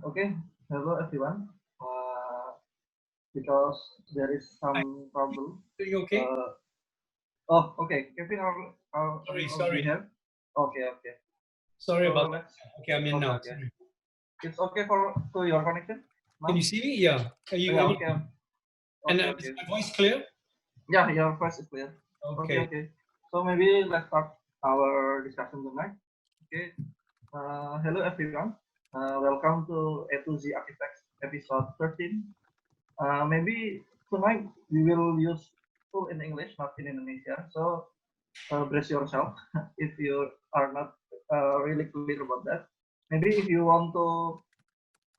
Okay, hello everyone. Because there is Hi. some problem. Doing okay? Oh, okay. Kevin, Sorry. here. Okay, okay. Sorry So about let's. that. Okay, I'm in Okay, now. okay. Sorry. It's okay for to your connection Can now. you see me? Yeah. Are you? Yeah. Okay. And Okay. is Okay. my voice clear? Yeah, your voice is clear. Okay. Okay. Okay. So maybe let's start our discussion tonight. Okay. Hello everyone. Welcome to A to Z Architects episode 13. Maybe tonight we will use full in English, not in Indonesia. So brace yourself if you are not really clear about that. Maybe if you want to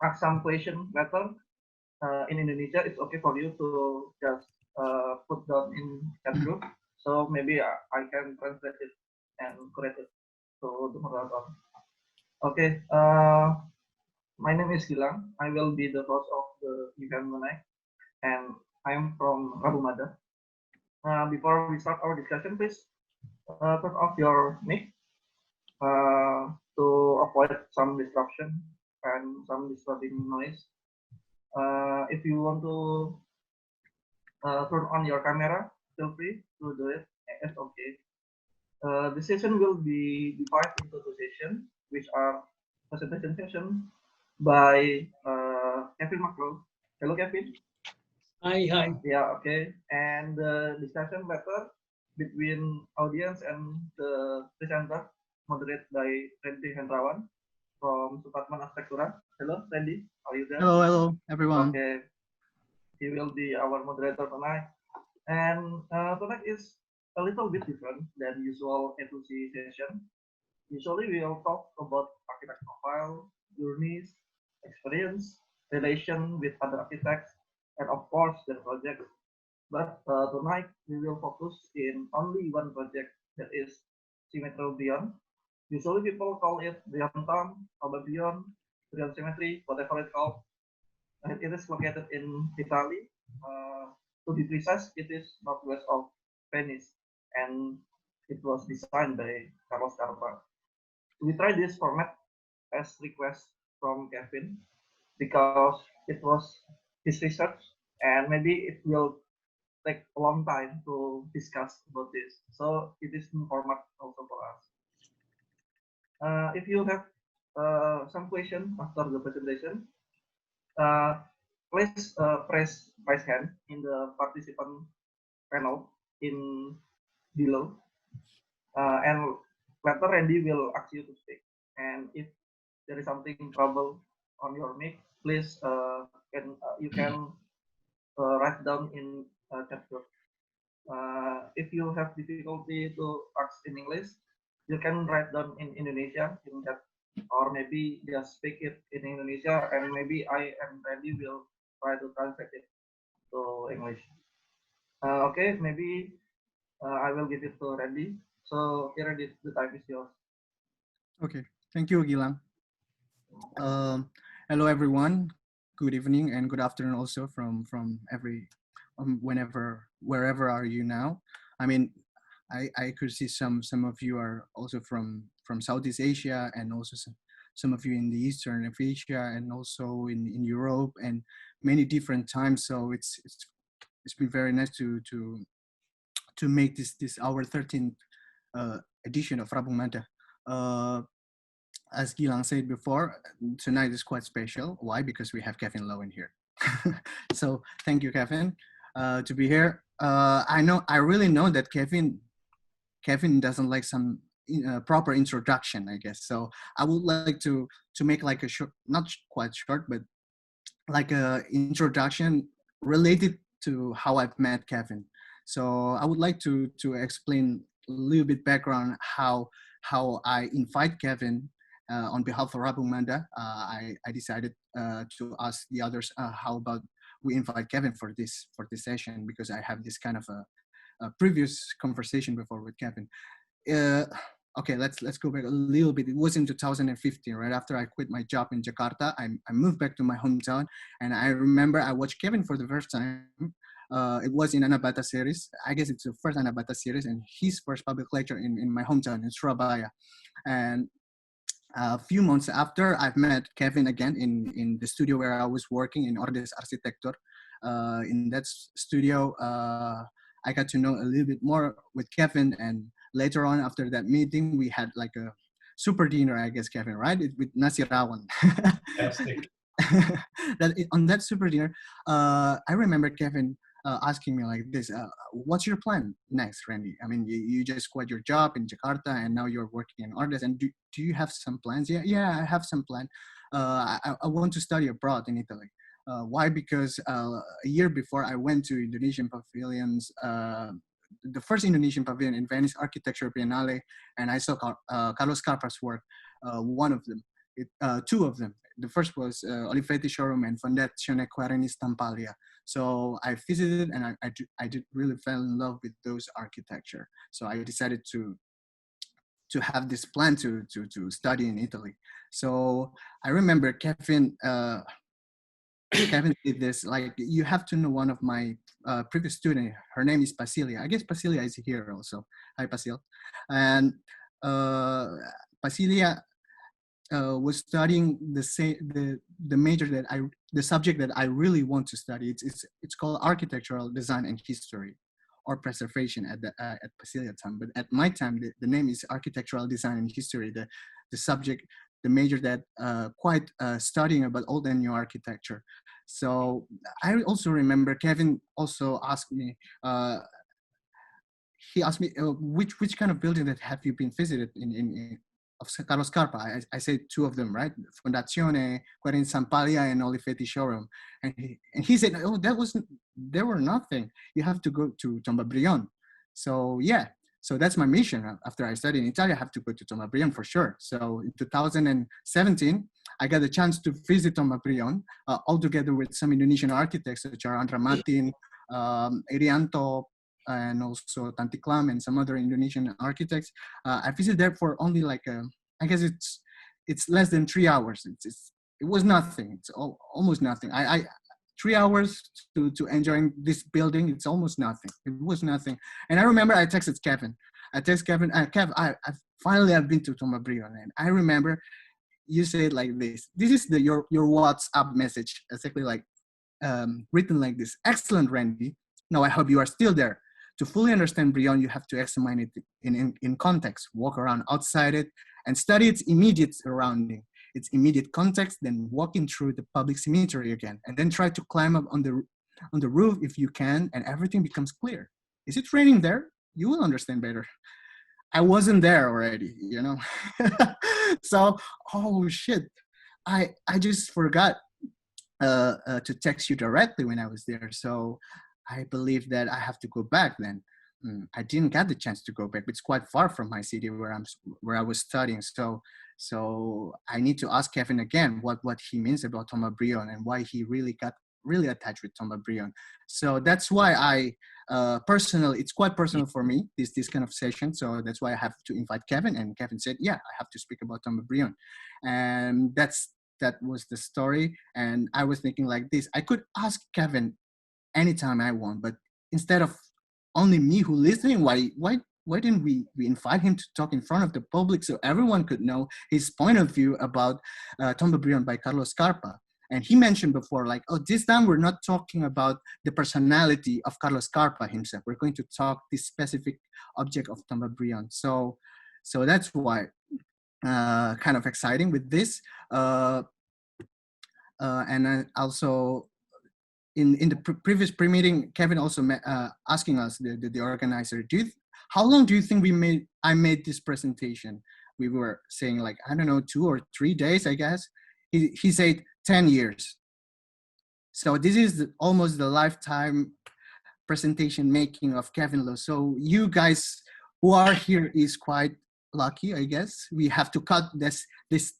ask some question later in Indonesia, it's okay for you to just put down in chat group. So maybe I can translate it and correct it to the moderator. Okay. My name is Gilang. I will be the host of the event tonight, and I am from Rabung Maddah. Before we start our discussion, please turn off your mic to avoid some disruption and some disturbing noise. If you want to turn on your camera, feel free to do it. It's okay. The session will be divided into two sessions, which are presentation session by Kevin Maklo. Hello, Kevin. Hi. Yeah, okay. And the discussion later between audience and the presenter, moderated by Randy Hendrawan from Department Arsitektura. Hello, Randy. Are you there? Hello, everyone. Okay. He will be our moderator tonight. And tonight is a little bit different than usual A to Z session. Usually we will talk about architect profile, journeys, experience, relation with other architects, and of course their projects. But tonight we will focus in only one project, that is Symmetry Beyond. Usually people call it Beyond Town, Urban Beyond, Beyond Symmetry, whatever it's called. And it is located in Italy. To be precise, it is northwest of Venice, and it was designed by Carlo Scarpa. We tried this format as request from Kevin because it was his research, and maybe it will take a long time to discuss about this. So it is new format also for us. If you have some question after the presentation, uh, please press raise hand in the participant panel in below, and later Randy will ask you to speak. And if there is something trouble on your mic, please you can write down in chat group. If you have difficulty to ask in English, you can write down in Indonesia in chat, or maybe just speak it in Indonesia, and maybe I and Randy will try to translate it to English. Okay, maybe I will give it to Randy. So here the time is yours. Okay, thank you, Gilang. Hello, everyone. Good evening and good afternoon also from wherever are you now. I mean, I could see some of you are also from Southeast Asia, and also some of you in the Eastern of Asia, and also in Europe, and many different times. So it's been very nice to make this our 13th edition of Rabung Maddah. As Gilang said before, tonight is quite special. Why? Because we have Kevin Lowen here. So thank you, Kevin, to be here. I really know that Kevin doesn't like some proper introduction, I guess. So I would like to make like a short, not quite short, but like a introduction related to how I've met Kevin. So I would like to explain a little bit background how I invite Kevin on behalf of Rabung Maddah. I decided to ask the others how about we invite Kevin for this session, because I have this kind of a previous conversation before with Kevin. Okay, let's go back a little bit. It was in 2015, right after I quit my job in Jakarta. I moved back to my hometown, and I remember I watched Kevin for the first time. It was in Anabata series. I guess it's the first Anabata series, and his first public lecture in my hometown in Surabaya. And a few months after, I've met Kevin again in the studio where I was working in Ordes Arsitektur. In that studio, I got to know a little bit more with Kevin, and later on after that meeting, we had like a super dinner, I guess, Kevin, right? With nasi rawon. Fantastic. On that super dinner, I remember Kevin asking me like this, what's your plan next, Randy? I mean, you just quit your job in Jakarta and now you're working in Ordes, and do you have some plans? Yeah, I have some plan. I want to study abroad in Italy. Why? Because a year before I went to Indonesian pavilions, the first Indonesian pavilion in Venice Architecture Biennale, and I saw Carlo Scarpa's work, one of them, two of them. The first was Olivetti showroom and Fondazione Quarini Stampalia. So I visited, and I did really fell in love with those architecture. So I decided to have this plan to study in Italy. So I remember Kevin Kevin did this, like, you have to know one of my previous student. Her name is Basilia. I guess Basilia is here also. Hi, Basil. And Basilia was studying the major that the subject that I really want to study. It's called architectural design and history, or preservation at Basilia time. But at my time, the name is architectural design and history. The subject, the major that quite studying about old and new architecture. So I also remember Kevin also asked me. He asked me which kind of building that have you been visited in of Carlo Scarpa. I said two of them, right? Fondazione, Quarin Sampalia, and Olivetti showroom. And he said, oh, there were nothing. You have to go to Tombabrion. So yeah, so that's my mission. After I studied in Italy, I have to go to Tombabrion for sure. So in 2017, I got a chance to visit Tombabrion, all together with some Indonesian architects, such are Andra Matin, Irianto, and also Tantiklam and some other Indonesian architects. I visited there for only like, I guess it's less than 3 hours. It was nothing. It's almost nothing. 3 hours to enjoying this building. It's almost nothing. It was nothing. And I remember I texted Kevin. Kev, finally I've been to Tombabrion. And I remember you said like this. This is your WhatsApp message, exactly like written like this. Excellent, Randy. Now I hope you are still there. To fully understand Brion, you have to examine it in context, walk around outside it, and study its immediate surrounding, its immediate context, then walking through the public cemetery again, and then try to climb up on the roof if you can, and everything becomes clear. Is it raining there? You will understand better. I wasn't there already, you know? So, oh shit, I just forgot to text you directly when I was there. So I believe that I have to go back then. I didn't get the chance to go back. It's quite far from my city where I was studying. So I need to ask Kevin again what he means about Tombabrion and why he really got really attached with Tombabrion. So that's why I personally, it's quite personal for me, this kind of session. So that's why I have to invite Kevin, and Kevin said, yeah, I have to speak about Tombabrion. And that was the story. And I was thinking like this, I could ask Kevin anytime I want, but instead of only me who listening, why didn't we invite him to talk in front of the public so everyone could know his point of view about Tombabrion by Carlo Scarpa? And he mentioned before, like, oh, this time we're not talking about the personality of Carlo Scarpa himself. We're going to talk this specific object of Tombabrion. So that's why kind of exciting with this. And also, in the previous pre-meeting, Kevin also asking us, the organizer, how long do you think I made this presentation? We were saying like, I don't know, 2 or 3 days, I guess. He said 10 years. So this is almost the lifetime presentation making of Kevin Lowe. So you guys who are here is quite lucky, I guess. We have to cut this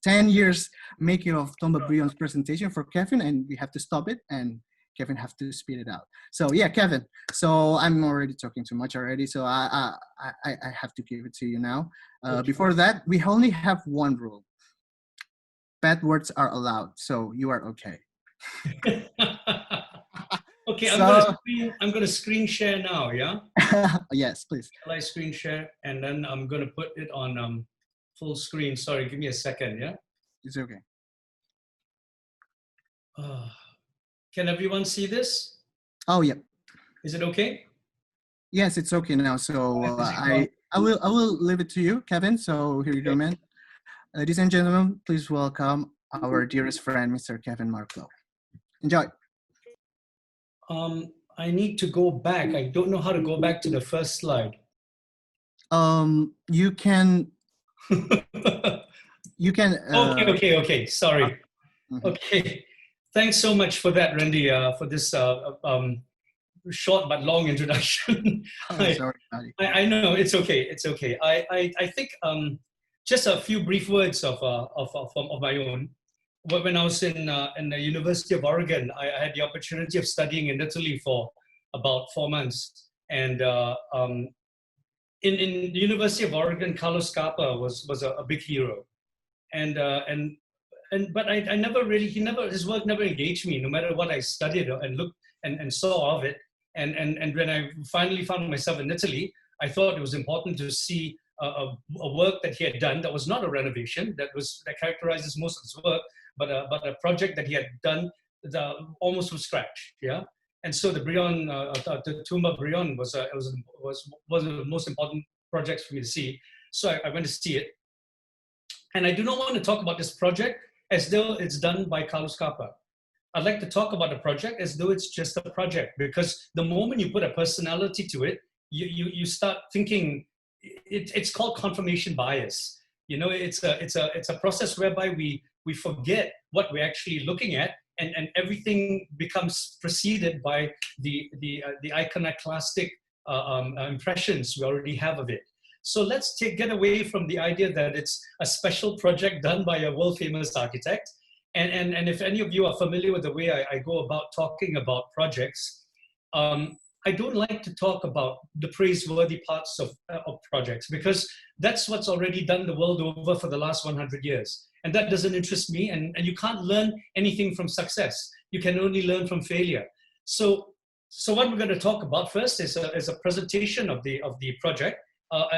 10 years making of Tombabrion's presentation for Kevin, and we have to stop it, and Kevin have to speed it out. So yeah, Kevin. So I'm already talking too much already. So I have to give it to you now. Before that, we only have one rule. Bad words are allowed. So you are okay. Okay, So, I'm gonna screen share now. Yeah. Yes, please. Shall I screen share, and then I'm gonna put it on full screen. Sorry, give me a second, yeah? It's okay. Can everyone see this? Oh, yeah. Is it okay? Yes, it's okay now. So I will leave it to you, Kevin. So here you go, man. Ladies and gentlemen, please welcome our dearest friend, Mr. Kevin Marklow. Enjoy. I need to go back. I don't know how to go back to the first slide. You can. You can. Okay. Sorry. Okay. Thanks so much for that, Randy, for this short but long introduction. Oh, sorry, buddy. I know it's okay. It's okay. I think just a few brief words of my own. When I was in the University of Oregon, I had the opportunity of studying in Italy for about 4 months, and in the University of Oregon, Carlo Scarpa was a big hero, but I never really, his work never engaged me, no matter what I studied and looked and saw of it. And when I finally found myself in Italy, I thought it was important to see a work that he had done that was not a renovation, that characterizes most of his work, but a project that he had done almost from scratch. Yeah. And so the Brion, the tomb of Brion was one of the most important projects for me to see. So I went to see it. And I do not want to talk about this project as though it's done by Carlo Scarpa. I'd like to talk about the project as though it's just a project, because the moment you put a personality to it, you start thinking, it's called confirmation bias. You know, it's a process whereby we forget what we're actually looking at, and everything becomes preceded by the iconoclastic impressions we already have of it. So let's get away from the idea that it's a special project done by a world-famous architect. And if any of you are familiar with the way I go about talking about projects, I don't like to talk about the praiseworthy parts of projects, because that's what's already done the world over for the last 100 years. And that doesn't interest me, and you can't learn anything from success. You can only learn from failure. So what we're going to talk about first is a presentation of the project,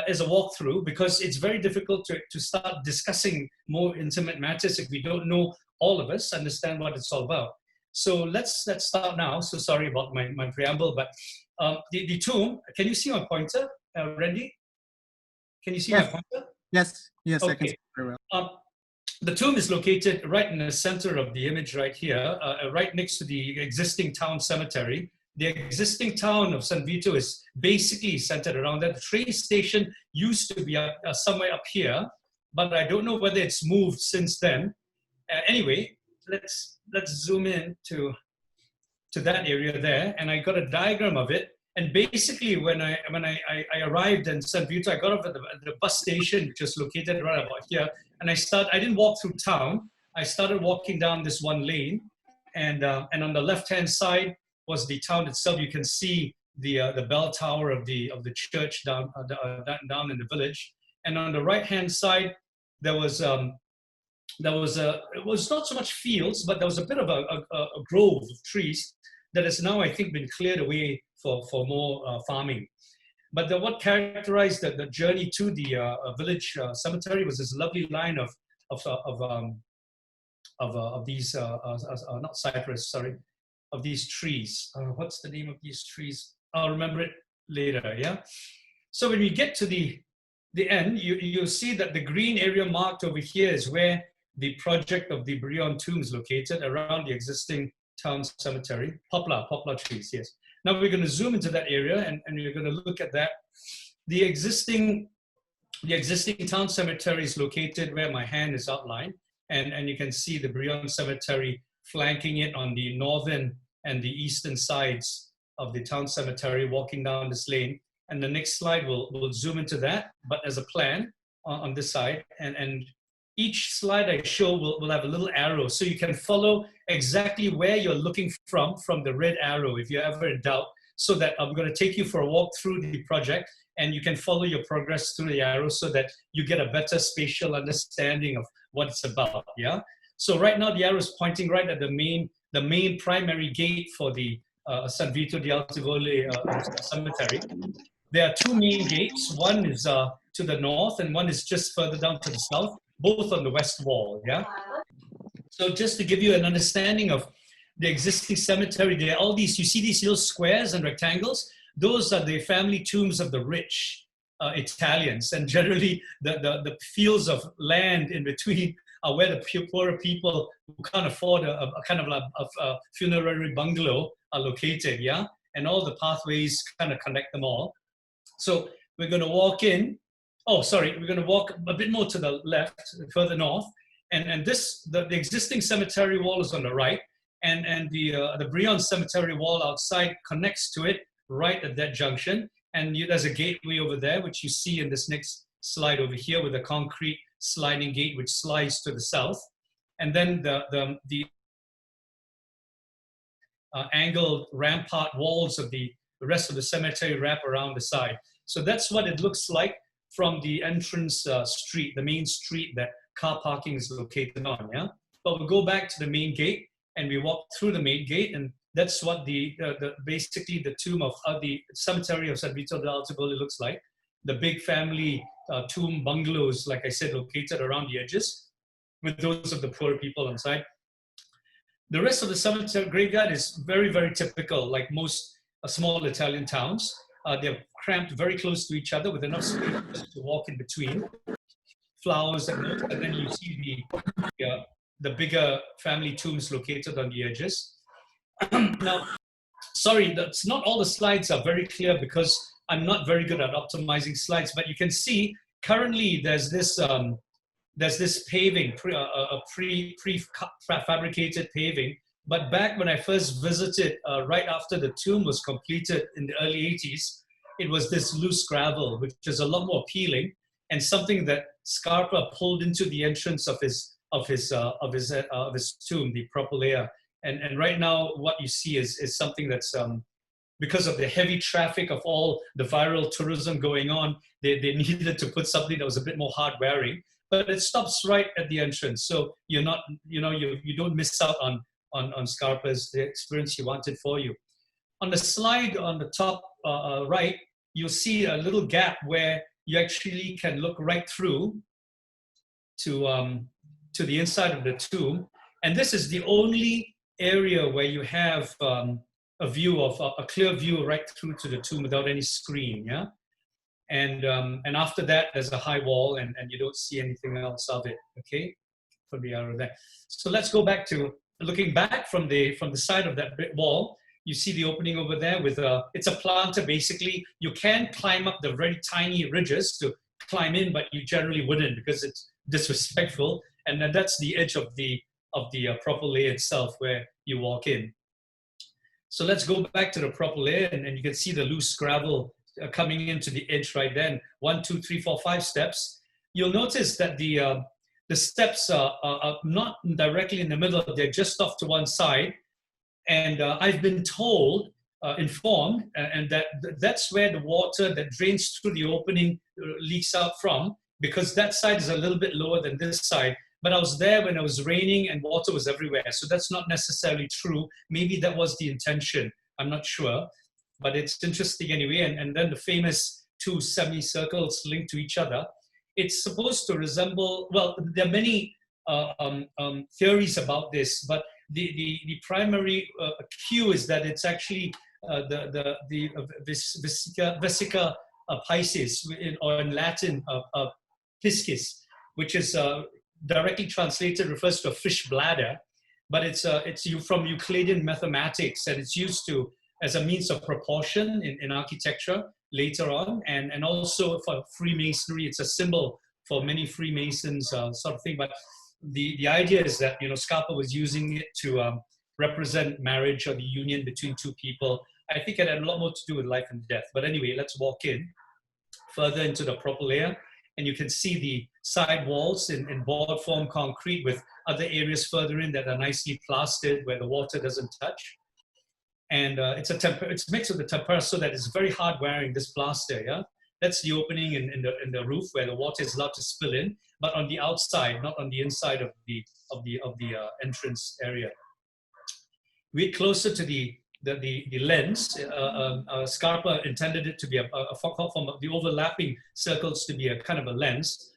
as a walkthrough, because it's very difficult to start discussing more intimate matters if we don't know, all of us understand what it's all about. So let's start now. So sorry about my preamble, but the tomb, can you see my pointer, Randy? Can you see my pointer? Yes, okay. I can see very well. The tomb is located right in the center of the image right here, right next to the existing town cemetery. The existing town of San Vito is basically centered around that. The train station used to be somewhere up here, but I don't know whether it's moved since then. Anyway, let's zoom in to that area there, and I got a diagram of it. And basically, when I arrived in San Vito, I got off at the bus station, which is located right about here, and I didn't walk through town. I started walking down this one lane, and on the left-hand side was the town itself. You can see the bell tower of the church down in the village, and on the right-hand side there was it was not so much fields, but there was a bit of a grove of trees that has now, I think, been cleared away for more farming. But what characterized the journey to the village cemetery was this lovely line of these not cypress, sorry, of these trees. What's the name of these trees? I'll remember it later. Yeah. So when we get to the end, you'll see that the green area marked over here is where the project of the Brion tomb is located, around the existing town cemetery. Poplar trees, yes. Now we're going to zoom into that area, and we're going to look at that. The existing town cemetery is located where my hand is outlined, and you can see the Brion cemetery flanking it on the northern and the eastern sides of the town cemetery, walking down this lane. And the next slide will zoom into that, but as a plan on this side. And each slide I show will have a little arrow, so you can follow exactly where you're looking from the red arrow, if you're ever in doubt. So that I'm going to take you for a walk through the project, and you can follow your progress through the arrow so that you get a better spatial understanding of what it's about. Yeah. So right now the arrow is pointing right at the main primary gate for the San Vito di Altovole cemetery. There are two main gates. One is to to the north, and one is just further down to the south, both on the west wall, yeah? So just to give you an understanding of the existing cemetery, there are all these, you see these little squares and rectangles? Those are the family tombs of the rich Italians, and generally the fields of land in between are where the poorer people who can't afford a kind of a funerary bungalow are located, yeah? And all the pathways kind of connect them all. So we're going to walk in. Oh, sorry, we're going to walk a bit more to the left, further north. And this, the existing cemetery wall is on the right, and the Brion cemetery wall outside connects to it right at that junction. And there's a gateway over there, which you see in this next slide over here with a concrete sliding gate, which slides to the south. And then the angled rampart walls of the rest of the cemetery wrap around the side. So that's what it looks like from the entrance street, the main street that car parking is located on, yeah? But we'll go back to the main gate, and we walk through the main gate, and that's what basically the tomb of the cemetery of San Vito dell'Alto looks like. The big family tomb bungalows, like I said, located around the edges, with those of the poor people inside. The rest of the cemetery graveyard is very, very typical, like most small Italian towns. They're cramped very close to each other with enough space to walk in between. Flowers and then you see the bigger family tombs located on the edges. Now, sorry, that's not all the slides are very clear because I'm not very good at optimizing slides, but you can see currently there's this paving, prefabricated paving. But back when I first visited, right after the tomb was completed in the early 80s, it was this loose gravel, which is a lot more appealing, and something that Scarpa pulled into the entrance of his tomb, the propylea. And right now, what you see is something that's because of the heavy traffic of all the viral tourism going on, they needed to put something that was a bit more hard wearing. But it stops right at the entrance, so you're not, you don't miss out on Scarpa's the experience he wanted for you. On the slide on the top right, you'll see a little gap where you actually can look right through to the inside of the tomb, and this is the only area where you have a view of a clear view right through to the tomb without any screen, yeah. And after that, there's a high wall, and you don't see anything else of it. Okay, from the arrow there. So let's go back to looking back from the side of that brick wall. You see the opening over there with it's a planter basically. You can climb up the very tiny ridges to climb in, but you generally wouldn't because it's disrespectful. And then that's the edge of the propylea itself where you walk in. So let's go back to the propylea, and you can see the loose gravel coming into the edge right then. 1, 2, 3, 4, 5 steps. You'll notice that the steps are not directly in the middle, they're just off to one side. And I've been told, informed, and that's where the water that drains through the opening leaks out from, because that side is a little bit lower than this side. But I was there when it was raining and water was everywhere. So that's not necessarily true. Maybe that was the intention. I'm not sure. But it's interesting anyway. And then the famous two semicircles linked to each other. It's supposed to resemble, well, there are many theories about this, but the primary cue is that it's actually the vesica piscis, or in Latin, piscis, which is directly translated refers to a fish bladder, but it's from Euclidean mathematics, and it's used as a means of proportion in architecture later on, and also for Freemasonry. It's a symbol for many Freemasons, sort of thing. But the idea is that Scarpa was using it to represent marriage or the union between two people. I think it had a lot more to do with life and death. But anyway, let's walk in further into the propylea, and you can see the side walls in board form concrete with other areas further in that are nicely plastered where the water doesn't touch. And it's mixed with the tempera, so that it's very hard wearing, this plaster, yeah? That's the opening in the roof where the water is allowed to spill in, but on the outside, not on the inside of the entrance area. We're closer to the the lens. Scarpa intended it to be a form of the overlapping circles to be a kind of a lens.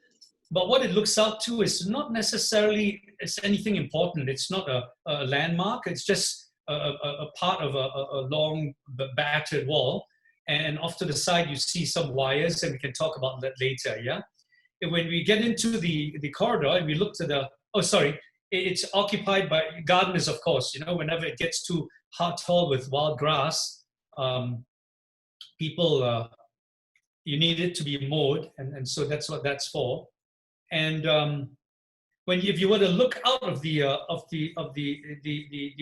But what it looks out to is not necessarily it's anything important. It's not a landmark. It's just a part of a long battered wall. And off to the side, you see some wires, and we can talk about that later, yeah? And when we get into the corridor and we look to the, it's occupied by gardeners, of course. You know, whenever it gets too tall with wild grass, people, you need it to be mowed, and so that's what that's for. And if you were to look out of the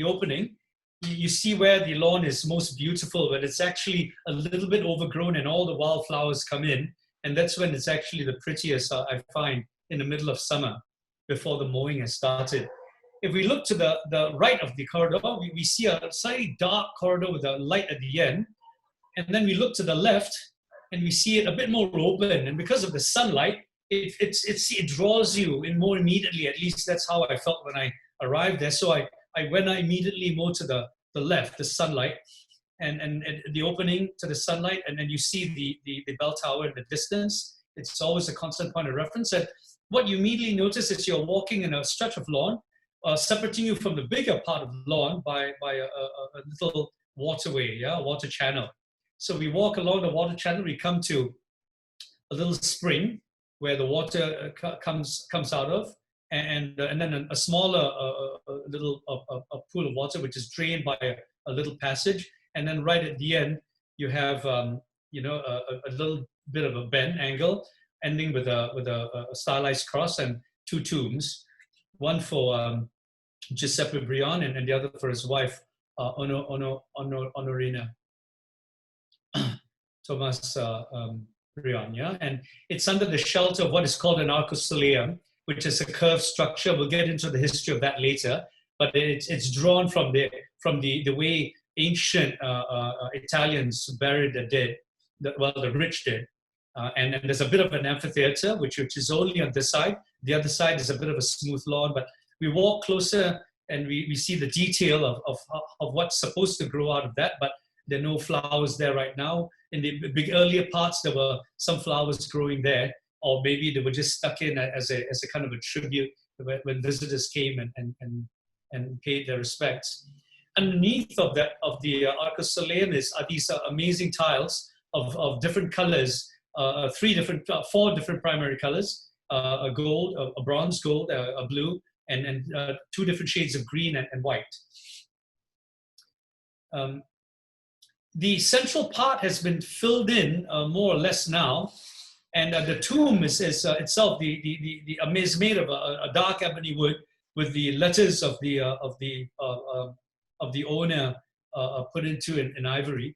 opening, you see where the lawn is most beautiful, but it's actually a little bit overgrown and all the wildflowers come in. And that's when it's actually the prettiest, I find, in the middle of summer, before the mowing has started. If we look to the right of the corridor, we see a slightly dark corridor with a light at the end. And then we look to the left and we see it a bit more open. And because of the sunlight, it draws you in more immediately. At least that's how I felt when I arrived there. So I went immediately more to the left, the sunlight, and the opening to the sunlight, and then you see the bell tower in the distance. It's always a constant point of reference. And what you immediately notice is you're walking in a stretch of lawn, separating you from the bigger part of the lawn by a little waterway, yeah, water channel. So we walk along the water channel, we come to a little spring where the water comes out of, and then a smaller little pool of water which is drained by a little passage, and then right at the end you have a little bit of a bend angle, ending with a stylized cross and two tombs, one for Giuseppe Brion and the other for his wife Honorina Thomas Brion, yeah, and it's under the shelter of what is called an arcosoleum, which is a curved structure. We'll get into the history of that later, but it's drawn from the way ancient Italians buried the dead, the rich did. And there's a bit of an amphitheater, which is only on this side. The other side is a bit of a smooth lawn, but we walk closer and we see the detail of what's supposed to grow out of that, but there are no flowers there right now. In the big earlier parts, there were some flowers growing there, or maybe they were just stuck in as a kind of a tribute when visitors came and paid their respects. Underneath of the arcosoleum are these amazing tiles of different colors, four different primary colors: a gold, a bronze gold, a blue, and two different shades of green and white. The central part has been filled in more or less now, and the tomb is itself is made of a dark ebony wood with the letters of the owner put into in ivory.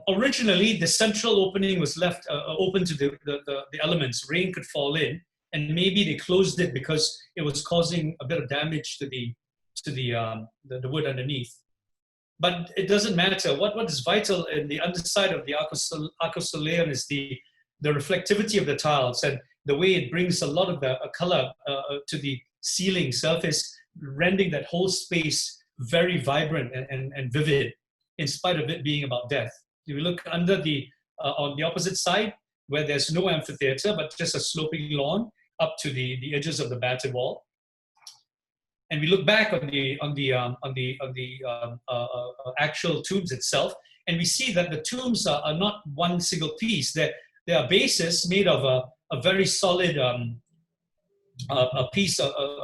Originally, the central opening was left open to the elements. Rain could fall in, and maybe they closed it because it was causing a bit of damage to the wood underneath. But it doesn't matter. What is vital in the underside of the arcosoleum is the reflectivity of the tiles and the way it brings a lot of the color to the ceiling surface, rendering that whole space very vibrant and vivid, in spite of it being about death. If you look under on the opposite side, where there's no amphitheater but just a sloping lawn up to the edges of the battered wall, and we look back on the actual tombs itself, and we see that the tombs are not one single piece. They are bases made of a very solid a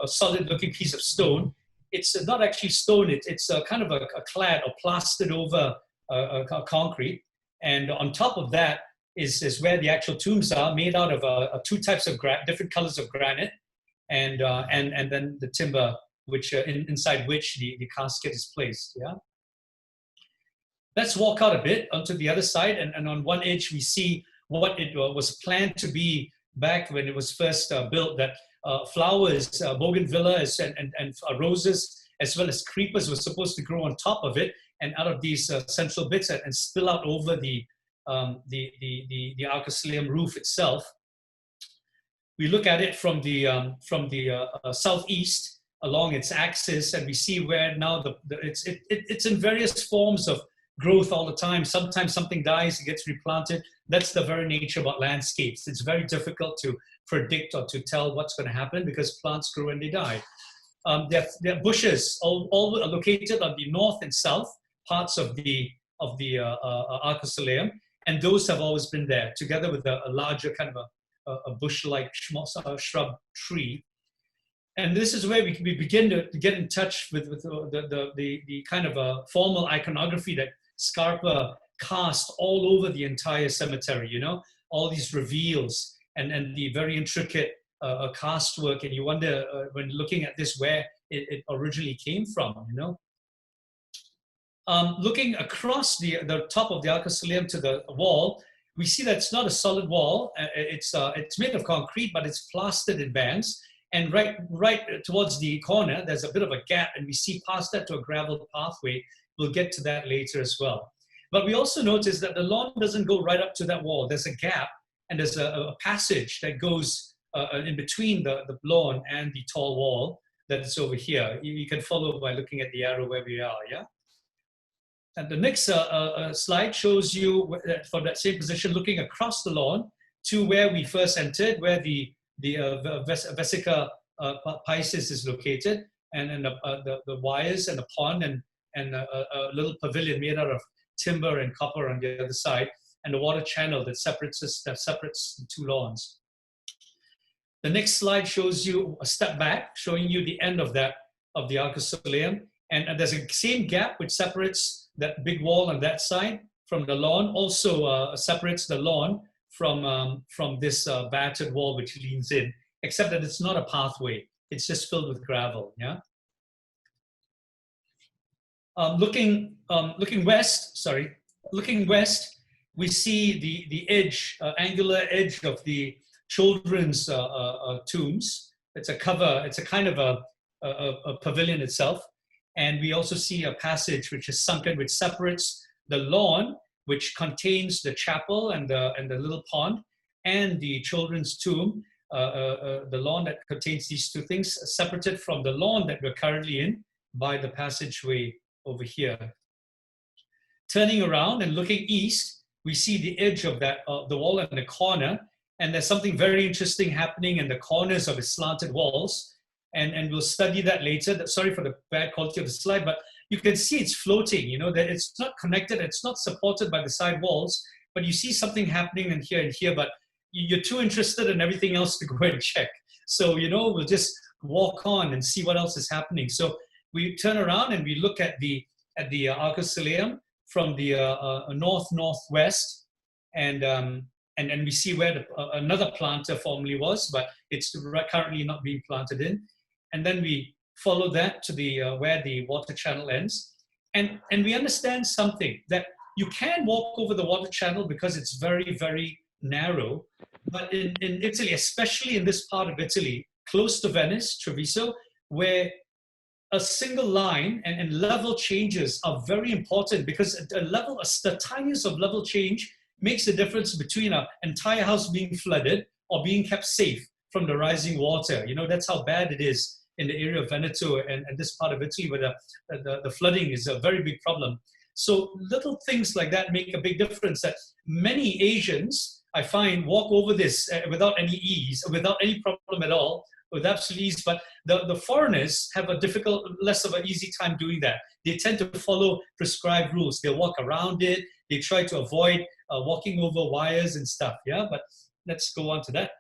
solid-looking piece of stone. It's not actually stone. It's a kind of a clad or plastered over concrete, and on top of that is where the actual tombs are, made out of two types of different colors of granite, and then the timber, which inside which the casket is placed. Yeah. Let's walk out a bit onto the other side, and on one edge we see what it was planned to be back when it was first built. That flowers, bougainvilleas, and roses, as well as creepers, were supposed to grow on top of it, and out of these central bits, and spill out over the arcosoleum roof itself. We look at it from the southeast. along its axis, and we see where now it's in various forms of growth all the time. Sometimes something dies, it gets replanted. That's the very nature about landscapes. It's very difficult to predict or to tell what's going to happen because plants grow and they die. There are bushes all located on the north and south parts of the Arcosaleum, and those have always been there, together with a larger kind of a bush-like shrub tree. And this is where we begin to get in touch with the kind of a formal iconography that Scarpa cast all over the entire cemetery, you know, all these reveals and the very intricate cast work. And you wonder, when looking at this, where it originally came from, you know. Looking across the top of the Arcosaleum to the wall, we see that it's not a solid wall. It's made of concrete, but it's plastered in bands. And right towards the corner, there's a bit of a gap, and we see past that to a gravel pathway. We'll get to that later as well. But we also notice that the lawn doesn't go right up to that wall. There's a gap, and there's a passage that goes in between the lawn and the tall wall that's over here. You can follow by looking at the arrow where we are, yeah? And the next slide shows you from that same position, looking across the lawn to where we first entered, where the Vesica Pisces is located, and the wires and the pond and a little pavilion made out of timber and copper on the other side, and the water channel that separates the two lawns. The next slide shows you a step back, showing you the end of the Arcosaleum, and there's a same gap which separates that big wall on that side from the lawn. Also separates the lawn from this battered wall which leans in, except that it's not a pathway. It's just filled with gravel, yeah? Looking west, we see the edge, angular edge of the children's tombs. It's a kind of a pavilion itself. And we also see a passage which is sunken, which separates the lawn, which contains the chapel and the little pond, and the children's tomb. The lawn that contains these two things, separated from the lawn that we're currently in by the passageway over here. Turning around and looking east, we see the edge of that the wall in the corner, and there's something very interesting happening in the corners of the slanted walls. And we'll study that later. Sorry for the bad quality of the slide, but you can see it's floating, you know, that it's not connected, it's not supported by the side walls, but you see something happening in here, but you're too interested in everything else to go and check. So, you know, we'll just walk on and see what else is happening. So we turn around and we look at the Arcosaleum from the northwest, and we see where another planter formerly was, but it's currently not being planted in. And then we follow that to where the water channel ends. And we understand something, that you can walk over the water channel because it's very, very narrow. But in Italy, especially in this part of Italy, close to Venice, Treviso, where a single line and level changes are very important, because the tiniest of level change makes the difference between an entire house being flooded or being kept safe from the rising water. You know, that's how bad it is in the area of Veneto and this part of Italy, where the flooding is a very big problem. So little things like that make a big difference, that many Asians, I find, walk over this without any ease, without any problem at all, with absolute ease. But the foreigners have less of an easy time doing that. They tend to follow prescribed rules. They'll walk around it. They try to avoid walking over wires and stuff, yeah? But let's go on to that.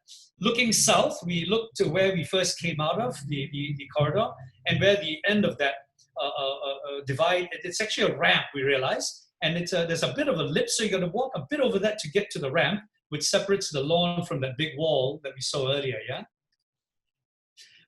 Looking south, we look to where we first came out of, the corridor, and where the end of that divide, it's actually a ramp, we realize, and there's a bit of a lip, so you got to walk a bit over that to get to the ramp, which separates the lawn from that big wall that we saw earlier, yeah?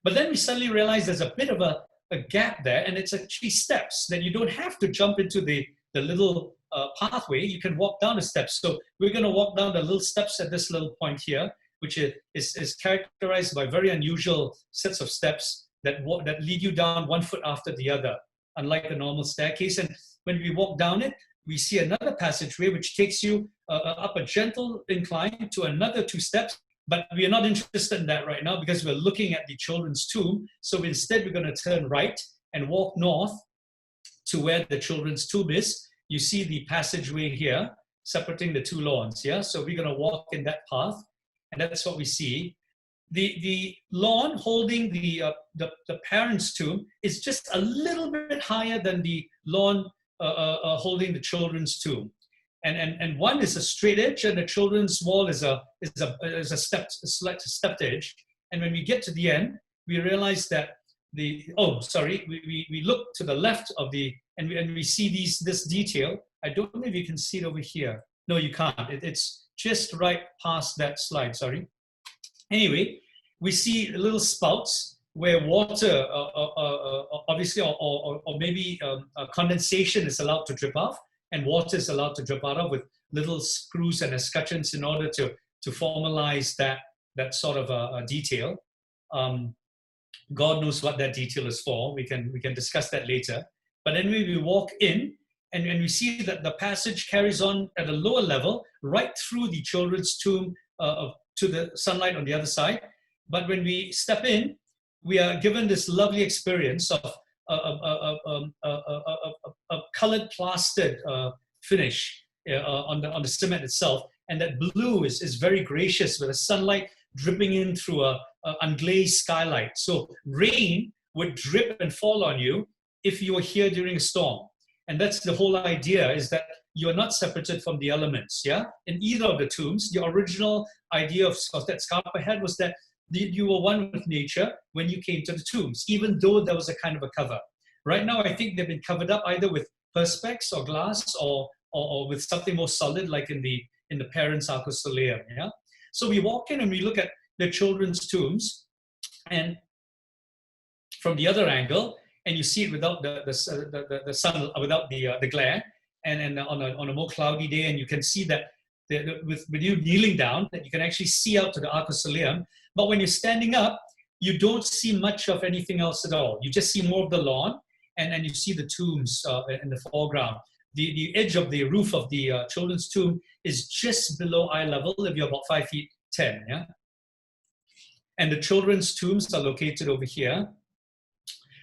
But then we suddenly realize there's a bit of a gap there, and it's actually steps, that you don't have to jump into the little pathway. You can walk down the steps. So we're going to walk down the little steps at this little point here, which is characterized by very unusual sets of steps that lead you down one foot after the other, unlike a normal staircase. And when we walk down it, we see another passageway which takes you up a gentle incline to another two steps, But we are not interested in that right now because we're looking at the children's tomb. So instead, we're going to turn right and walk north to where the children's tomb is. You see the passageway here, separating the two lawns. Yeah, so we're going to walk in that path, and that's what we see. The lawn holding the parents' tomb is just a little bit higher than the lawn holding the children's tomb, and one is a straight edge, and the children's wall is a stepped edge. And when we get to the end, we realize that we look to the left of the and we see this detail. I don't know if you can see it over here. No, you can't. It's just right past that slide. Sorry. Anyway, we see little spouts where water, obviously, or maybe condensation is allowed to drip off, and water is allowed to drip out of with little screws and escutcheons in order to formalize that sort of a detail. God knows what that detail is for. We can discuss that later. But anyway, we walk in, and we see that the passage carries on at a lower level, right through the children's tomb to the sunlight on the other side. But when we step in, we are given this lovely experience of a colored plastered finish on the cement itself. And that blue is very gracious with the sunlight dripping in through a unglazed skylight. So rain would drip and fall on you if you were here during a storm. And that's the whole idea, is that you're not separated from the elements. Yeah. In either of the tombs, the original idea of that Scarpa had was that you were one with nature when you came to the tombs, even though there was a kind of a cover. Right now, I think they've been covered up either with perspex or glass or with something more solid, like in the parents' arcosoleum. Yeah. So we walk in and we look at the children's tombs, and from the other angle, and you see it without the sun, without the glare, and on a more cloudy day, and you can see that with you kneeling down, that you can actually see out to the arcosoleum. But when you're standing up, you don't see much of anything else at all. You just see more of the lawn, and you see the tombs in the foreground. The edge of the roof of the children's tomb is just below eye level if you're about 5'10", yeah? And the children's tombs are located over here.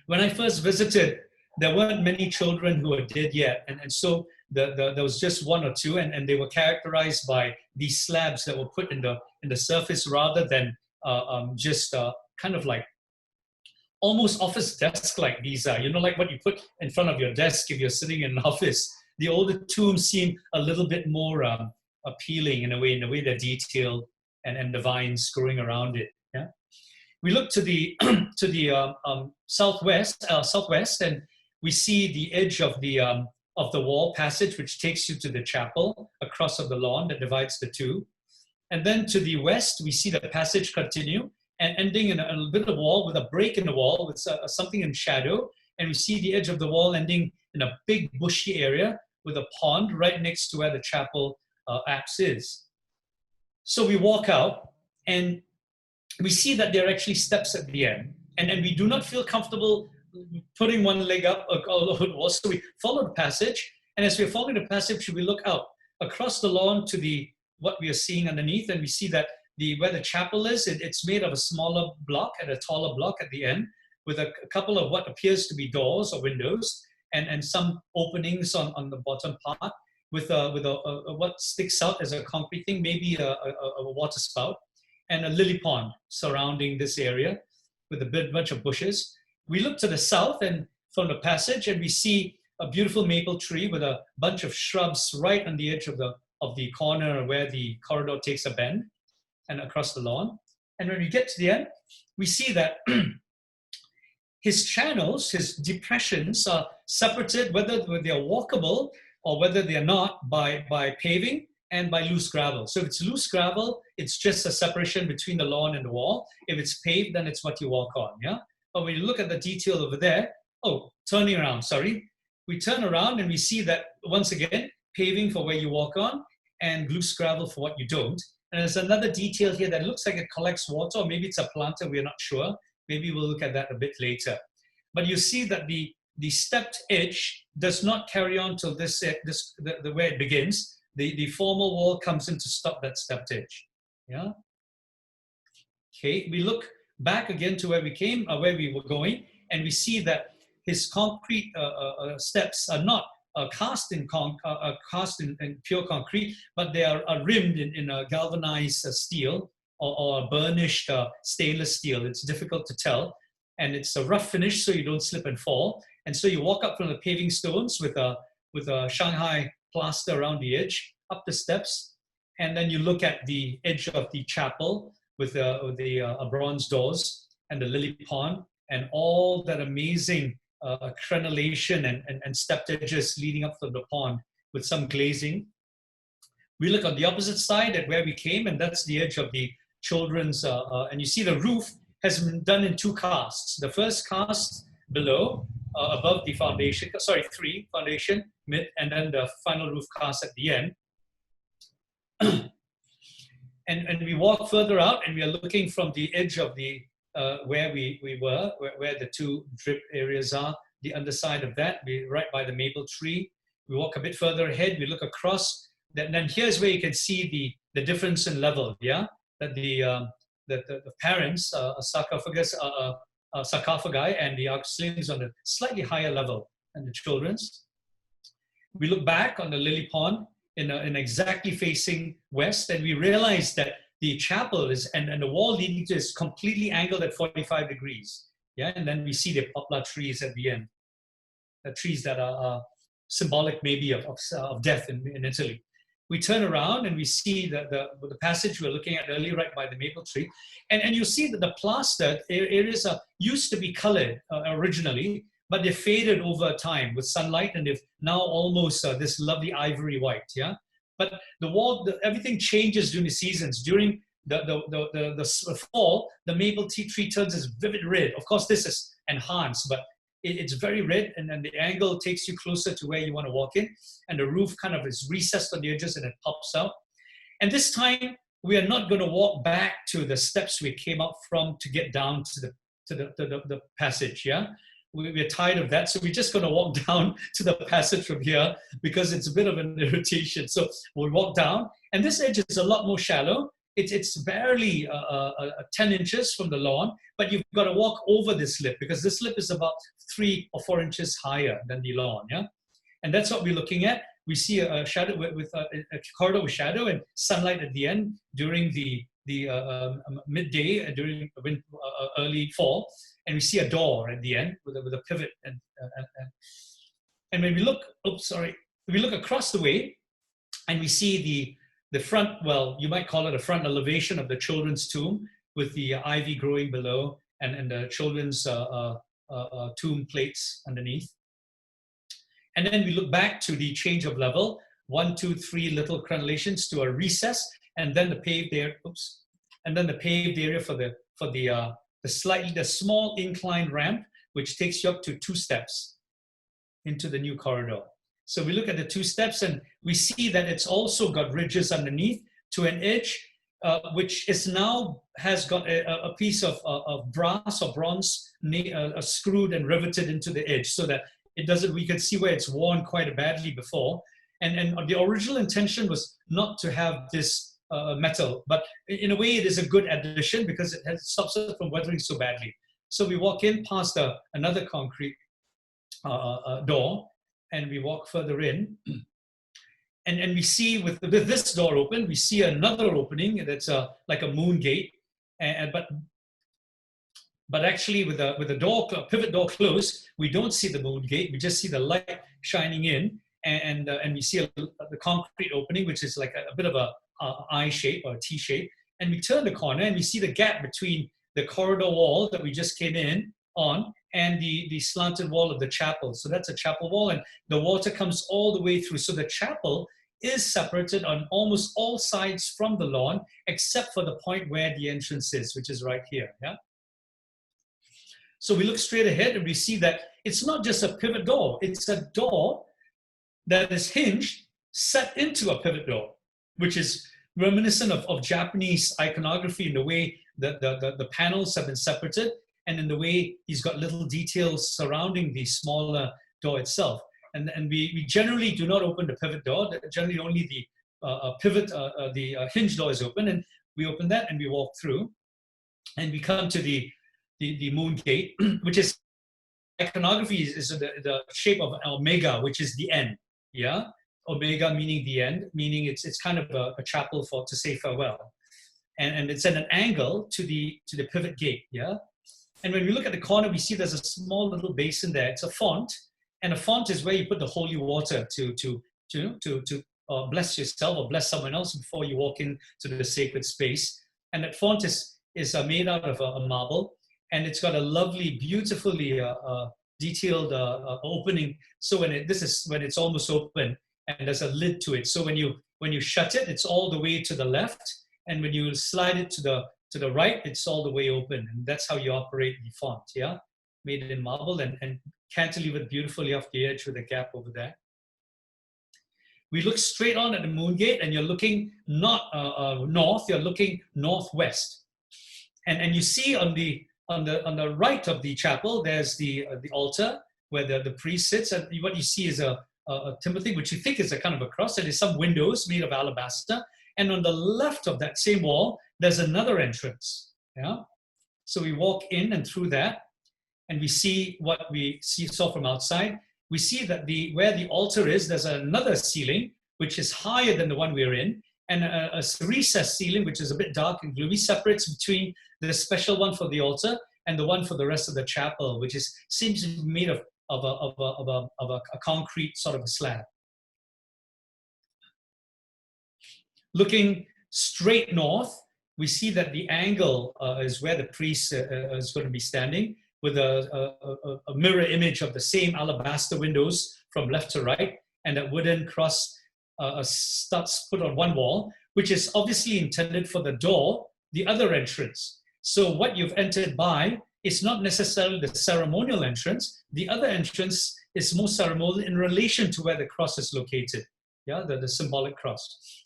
When I first visited, there weren't many children who were dead yet. And so there was just one or two, and they were characterized by these slabs that were put in the surface rather than just kind of like almost office desk like these are, like what you put in front of your desk if you're sitting in an office. The older tombs seem a little bit more appealing in a way they're detailed and the vines growing around it. Yeah, we look to the southwest, and we see the edge of the wall passage, which takes you to the chapel across of the lawn that divides the two. And then to the west, we see the passage continue and ending in a bit of wall with a break in the wall with something in shadow. And we see the edge of the wall ending in a big bushy area with a pond right next to where the chapel apse is. So we walk out and we see that there are actually steps at the end. And we do not feel comfortable putting one leg up all over the wall. So we follow the passage. And as we're following the passage, we look out across the lawn to what we are seeing underneath. And we see that where the chapel is, it's made of a smaller block and a taller block at the end with a couple of what appears to be doors or windows and some openings on the bottom part with what sticks out as a concrete thing, maybe a water spout, and a lily pond surrounding this area with a bunch of bushes. We look to the south and from the passage, and we see a beautiful maple tree with a bunch of shrubs right on the edge of the corner where the corridor takes a bend and across the lawn. And when we get to the end, we see that his channels, his depressions are separated, whether they are walkable or whether they are not, by paving and by loose gravel. So if it's loose gravel, it's just a separation between the lawn and the wall. If it's paved, then it's what you walk on, yeah? But when you look at the detail over there, turning around, sorry. We turn around and we see that, once again, paving for where you walk on and loose gravel for what you don't. And there's another detail here that looks like it collects water, or maybe it's a planter, we're not sure. Maybe we'll look at that a bit later. But you see that the stepped edge does not carry on till the way it begins. The formal wall comes in to stop that stepped edge. Yeah. Okay, we look back again to where we came, where we were going, and we see that his concrete steps are not cast in pure concrete, but they are rimmed in a galvanized steel or burnished stainless steel. It's difficult to tell, and it's a rough finish, so you don't slip and fall. And so you walk up from the paving stones with a Shanghai plaster around the edge, up the steps, and then you look at the edge of the chapel with the bronze doors and the lily pond and all that amazing crenellation and stepped edges leading up to the pond with some glazing. We look on the opposite side at where we came, and that's the edge of the children's, and you see the roof has been done in 2 casts. The first cast below, above the foundation, 3, foundation, mid, and then the final roof cast at the end. And we walk further out, and we are looking from the edge of the where we were, where the 2 drip areas are, the underside of that, we're right by the maple tree. We walk a bit further ahead, we look across, then here's where you can see the difference in level, yeah? That the parents, sarcophagi, and the archlings on a slightly higher level than the children's. We look back on the lily pond in exactly facing west, and we realize that the chapel is and the wall leading to is completely angled at 45 degrees. Yeah, and then we see the poplar trees at the end, the trees that are symbolic maybe of death in Italy. We turn around and we see the passage we were looking at earlier, right by the maple tree, and you see that the plaster areas used to be colored originally, but they faded over time with sunlight, and they've now almost this lovely ivory white. Yeah, but the wall, everything changes during the seasons. During the fall, the maple tree turns this vivid red. Of course, this is enhanced, but it's very red, and then the angle takes you closer to where you want to walk in, and the roof kind of is recessed on the edges and it pops out. And this time, we are not going to walk back to the steps we came up from to get down to the passage. Yeah. We're tired of that, so we're just going to walk down to the passage from here because it's a bit of an irritation. So we'll walk down, and this edge is a lot more shallow. It's barely 10 inches from the lawn, but you've got to walk over this lip because this lip is about 3 or 4 inches higher than the lawn. Yeah, and that's what we're looking at. We see a shadow with a corridor with shadow and sunlight at the end during the midday during early fall. And we see a door at the end with a pivot, and when we look, we look across the way, and we see the front. Well, you might call it a front elevation of the children's tomb with the ivy growing below, and the children's tomb plates underneath. And then we look back to the change of level, 1, 2, 3 little crenellations to a recess, and then the paved area. And then the paved area for the small incline ramp, which takes you up to 2 steps into the new corridor. So we look at the 2 steps, and we see that it's also got ridges underneath to an edge, which is now has got a piece of brass or bronze screwed and riveted into the edge, so that it doesn't. We can see where it's worn quite badly before, and the original intention was not to have this metal, but in a way it is a good addition because it stops it from weathering so badly. So we walk in past another concrete door, and we walk further in, and we see with this door open, we see another opening that's like a moon gate, but actually with the pivot door closed, we don't see the moon gate. We just see the light shining in, and we see the concrete opening, which is like a bit of a I shape or T shape, and we turn the corner and we see the gap between the corridor wall that we just came in on and the slanted wall of the chapel. So that's a chapel wall, and the water comes all the way through. So the chapel is separated on almost all sides from the lawn, except for the point where the entrance is, which is right here. Yeah. So we look straight ahead and we see that it's not just a pivot door; it's a door that is hinged, set into a pivot door, which is reminiscent of Japanese iconography in the way the panels have been separated, and in the way he's got little details surrounding the smaller door itself. And we generally do not open the pivot door. Generally only the hinge door is open, and we open that and we walk through. And we come to the moon gate, which is iconography is the shape of omega, which is the end. Yeah, omega meaning the end, meaning it's kind of a chapel to say farewell, and it's at an angle to the pivot gate. Yeah, and when we look at the corner, we see there's a small little basin there. It's a font, and a font is where you put the holy water to bless yourself or bless someone else before you walk into the sacred space. And that font is made out of a marble, and it's got a lovely, beautifully detailed opening. So when it's almost open, and there's a lid to it. So when you shut it, it's all the way to the left, and when you slide it to the right, it's all the way open, and that's how you operate the font. Yeah, made in marble and cantilevered beautifully off the edge with a gap over there. We look straight on at the moon gate, and you're looking not north, you're looking northwest, and you see on the right of the chapel, there's the altar where the priest sits, and what you see is a timber thing, which you think is a kind of a cross, and there's some windows made of alabaster, and on the left of that same wall, there's another entrance. Yeah, so we walk in and through that, and we see what we saw from outside. We see that where the altar is, there's another ceiling, which is higher than the one we're in, and a recessed ceiling, which is a bit dark and gloomy, separates between the special one for the altar and the one for the rest of the chapel, which seems to be made of a concrete sort of a slab. Looking straight north, we see that the angle is where the priest is going to be standing, with a mirror image of the same alabaster windows from left to right, and that wooden cross starts put on one wall, which is obviously intended for the door, the other entrance. So what you've entered by is not necessarily the ceremonial entrance. The other entrance is more ceremonial in relation to where the cross is located. Yeah, the symbolic cross.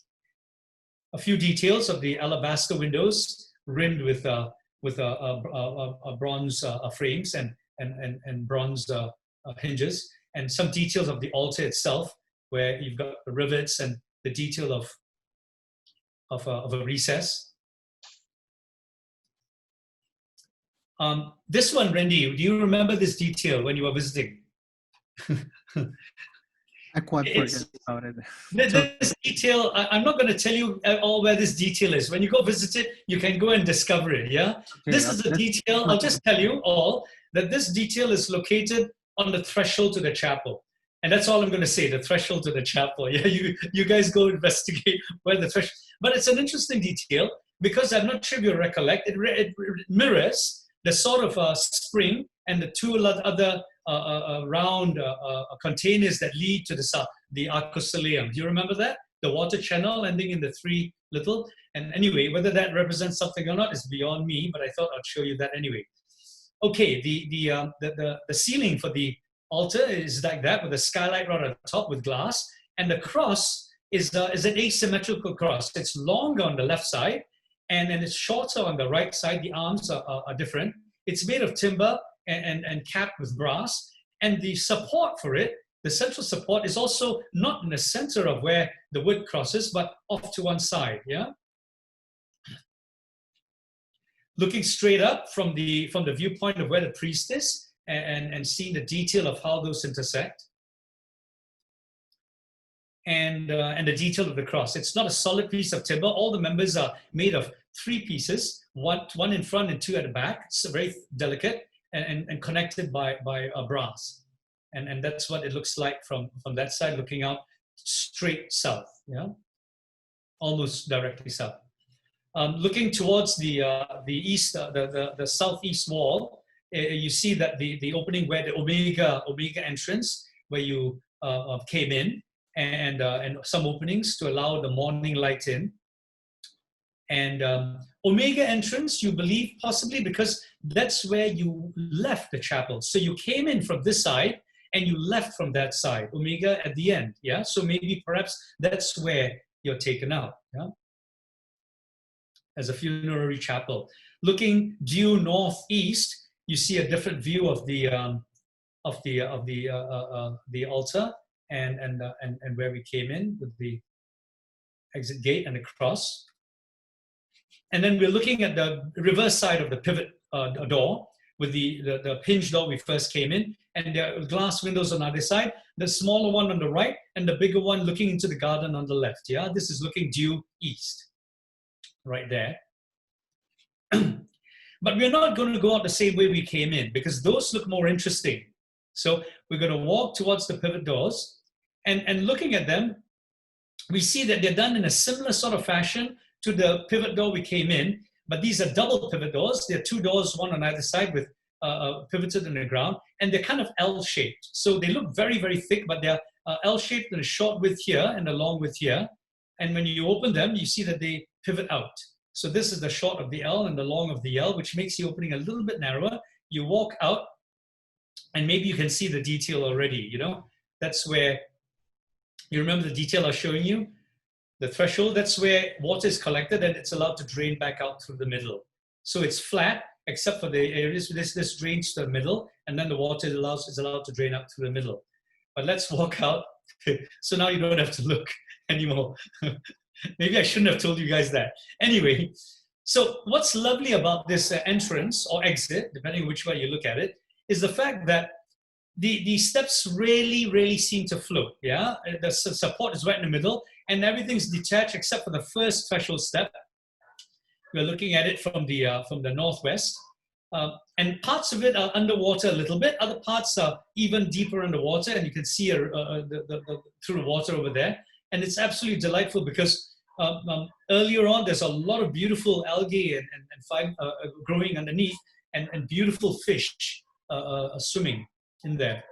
A few details of the alabaster windows rimmed with bronze frames and bronze hinges, and some details of the altar itself, where you've got the rivets and the detail of a recess. This one, Randy, do you remember this detail when you were visiting? I quite forget about it. This detail, I'm not going to tell you all where this detail is. When you go visit it, you can go and discover it, yeah? Okay, this is a detail, I'll just tell you all, that this detail is located on the threshold to the chapel. And that's all I'm going to say, the threshold to the chapel. Yeah, you guys go investigate where the threshold. But it's an interesting detail, because I'm not sure if you recollect, it mirrors the sort of spring and the two other round containers that lead to the arcosoleum. Do you remember that? The water channel ending in the three little. And anyway, whether that represents something or not is beyond me, but I thought I'd show you that anyway. Okay, the ceiling for the altar is like that, with a skylight right on top with glass, and the cross is an asymmetrical cross. It's longer on the left side, and it's shorter on the right side. The arms are different. It's made of timber and capped with brass, and the support for it, the central support, is also not in the center of where the wood crosses, but off to one side. Yeah. Looking straight up from the viewpoint of where the priest is, and seeing the detail of how those intersect, and the detail of the cross. It's not a solid piece of timber. All the members are made of three pieces, one in front and two at the back. It's very delicate and connected by brass. And that's what it looks like from that side, looking out straight south, yeah, almost directly south. Looking towards the east, the southeast wall, you see that the opening where the omega entrance, where you came in, and some openings to allow the morning light in. And omega entrance, you believe possibly because that's where you left the chapel. So you came in from this side and you left from that side. Omega at the end, yeah? So maybe perhaps that's where you're taken out, yeah? As a funerary chapel. Looking due northeast, you see a different view of the altar and where we came in with the exit gate and the cross. And then we're looking at the reverse side of the pivot door with the hinge door we first came in, and there are glass windows on either side, the smaller one on the right, and the bigger one looking into the garden on the left. Yeah, this is looking due east, right there. But we're not going to go out the same way we came in, because those look more interesting. So we're going to walk towards the pivot doors, and looking at them, we see that they're done in a similar sort of fashion to the pivot door we came in, but these are double pivot doors. There are two doors, one on either side with pivoted in the ground, and they're kind of L-shaped. So they look very, very thick, but they're L-shaped and a short width here and a long width here. And when you open them, you see that they pivot out. So this is the short of the L and the long of the L, which makes the opening a little bit narrower. You walk out, and maybe you can see the detail already, you know? That's where, you remember the detail I was showing you? The threshold, that's where water is collected and it's allowed to drain back out through the middle. So it's flat, except for the areas where this drains to the middle, and then the water is allowed to drain out through the middle. But let's walk out. So now you don't have to look anymore. Maybe I shouldn't have told you guys that. Anyway, so what's lovely about this entrance or exit, depending on which way you look at it, is the fact that the steps really seem to float. Yeah, the support is right in the middle, and everything's detached except for the first threshold step. We're looking at it from the northwest, and parts of it are underwater a little bit. Other parts are even deeper underwater, and you can see through the water over there. And it's absolutely delightful because earlier on, there's a lot of beautiful algae and growing underneath, and beautiful fish swimming in there.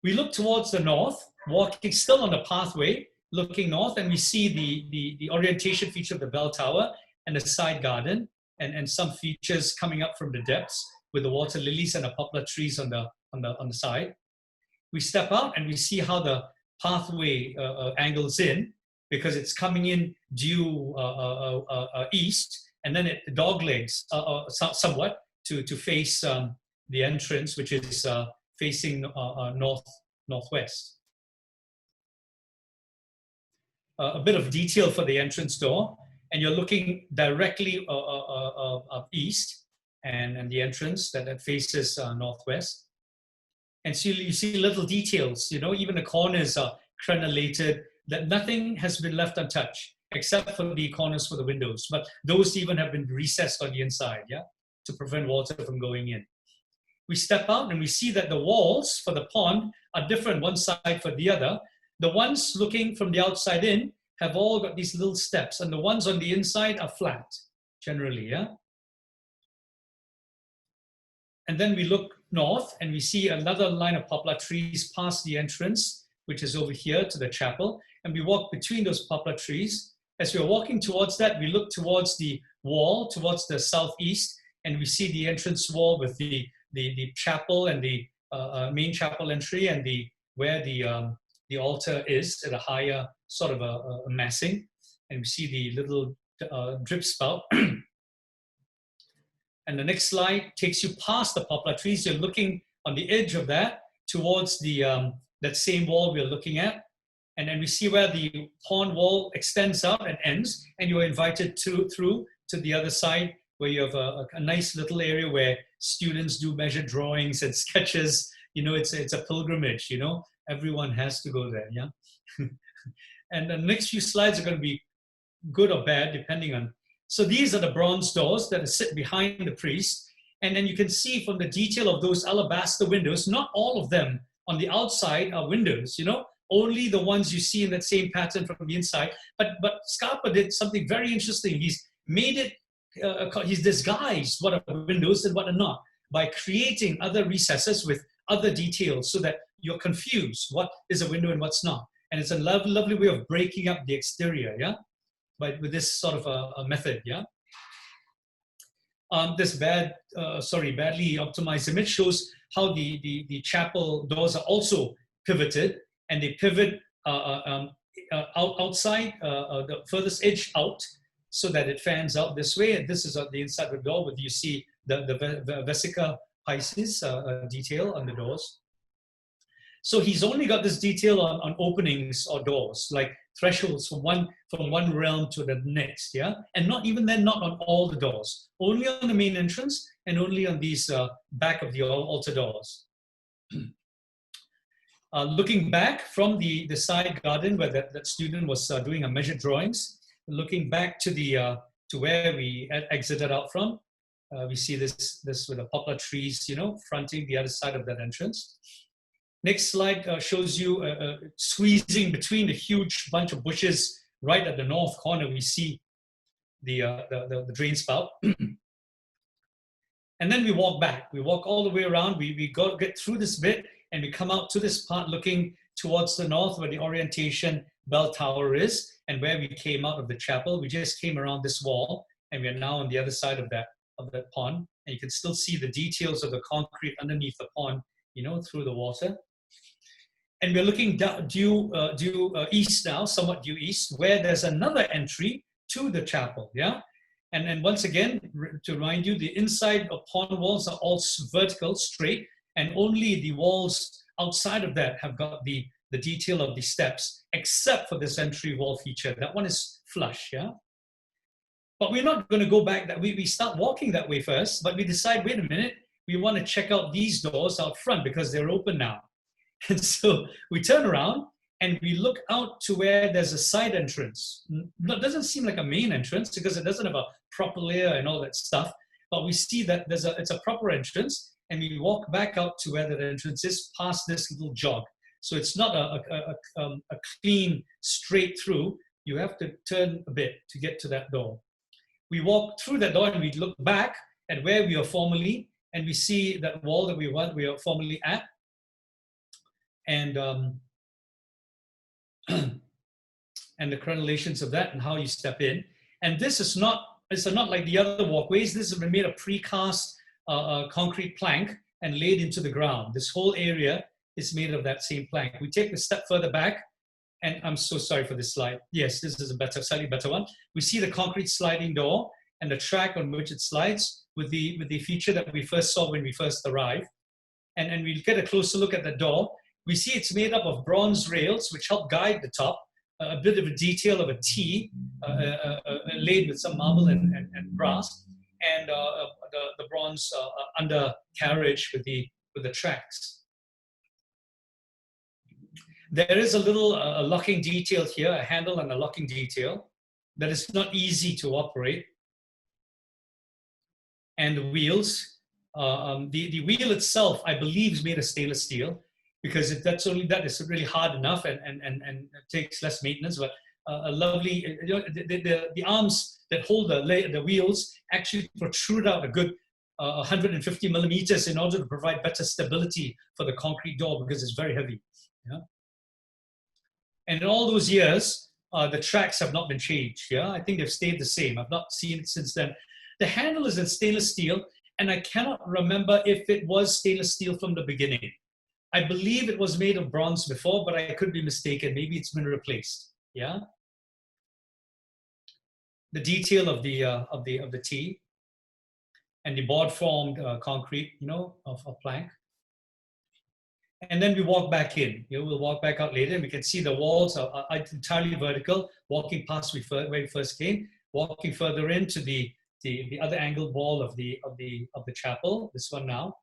We look towards the north, walking still on the pathway, looking north, and we see the orientation feature of the bell tower and the side garden, and some features coming up from the depths with the water lilies and the poplar trees on the side. We step out and we see how the pathway angles in, because it's coming in due east, and then it doglegs somewhat to face the entrance, which is facing northwest. A bit of detail for the entrance door, and you're looking directly east, and the entrance that faces northwest. And so you see little details, you know, even the corners are crenellated, that nothing has been left untouched, except for the corners for the windows. But those even have been recessed on the inside, yeah, to prevent water from going in. We step out and we see that the walls for the pond are different one side for the other. The ones looking from the outside in have all got these little steps, and the ones on the inside are flat, generally, yeah? And then we look north and we see another line of poplar trees past the entrance, which is over here to the chapel. And we walk between those poplar trees. As we're walking towards that, we look towards the wall, towards the southeast, and we see the entrance wall with the chapel and the main chapel entry, and where the altar is at a higher sort of a massing. And we see the little drip spout. And the next slide takes you past the poplar trees. You're looking on the edge of that towards that same wall we're looking at. And then we see where the pond wall extends out and ends, and you're invited through to the other side, where you have a nice little area where students do measured drawings and sketches. You know, it's a pilgrimage, you know. Everyone has to go there, yeah? And the next few slides are going to be good or bad, depending on. So these are the bronze doors that sit behind the priest. And then you can see from the detail of those alabaster windows, not all of them on the outside are windows, you know, only the ones you see in that same pattern from the inside. But Scarpa did something very interesting. He's made it, he's disguised what are windows and what are not by creating other recesses with other details so that you're confused what is a window and what's not. And it's a lovely way of breaking up the exterior, yeah? But with this sort of a method, yeah? This badly optimized image shows how the chapel doors are also pivoted, and they pivot outside, the furthest edge out, so that it fans out this way. And this is the inside of the door, where you see the Vesica Pisces detail on the doors. So he's only got this detail on openings or doors, like thresholds from one realm to the next, yeah? And not even then, not on all the doors, only on the main entrance and only on these back of the altar doors. Looking back from the side garden where that student was doing a measured drawings, looking back to the to where we exited out from, we see this with the poplar trees, you know, fronting the other side of that entrance. Next slide shows you squeezing between the huge bunch of bushes right at the north corner. We see the drain spout. And then we walk back. We walk all the way around. We get through this bit and we come out to this part looking towards the north where the orientation bell tower is and where we came out of the chapel. We just came around this wall and we are now on the other side of that pond. And you can still see the details of the concrete underneath the pond, you know, through the water. And we're looking due east now, somewhat due east, where there's another entry to the chapel, yeah? And once again, to remind you, the inside of pond walls are all vertical, straight, and only the walls outside of that have got the detail of the steps, except for this entry wall feature. That one is flush, yeah? But we're not going to go back that way. We start walking that way first, but we decide, wait a minute, we want to check out these doors out front because they're open now. And so we turn around and we look out to where there's a side entrance. It doesn't seem like a main entrance because it doesn't have a proper layer and all that stuff, but we see that it's a proper entrance and we walk back out to where that entrance is past this little jog. So it's not a clean straight through. You have to turn a bit to get to that door. We walk through that door and we look back at where we are formerly and we see that wall that we are formerly at. And and the crenellations of that and how you step in. And this is not like the other walkways. This has been made of precast concrete plank and laid into the ground. This whole area is made of that same plank. We take a step further back, and I'm so sorry for this slide. Yes, this is a slightly better one. We see the concrete sliding door and the track on which it slides with the feature that we first saw when we first arrived. And we get a closer look at the door. We see it's made up of bronze rails which help guide the top, a bit of a detail of a T laid with some marble and brass, and the bronze undercarriage with the tracks. There is a little locking detail here, a handle and a locking detail that is not easy to operate. And the wheels, the wheel itself, I believe, is made of stainless steel, because if that's only that, it's really hard enough and it takes less maintenance. But a lovely, you know, the arms that hold the wheels actually protrude out a good 150 millimeters in order to provide better stability for the concrete door because it's very heavy. Yeah? And in all those years, the tracks have not been changed. Yeah, I think they've stayed the same. I've not seen it since then. The handle is in stainless steel, and I cannot remember if it was stainless steel from the beginning. I believe it was made of bronze before, but I could be mistaken. Maybe it's been replaced. Yeah. The detail of the T and the board formed concrete, you know, of plank. And then we walk back in. You know, we'll walk back out later, and we can see the walls are entirely vertical. Walking past where we first came, walking further into the other angled wall of the chapel. This one now.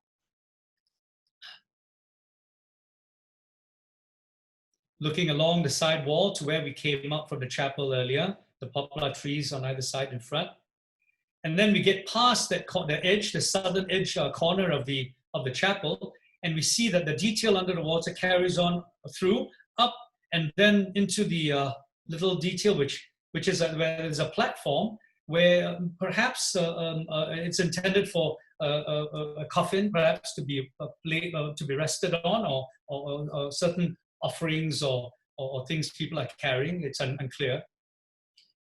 Looking along the side wall to where we came up from the chapel earlier, the poplar trees on either side in front. And then we get past that the southern edge corner of the chapel, and we see that the detail under the water carries on through, up, and then into the little detail which is where there's a platform where perhaps it's intended for a coffin, perhaps to be rested on, or certain offerings or things people are carrying. It's unclear.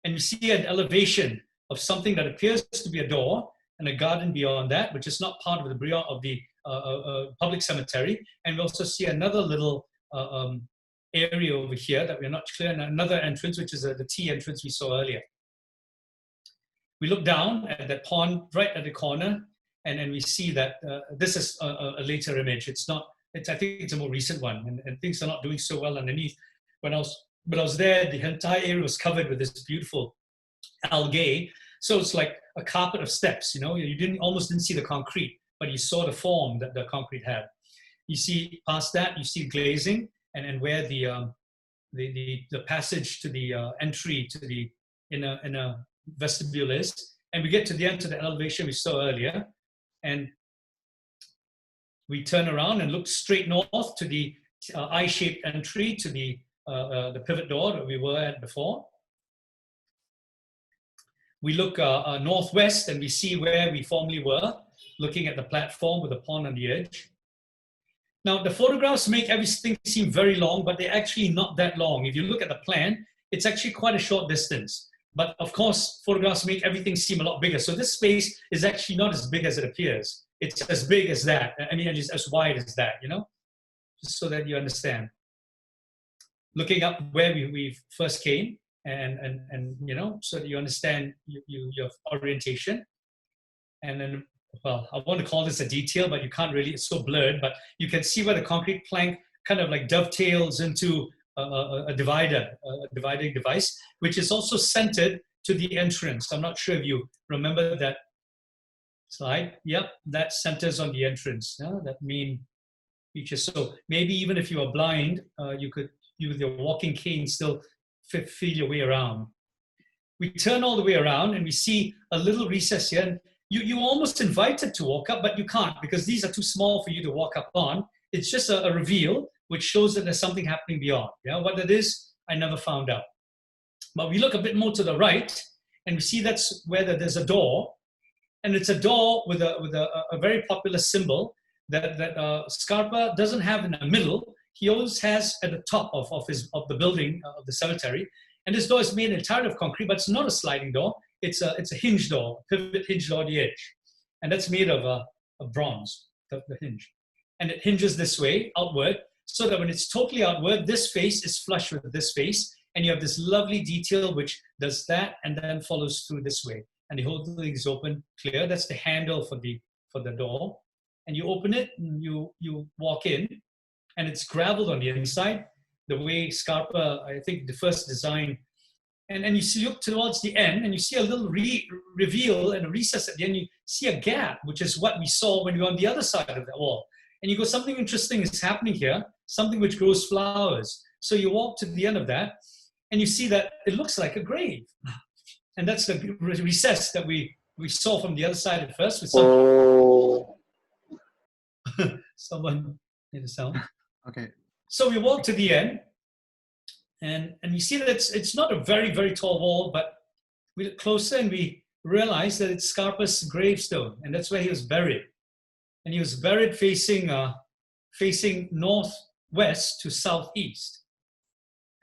And you see an elevation of something that appears to be a door and a garden beyond that, which is not part of the public cemetery. And we also see another little area over here that we're not clear, and another entrance, which is the T entrance we saw earlier. We look down at that pond right at the corner, and we see that this is a later image. It's I think it's a more recent one, and things are not doing so well underneath. When I was there, the entire area was covered with this beautiful algae. So it's like a carpet of steps, you know, you almost didn't see the concrete, but you saw the form that the concrete had. You see past that, you see glazing, and where the passage to the entry to the inner vestibule is. And we get to the end to the elevation we saw earlier, and we turn around and look straight north to the I-shaped entry to the pivot door that we were at before. We look northwest and we see where we formerly were, looking at the platform with the pond on the edge. Now, the photographs make everything seem very long, but they're actually not that long. If you look at the plan, it's actually quite a short distance. But of course, photographs make everything seem a lot bigger. So this space is actually not as big as it appears. It's as big as that. I mean, it's as wide as that, you know, just so that you understand. Looking up where we first came, and you know, so that you understand your orientation. And then, well, I want to call this a detail, but you can't really, it's so blurred, but you can see where the concrete plank kind of like dovetails into a dividing device, which is also centered to the entrance. I'm not sure if you remember that slide. Yep, that centers on the entrance, yeah? That main feature. So maybe even if you are blind, you could, with your walking cane, still feel your way around. We turn all the way around and we see a little recess here. And you're almost invited to walk up, but you can't because these are too small for you to walk up on. It's just a reveal, which shows that there's something happening beyond. Yeah, what that is, I never found out. But we look a bit more to the right, and we see that's where there's a door, and it's a door with a very popular symbol that Scarpa doesn't have in the middle. He always has at the top of the building of the cemetery, and this door is made entirely of concrete, but it's not a sliding door. It's a hinge door, pivot hinge door on the edge, and that's made of bronze, the hinge, and it hinges this way outward, so that when it's totally outward, this face is flush with this face, and you have this lovely detail which does that and then follows through this way, and the whole thing is open, clear. That's the handle for the door, and you open it and you walk in, and it's graveled on the inside, the way Scarpa, I think, the first design. And you see, look towards the end, and you see a little reveal and a recess at the end. You see a gap, which is what we saw when we were on the other side of the wall. And you go, something interesting is happening here, something which grows flowers. So you walk to the end of that, and you see that it looks like a grave. And that's the recess that we saw from the other side at first. With someone made a sound. Okay. So we walk to the end. And you see that it's not a very, very tall wall, but we look closer and we realize that it's Scarpa's gravestone, and that's where he was buried. And he was buried facing northwest to southeast.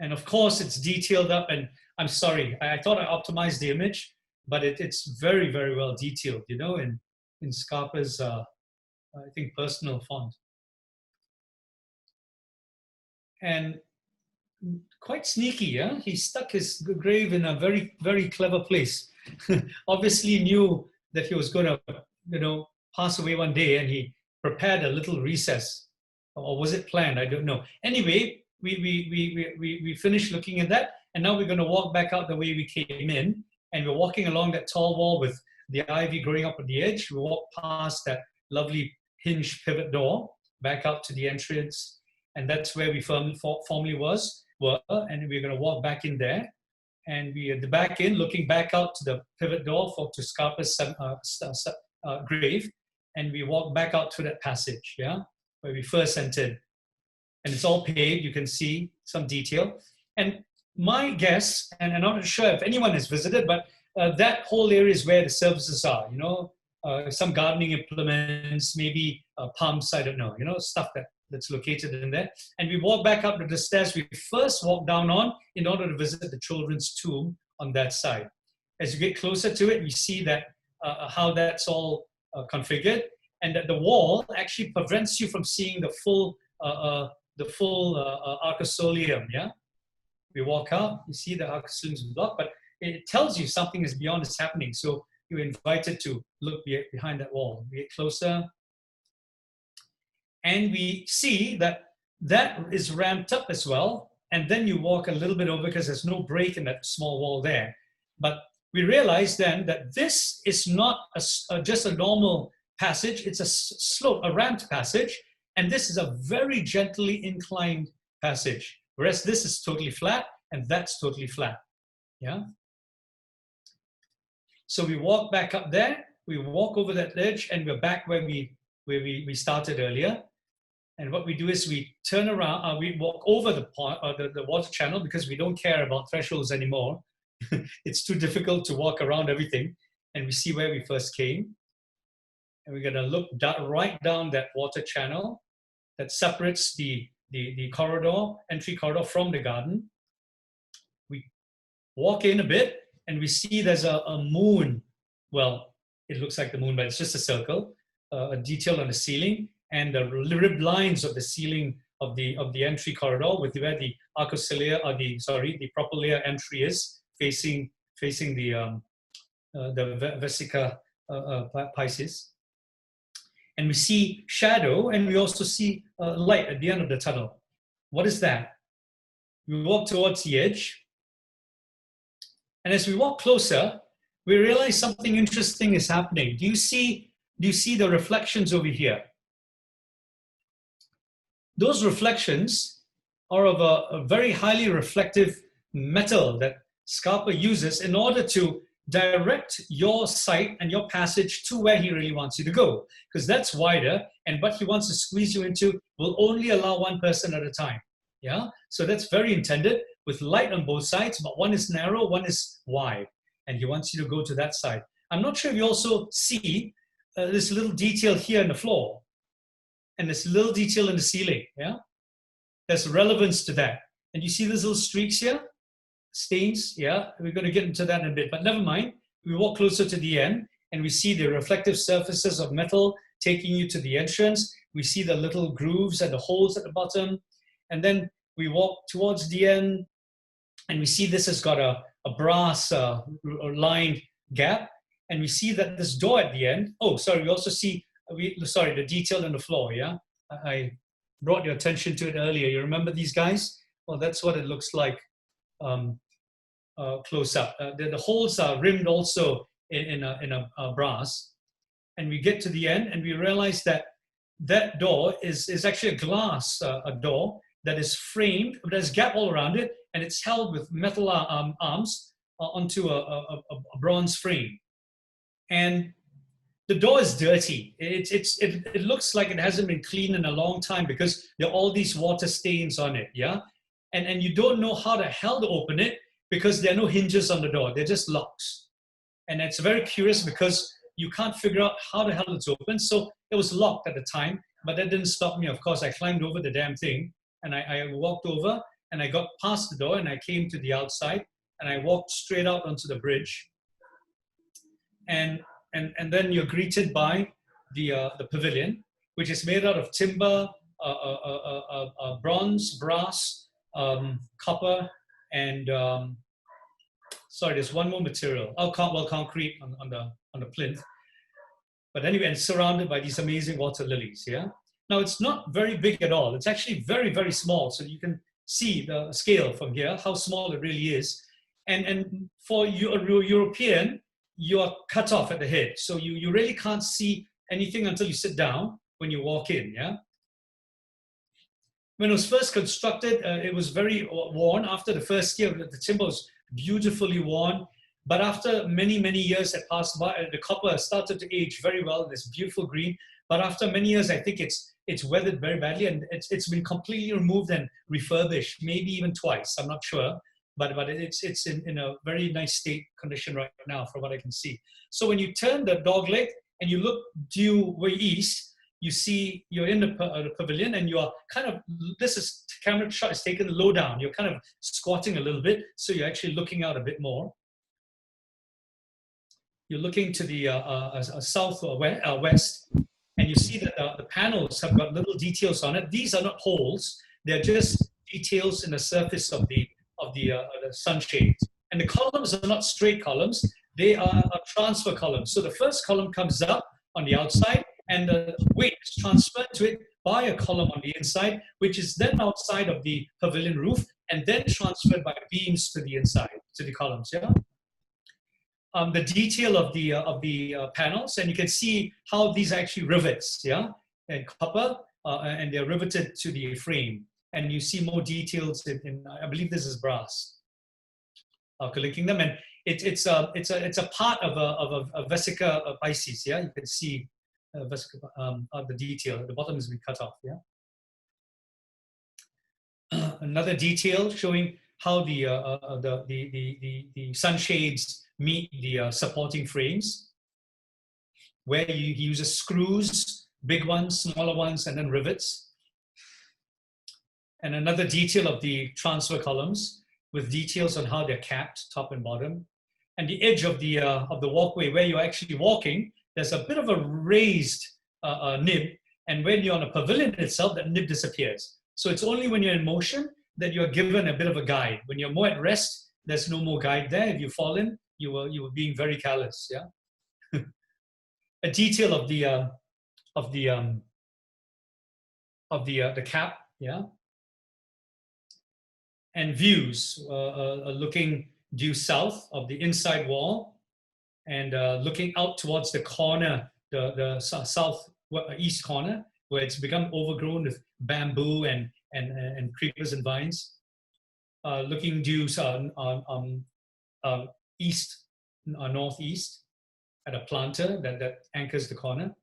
And of course, it's detailed up, and I'm sorry, I thought I optimized the image, but it's very, very well detailed, you know, in Scarpa's, I think, personal font. And quite sneaky, yeah? He stuck his grave in a very, very clever place. Obviously knew that he was going to, you know, pass away one day, and he prepared a little recess. Or was it planned? I don't know. Anyway, we finished looking at that, and now we're going to walk back out the way we came in, and we're walking along that tall wall with the ivy growing up at the edge. We walk past that lovely hinge pivot door back out to the entrance, and that's where we formerly were, and we're going to walk back in there, and we at the back in, looking back out to the pivot door to Scarpa's grave, and we walk back out to that passage, yeah, where we first entered, and it's all paved. You can see some detail, and my guess, and I'm not sure if anyone has visited, but that whole area is where the services are, you know, some gardening implements, maybe pumps, I don't know, you know, stuff that's located in there. And we walk back up to the stairs we first walked down on in order to visit the children's tomb on that side. As you get closer to it, we see that how that's all configured, and that the wall actually prevents you from seeing the full arcosolium, yeah? We walk up, you see the arcosolium is blocked, but it tells you something is beyond is happening. So you're invited to look behind that wall. We get closer, And we see that that is ramped up as well. And then you walk a little bit over because there's no break in that small wall there. But we realize then that this is not just a normal passage, it's a slope, a ramped passage. And this is a very gently inclined passage. Whereas this is totally flat and that's totally flat. Yeah. So we walk back up there, we walk over that ledge, and we're back where we started earlier. And what we do is we turn around, we walk over the water channel because we don't care about thresholds anymore. It's too difficult to walk around everything. And we see where we first came. And we're going to look right down that water channel that separates the corridor, entry corridor from the garden. We walk in a bit and we see there's a moon. Well, it looks like the moon, but it's just a circle, a detail on the ceiling, and the ribbed lines of the ceiling of the entry corridor with where the arcociliar, or the propylaea entry is facing the vesica Pisces. And we see shadow, and we also see light at the end of the tunnel. What is that? We walk towards the edge. And as we walk closer, we realize something interesting is happening. Do you see the reflections over here? Those reflections are of a very highly reflective metal that Scarpa uses in order to direct your sight and your passage to where he really wants you to go, because that's wider, and what he wants to squeeze you into will only allow one person at a time. Yeah, so that's very intended, with light on both sides, but one is narrow, one is wide, and he wants you to go to that side. I'm not sure if you also see this little detail here in the floor and this little detail in the ceiling. Yeah, there's relevance to that. And you see these little streaks here, stains. Yeah, we're going to get into that in a bit, but never mind. We walk closer to the end and we see the reflective surfaces of metal taking you to the entrance. We see the little grooves and the holes at the bottom, and then we walk towards the end and we see this has got a brass lined gap, and we see that this door at the end. Oh, sorry, we also see the detail on the floor. Yeah, I brought your attention to it earlier. You remember these guys? Well, that's what it looks like close up. The holes are rimmed also in a brass, and we get to the end and we realize that that door is actually a glass a door that is framed, but there's a gap all around it, and it's held with metal arms onto a bronze frame. And the door is dirty. It looks like it hasn't been cleaned in a long time because there are all these water stains on it. Yeah, and you don't know how the hell to open it because there are no hinges on the door. They're just locks. And it's very curious because you can't figure out how the hell it's open. So it was locked at the time, but that didn't stop me. Of course, I climbed over the damn thing and I walked over and I got past the door and I came to the outside and I walked straight out onto the bridge. And then you're greeted by the pavilion, which is made out of timber, bronze, brass, copper, and there's one more material. Concrete on the plinth. But anyway, and surrounded by these amazing water lilies. Yeah. Now it's not very big at all. It's actually very, very small. So you can see the scale from here, how small it really is. And for you, a European, you are cut off at the head. So you really can't see anything until you sit down when you walk in. Yeah. When it was first constructed, it was very worn. After the first year, the timber was beautifully worn. But after many, many years had passed by, the copper started to age very well, this beautiful green. But after many years, I think it's weathered very badly, and it's been completely removed and refurbished, maybe even twice. I'm not sure, but it's in a very nice state condition right now, from what I can see. So when you turn the dogleg and you look due way east, you see you're in the pavilion, and you are kind of, camera shot is taken low down. You're kind of squatting a little bit, so you're actually looking out a bit more. You're looking to the south or west, and you see that the panels have got little details on it. These are not holes; they're just details in the surface of the sunshades. And the columns are not straight columns; they are transfer columns. So the first column comes up on the outside, and the weight is transferred to it by a column on the inside, which is then outside of the pavilion roof and then transferred by beams to the inside, to the columns. Yeah. The detail of the panels, and you can see how these are actually rivets, yeah, and copper, and they're riveted to the frame. And you see more details in I believe this is brass. Collecting them, and it's a part of a vesica Pisces. Yeah, you can see vesica, the detail at the bottom has been cut off. Yeah. Another detail showing how the sunshades meet the supporting frames, where he uses screws, big ones, smaller ones, and then rivets. And another detail of the transfer columns with details on how they're capped, top and bottom. And the edge of the walkway where you're actually walking, there's a bit of a raised nib. And when you're on a pavilion itself, that nib disappears. So it's only when you're in motion that you're given a bit of a guide. When you're more at rest, there's no more guide there. If you fall in, you were being very callous. Yeah. A detail of the cap. Yeah. And views looking due south of the inside wall, and looking out towards the corner, the south east corner, where it's become overgrown with bamboo and creepers and vines. Looking due east, northeast, at a planter that anchors the corner,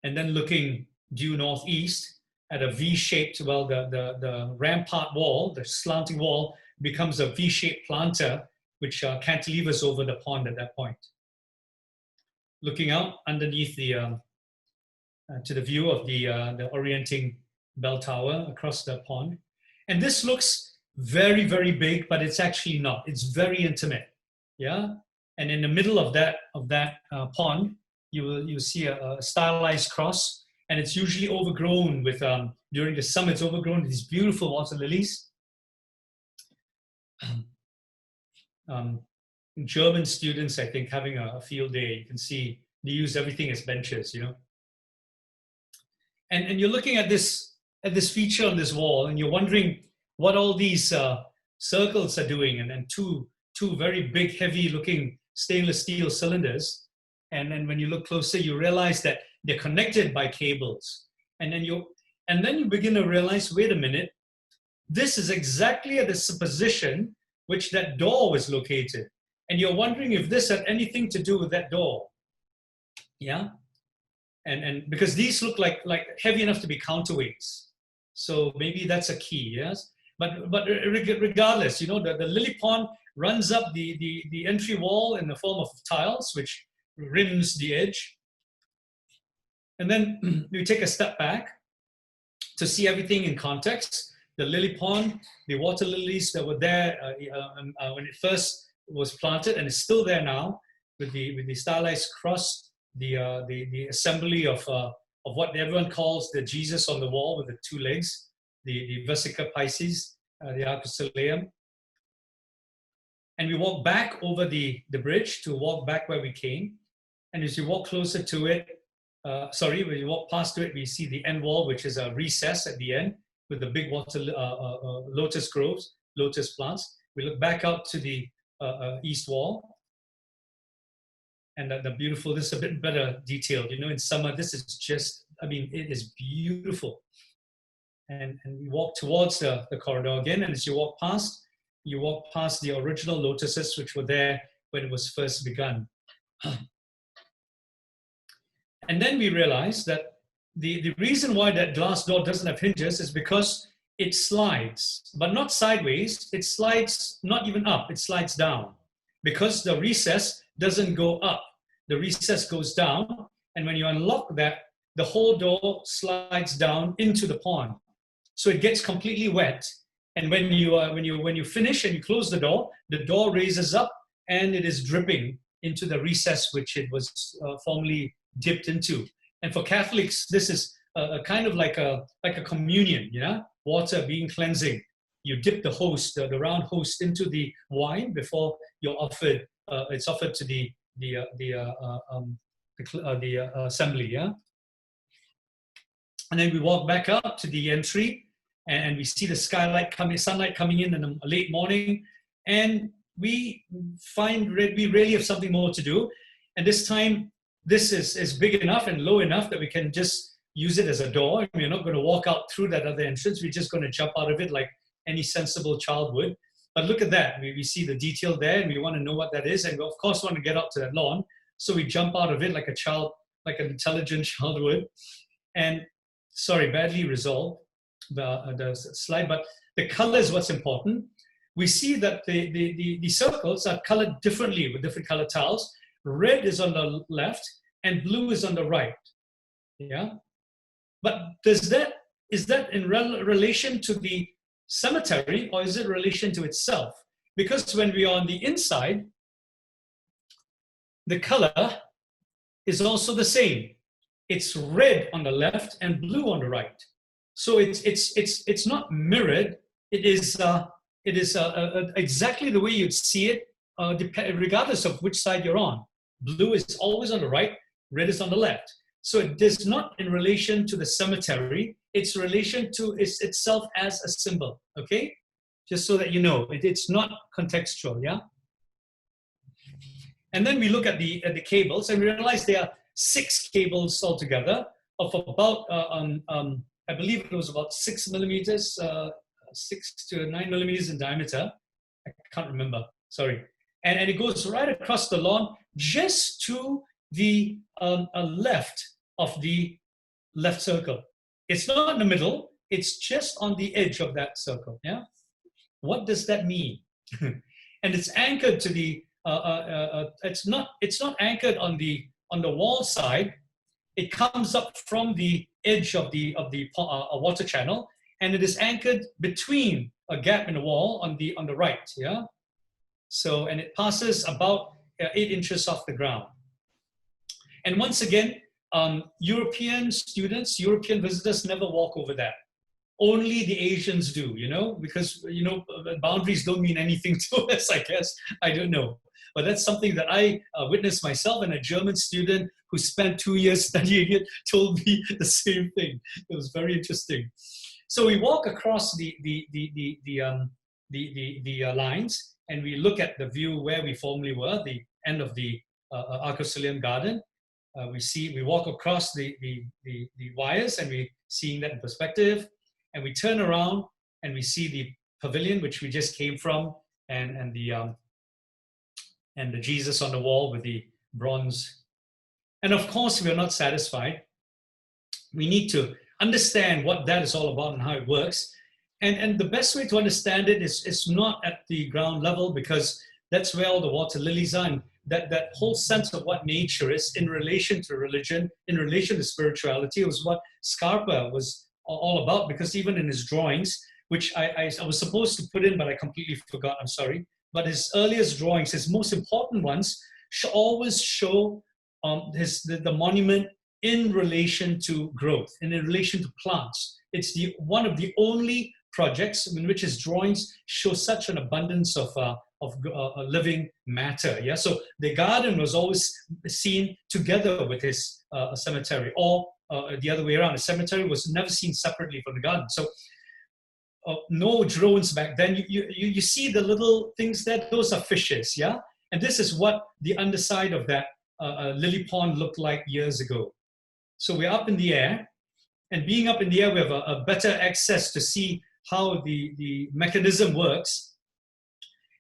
and then looking due northeast at a V-shaped, well, the rampart wall, the slanting wall, becomes a V-shaped planter, which cantilevers over the pond at that point. Looking out underneath the, to the view of the orienting bell tower across the pond. And this looks very, very big, but it's actually not. It's very intimate, yeah? And in the middle of that pond, you'll see a stylized cross, and it's usually overgrown with, during the summer, it's overgrown with these beautiful water lilies. German students, I think, having a field day, you can see they use everything as benches, you know. And you're looking at this feature on this wall, and you're wondering what all these circles are doing, and then two very big, heavy-looking stainless steel cylinders. And then when you look closer, you realize that they're connected by cables. And then you begin to realize, wait a minute, this is exactly at the position which that door was located. And you're wondering if this had anything to do with that door. Yeah? And because these look like heavy enough to be counterweights. So maybe that's a key, yes? But regardless, you know, the lily pond runs up the entry wall in the form of tiles, which rims the edge. And then we take a step back to see everything in context. The lily pond, the water lilies that were there when it first was planted, and it's still there now, with the stylized cross, the assembly of what everyone calls the Jesus on the wall with the two legs, the Vesica Pisces, the Arcusoleum. And we walk back over the bridge to walk back where we came. And as you walk closer to it, when you walk past it, we see the end wall, which is a recess at the end with the big water lotus groves, lotus plants. We look back out to the east wall. And the beautiful, this is a bit better detailed. You know, in summer, this is just, I mean, it is beautiful. And we walk towards the corridor again. And as you walk past the original lotuses, which were there when it was first begun. And then we realized that the reason why that glass door doesn't have hinges is because it slides, but not sideways. It slides not even up, it slides down. Because the recess doesn't go up, the recess goes down. And when you unlock that, the whole door slides down into the pond. So it gets completely wet. And when you finish and you close the door raises up and it is dripping into the recess which it was formerly dipped into. And for Catholics, this is a kind of like a communion, yeah? Water being cleansing. You dip the host, the round host, into the wine before you're offered. It's offered to the assembly, yeah. And then we walk back up to the entry, and we see the sunlight coming in the late morning, and we find we really have something more to do. And this time, this is big enough and low enough that we can just use it as a door. We're not going to walk out through that other entrance. We're just going to jump out of it like any sensible child would. But look at that. We see the detail there, and we want to know what that is. And we, of course, want to get out to that lawn. So we jump out of it like a child, like an intelligent child would. And sorry, badly resolved, the slide, but the color is what's important. We see that the circles are colored differently with different color tiles. Red is on the left and blue is on the right. Yeah. But is that in relation to the cemetery, or is it relation to itself? Because when we are on the inside, the color is also the same. It's red on the left and blue on the right. So it's not mirrored. It is exactly the way you'd see it, regardless of which side you're on. Blue is always on the right, red is on the left. So it is not in relation to the cemetery. It's relation to itself as a symbol. Okay, just so that you know, it's not contextual. Yeah. And then we look at the cables, and we realize there are 6 cables altogether of about I believe it was about 6 millimeters, 6 to 9 millimeters in diameter. I can't remember, sorry. And it goes right across the lawn just to the left of the left circle. It's not in the middle, it's just on the edge of that circle, yeah? What does that mean? And it's anchored to the, it's not anchored on the wall side. It comes up from the edge of the water channel, and it is anchored between a gap in the wall on the right. Yeah. So, and it passes about 8 inches off the ground. And once again, European students, European visitors never walk over that. Only the Asians do, you know, because, you know, boundaries don't mean anything to us, I guess. I don't know. But that's something that I witnessed myself, and a German student who spent 2 years studying it told me the same thing. It was very interesting. So we walk across the lines, and we look at the view where we formerly were, the end of the Arcosolium garden. We walk across the wires, and we're seeing that in perspective. And we turn around, and we see the pavilion, which we just came from, and the Jesus on the wall with the bronze. And of course, we are not satisfied. We need to understand what that is all about and how it works. And the best way to understand it is not at the ground level, because that's where all the water lilies are. And that whole sense of what nature is in relation to religion, in relation to spirituality, was what Scarpa was all about. Because even in his drawings, which I was supposed to put in, but I completely forgot, I'm sorry. But his earliest drawings, his most important ones, always show the monument in relation to growth and in relation to plants. It's one of the only projects in which his drawings show such an abundance of living matter. Yeah, so the garden was always seen together with his cemetery, or the other way around. The cemetery was never seen separately from the garden. So no drones back then. You see the little things there, those are fishes, yeah? And this is what the underside of that lily pond looked like years ago. So we're up in the air, and being up in the air, we have a better access to see how the mechanism works.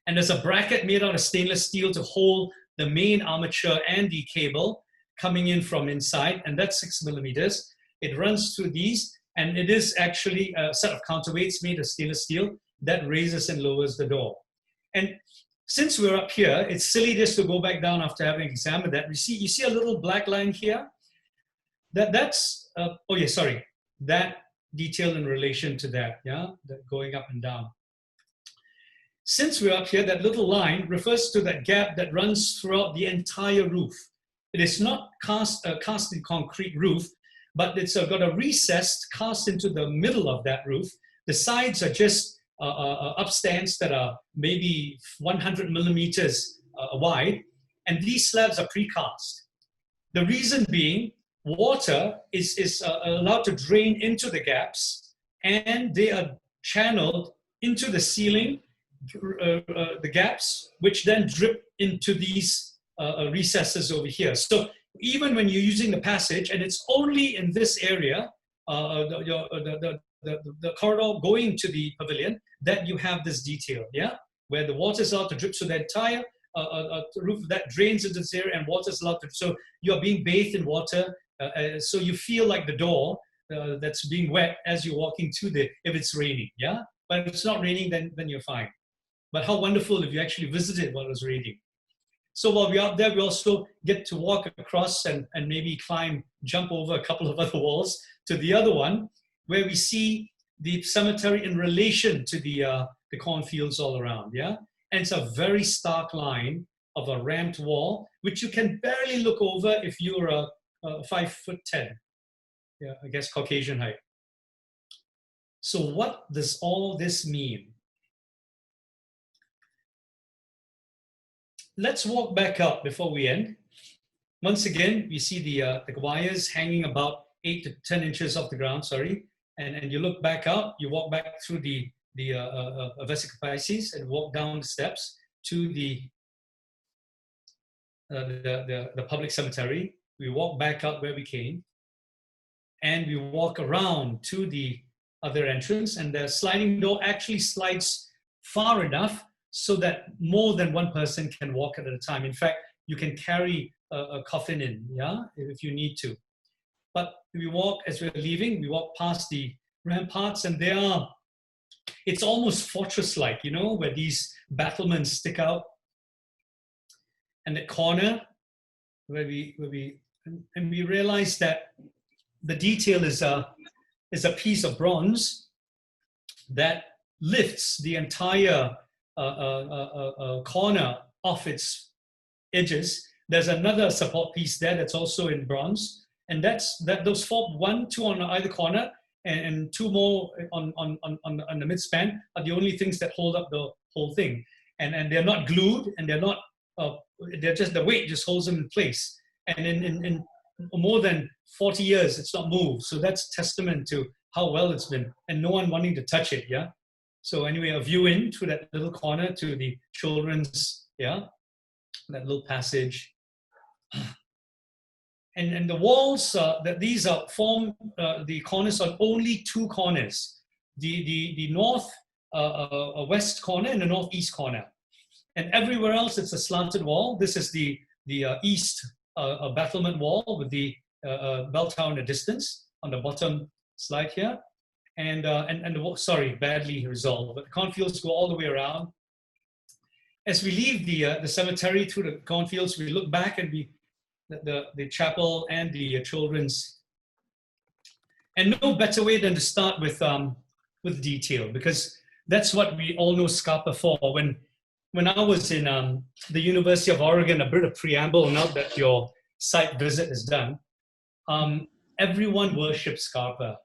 And there's a bracket made out of stainless steel to hold the main armature and the cable coming in from inside, and that's 6 millimeters. It runs through these, and it is actually a set of counterweights made of stainless steel that raises and lowers the door. And since we're up here, it's silly just to go back down after having examined that. You see a little black line here? That's that detail in relation to that, yeah, that going up and down. Since we're up here, that little line refers to that gap that runs throughout the entire roof. It is not cast in concrete roof, but it's got a recess cast into the middle of that roof. The sides are just upstands that are maybe 100 millimeters wide, and these slabs are precast. The reason being water is allowed to drain into the gaps, and they are channeled into the ceiling, the gaps, which then drip into these recesses over here. So even when you're using the passage, and it's only in this area, the corridor going to the pavilion, that you have this detail, yeah, where the water is allowed to drip, so the entire roof that drains into this area, and water is allowed to. So you are being bathed in water, so you feel like the door that's being wet as you're walking to the. If it's raining, yeah, but if it's not raining, then you're fine. But how wonderful if you actually visited while it was raining. So while we're out there, we also get to walk across and maybe jump over a couple of other walls to the other one, where we see the cemetery in relation to the cornfields all around, yeah? And it's a very stark line of a ramped wall, which you can barely look over if you're a 5'10", yeah, I guess Caucasian height. So what does all this mean? Let's walk back up before we end. Once again, we see the wires hanging about 8 to 10 inches off the ground, sorry. And you look back out, you walk back through the vesica Pisces and walk down the steps to the public cemetery. We walk back out where we came, and we walk around to the other entrance, and the sliding door actually slides far enough so that more than one person can walk at a time. In fact, you can carry a coffin in, yeah, if you need to. But we walk, as we're leaving, we walk past the ramparts, and it's almost fortress-like, you know, where these battlements stick out. And the corner where we realize that the detail is a piece of bronze that lifts the entire corner off its edges. There's another support piece there that's also in bronze, and those two on either corner, and two more on the midspan are the only things that hold up the whole thing. And they're not glued, and they're just, the weight just holds them in place. And in more than 40 years, it's not moved. So that's testament to how well it's been, and no one wanting to touch it, yeah? So anyway, a view in through that little corner to the children's, yeah, that little passage. And the walls, these form the corners on only two corners, the north west corner and the northeast corner. And everywhere else, it's a slanted wall. This is the east battlement wall with the bell tower in the distance on the bottom slide here. And the wall, sorry, badly resolved, but the cornfields go all the way around. As we leave the cemetery through the cornfields, we look back and the chapel and the children's. And no better way than to start with detail, because that's what we all know Scarpa for. When I was in the University of Oregon, a bit of preamble, now that your site visit is done, everyone worships Scarpa.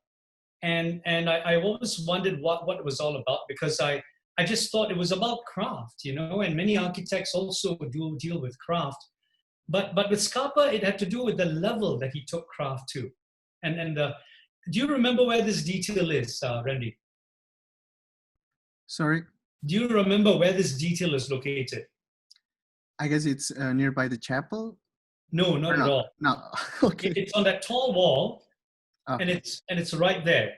And I always wondered what it was all about, because I just thought it was about craft, you know, and many architects also deal with craft. But with Scarpa, it had to do with the level that he took craft to. And do you remember where this detail is, Randy? Sorry? Do you remember where this detail is located? I guess it's nearby the chapel. No, not at all. No, okay. It's on that tall wall, Okay. and it's right there.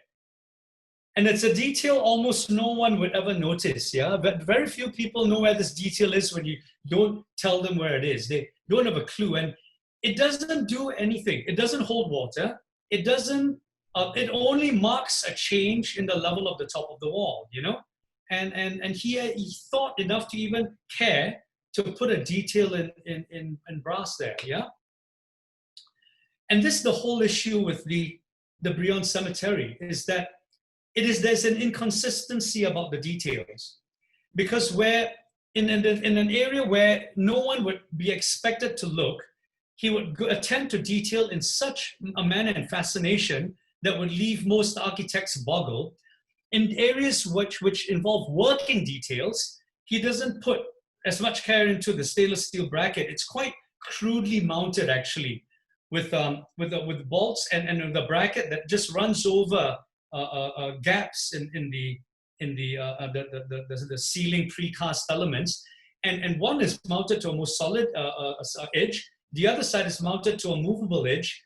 And it's a detail almost no one would ever notice, yeah? But very few people know where this detail is when you don't tell them where it is. They don't have a clue, and it doesn't do anything. It doesn't hold water. It doesn't, it only marks a change in the level of the top of the wall, you know? And he thought enough to even care to put a detail in brass there, yeah? And this is the whole issue with the Brion Cemetery, is that there's an inconsistency about the details. Because where in an area where no one would be expected to look, he would attempt to detail in such a manner and fascination that would leave most architects boggle. In areas which involve working details, he doesn't put as much care into the stainless steel bracket. It's quite crudely mounted, actually. with bolts and the bracket that just runs over gaps in the ceiling precast elements, and one is mounted to a more solid edge. The other side is mounted to a movable edge.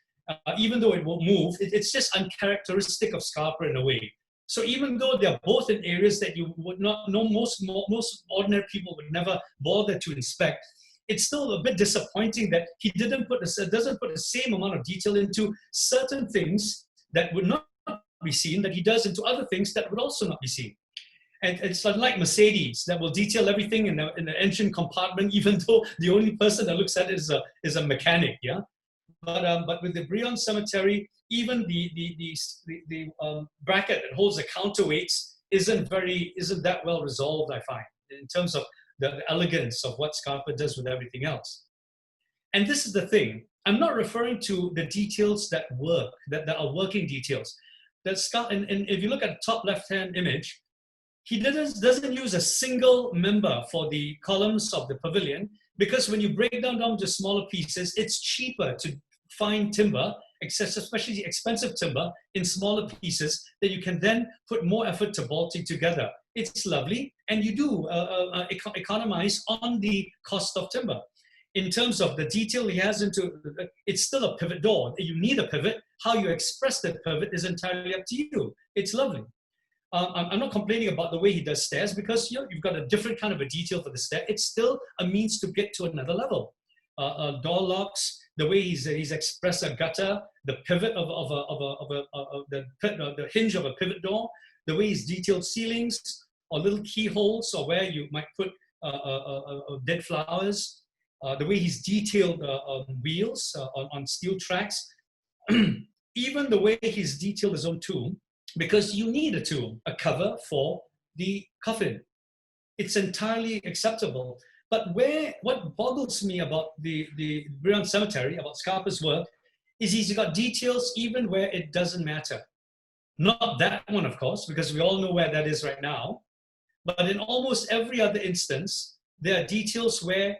Even though it will move, it's just uncharacteristic of Scarpa in a way. So even though they're both in areas that you would not know, most ordinary people would never bother to inspect, it's still a bit disappointing that he doesn't put the same amount of detail into certain things that would not be seen that he does into other things that would also not be seen. And it's unlike Mercedes that will detail everything in the engine compartment, even though the only person that looks at it is a mechanic, yeah. But with the Brion Cemetery, even the bracket that holds the counterweights isn't that well resolved, I find, in terms of the elegance of what Scarpa does with everything else. And this is the thing. I'm not referring to the details that work, that are working details. And if you look at the top left-hand image, he doesn't use a single member for the columns of the pavilion, because when you break down to smaller pieces, it's cheaper to find timber, especially expensive timber, in smaller pieces that you can then put more effort to bolting together. It's lovely, and you do economize on the cost of timber. In terms of the detail he has it's still a pivot door. You need a pivot. How you express that pivot is entirely up to you. It's lovely. I'm not complaining about the way he does stairs, because you've got a different kind of a detail for the stair. It's still a means to get to another level. Door locks, the way he's expressed a gutter, the pivot the hinge of a pivot door, the way he's detailed ceilings or little keyholes, or where you might put dead flowers, the way he's detailed wheels on steel tracks, even the way he's detailed his own tomb, because you need a tomb, a cover for the coffin. It's entirely acceptable. But what boggles me about the Brion Cemetery, about Scarpa's work, is he's got details even where it doesn't matter. Not that one, of course, because we all know where that is right now. But in almost every other instance, there are details where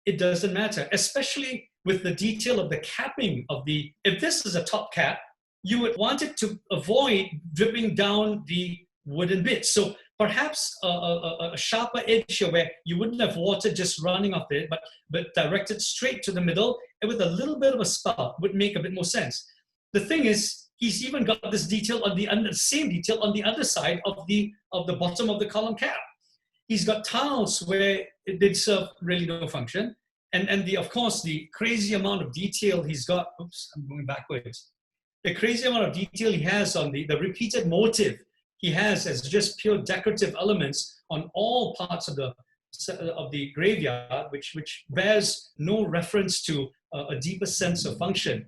it doesn't matter, especially with the detail of the capping of if this is a top cap, you would want it to avoid dripping down the wooden bits. So perhaps a sharper edge here where you wouldn't have water just running off it, but directed straight to the middle and with a little bit of a spout would make a bit more sense. The thing is, he's even got this detail on the same detail on the other side of the bottom of the column cap. He's got tiles where it did serve really no function. And of course, the crazy amount of detail he's got, oops, I'm going backwards. The crazy amount of detail he has on the repeated motif he has as just pure decorative elements on all parts of the graveyard, which bears no reference to a deeper sense of function.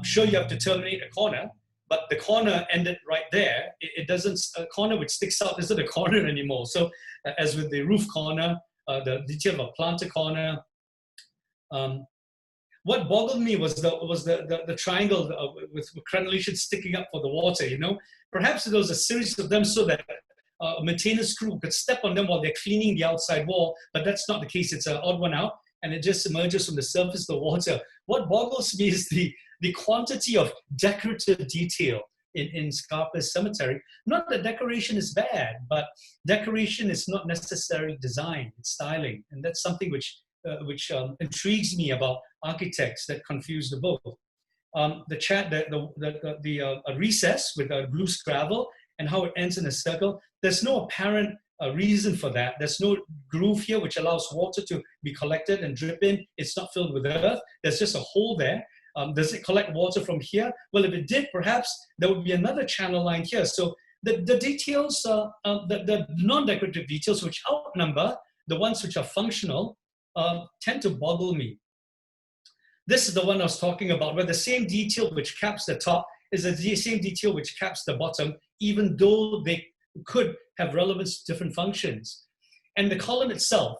Sure, you have to terminate a corner, but the corner ended right there. It doesn't, a corner which sticks out isn't a corner anymore. So as with the roof corner, the detail of a planter corner, what boggled me was the triangle with crenellation sticking up for the water, Perhaps there was a series of them so that a maintenance crew could step on them while they're cleaning the outside wall, but that's not the case. It's an odd one out, and it just emerges from the surface of the water. What boggles me is the quantity of decorative detail in Scarpa's cemetery. Not that decoration is bad, but decoration is not necessarily design, it's styling. And that's something which intrigues me about architects that confuse the both. The recess with a blue scrabble and how it ends in a circle, there's no apparent reason for that. There's no groove here which allows water to be collected and drip in. It's not filled with earth. There's just a hole there. Does it collect water from here? Well, if it did, perhaps there would be another channel line here. So the details, the non-decorative details which outnumber the ones which are functional tend to boggle me. This is the one I was talking about, where the same detail which caps the top is the same detail which caps the bottom, even though they could have relevance to different functions. And the column itself,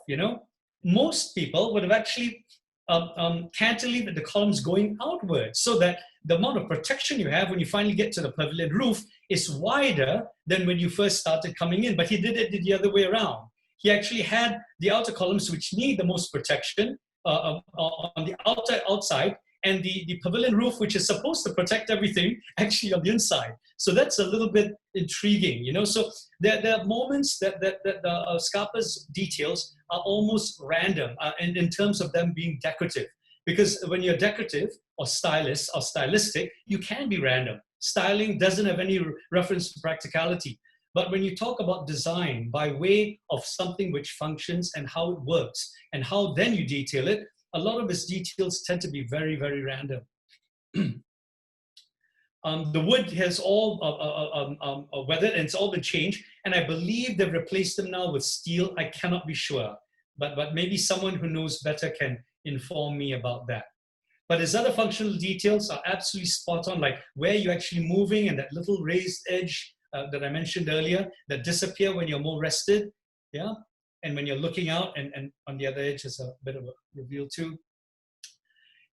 most people would have actually cantilevered the columns going outwards, so that the amount of protection you have when you finally get to the pavilion roof is wider than when you first started coming in. But he did it the other way around. He actually had the outer columns which need the most protection on the outside, and the pavilion roof, which is supposed to protect everything, actually on the inside. So that's a little bit intriguing, you know. So there are moments that Scarpa's details are almost random in terms of them being decorative. Because when you're decorative or stylist or stylistic, you can be random. Styling doesn't have any reference to practicality. But when you talk about design by way of something which functions and how it works and how then you detail it, a lot of its details tend to be very, very random. The wood has all weathered and it's all been changed. And I believe they've replaced them now with steel. I cannot be sure. But maybe someone who knows better can inform me about that. But his other functional details are absolutely spot on, like where you're actually moving and that little raised edge that I mentioned earlier that disappear when you're more rested. Yeah. And when you're looking out, and on the other edge is a bit of a reveal too.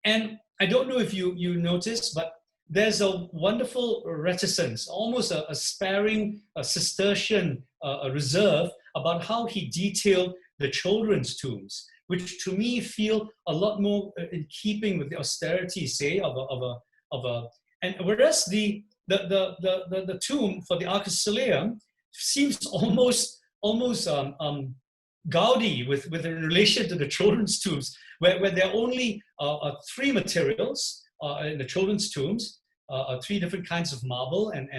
And I don't know if you noticed, but there's a wonderful reticence, almost a sparing, a Cistercian reserve about how he detailed the children's tombs, which to me feel a lot more in keeping with the austerity, say, and whereas the tomb for the Arcus Soleum seems almost gaudy with in relation to the children's tombs, where there are only 3 materials in the children's tombs, 3 different kinds of marble and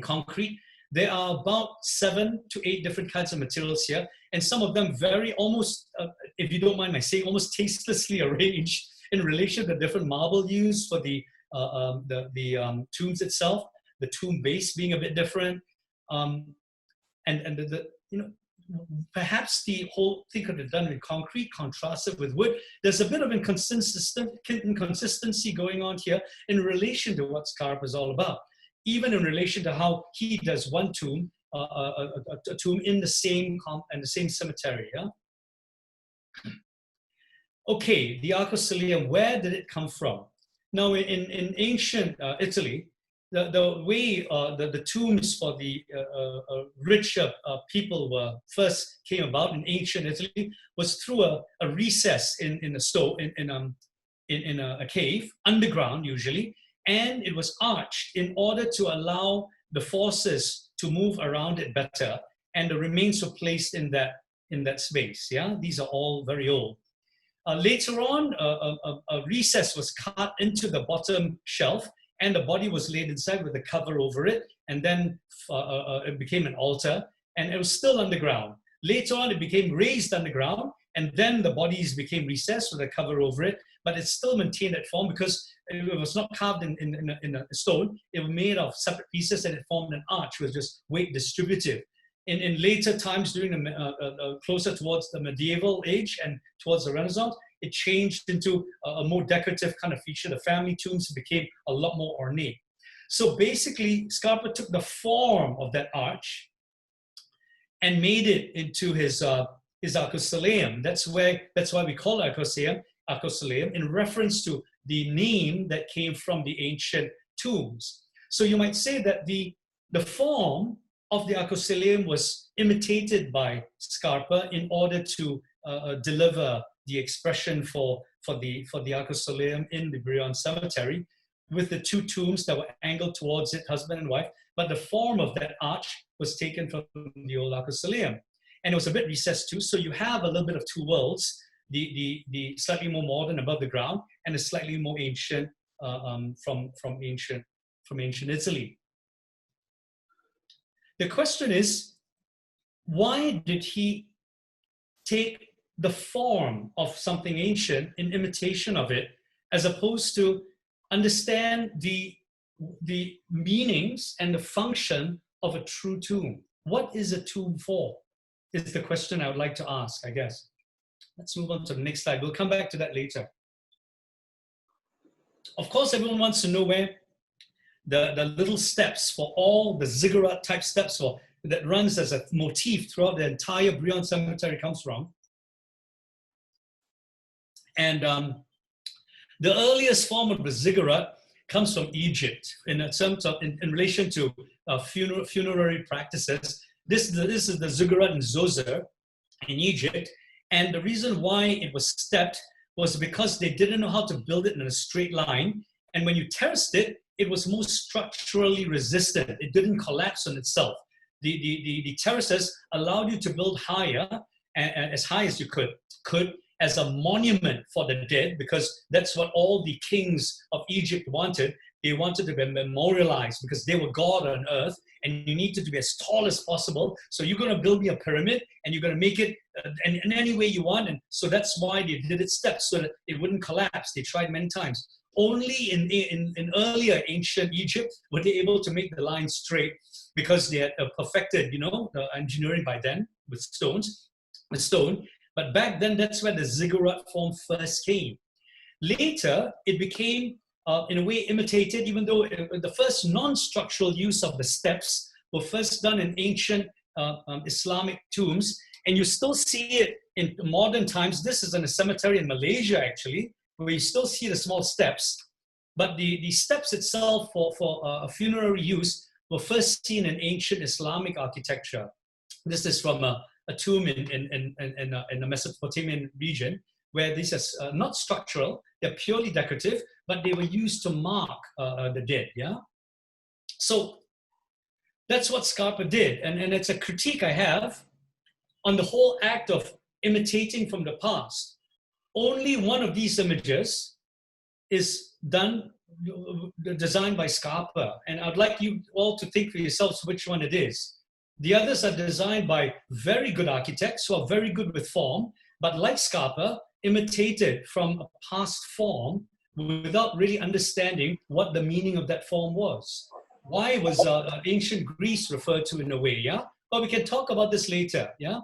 concrete. There are about 7 to 8 different kinds of materials here, and some of them very almost, if you don't mind my saying, almost tastelessly arranged in relation to different marble used for the tombs itself, the tomb base being a bit different, and you know, perhaps the whole thing could have done in concrete, contrasted with wood. There's a bit of inconsistency going on here in relation to what Scarpa is all about, even in relation to how he does one tomb, a tomb in the same cemetery. Yeah. Okay, the Arcus Soleum, where did it come from? Now, in ancient Italy, the way the tombs for the richer people first came about in ancient Italy was through a recess in a stone, in a cave, underground usually, and it was arched in order to allow the forces to move around it better, and the remains were placed in that space. Yeah, these are all very old. Later on, a recess was cut into the bottom shelf, and the body was laid inside with a cover over it, and then it became an altar, and it was still underground. Later on, it became raised underground, and then the bodies became recessed with a cover over it, but it still maintained that form because it was not carved in a stone. It was made of separate pieces, and it formed an arch, which was just weight distributive. In later times, during closer towards the medieval age and towards the Renaissance, it changed into a more decorative kind of feature. The family tombs became a lot more ornate. So basically, Scarpa took the form of that arch and made it into his Arcus Soleum. That's why we call it Arcus Soleum, in reference to the name that came from the ancient tombs. So you might say that the form of the Arcus Soleum was imitated by Scarpa in order to deliver the expression for the Arcus Soleum in the Brion Cemetery, with the 2 tombs that were angled towards it, husband and wife. But the form of that arch was taken from the old Arcus Soleum, and it was a bit recessed too. So you have a little bit of 2 worlds: the slightly more modern above the ground, and the slightly more ancient from ancient Italy. The question is, why did he take the form of something ancient in imitation of it, as opposed to understand the meanings and the function of a true tomb? What is a tomb for? Is the question I would like to ask, I guess. Let's move on to the next slide. We'll come back to that later. Of course, everyone wants to know where the little steps for all the ziggurat type steps that runs as a motif throughout the entire Brion Cemetery comes from. And the earliest form of the ziggurat comes from Egypt in terms of in relation to funerary practices. This is the ziggurat in Zoser in Egypt, and the reason why it was stepped was because they didn't know how to build it in a straight line. And when you terraced it, it was more structurally resistant. It didn't collapse on itself. The terraces allowed you to build higher, and as high as you could as a monument for the dead, because that's what all the kings of Egypt wanted. They wanted to be memorialized because they were God on earth, and you needed to be as tall as possible. So you're going to build me a pyramid, and you're going to make it in any way you want. And so that's why they did it steps, so that it wouldn't collapse. They tried many times. Only in earlier ancient Egypt were they able to make the line straight, because they had perfected, the engineering by then with stone. But back then, that's where the ziggurat form first came. Later, it became, in a way, imitated, even though the first non-structural use of the steps were first done in ancient Islamic tombs. And you still see it in modern times. This is in a cemetery in Malaysia, actually, where you still see the small steps. But the steps itself for funerary use were first seen in ancient Islamic architecture. This is from a tomb in the Mesopotamian region, where these are not structural, they're purely decorative, but they were used to mark the dead, yeah? So that's what Scarpa did, and it's a critique I have on the whole act of imitating from the past. Only one of these images is designed by Scarpa, and I'd like you all to think for yourselves which one it is. The others are designed by very good architects who are very good with form, but like Scarpa, imitated from a past form without really understanding what the meaning of that form was. Why was ancient Greece referred to in a way, yeah? But we can talk about this later, yeah?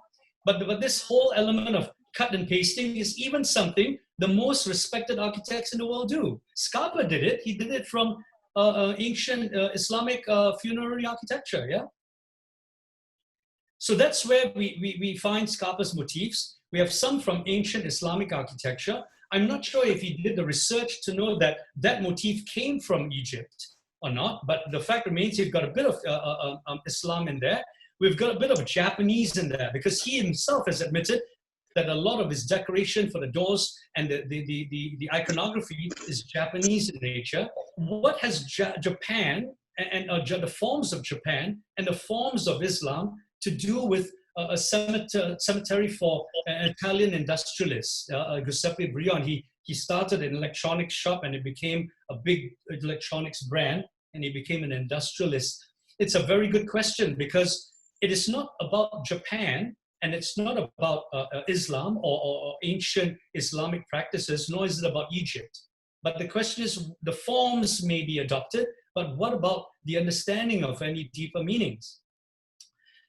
But this whole element of cut and pasting is even something the most respected architects in the world do. Scarpa did it. He did it from ancient Islamic funerary architecture, yeah? So that's where we find Scarpa's motifs. We have some from ancient Islamic architecture. I'm not sure if he did the research to know that that motif came from Egypt or not, but the fact remains you've got a bit of Islam in there. We've got a bit of Japanese in there, because he himself has admitted that a lot of his decoration for the doors and the iconography is Japanese in nature. What has Japan and the forms of Japan and the forms of Islam to do with a cemetery for an Italian industrialist, Giuseppe Brion? He started an electronics shop, and it became a big electronics brand, and he became an industrialist. It's a very good question, because it is not about Japan, and it's not about Islam or ancient Islamic practices, nor is it about Egypt. But the question is, the forms may be adopted, but what about the understanding of any deeper meanings?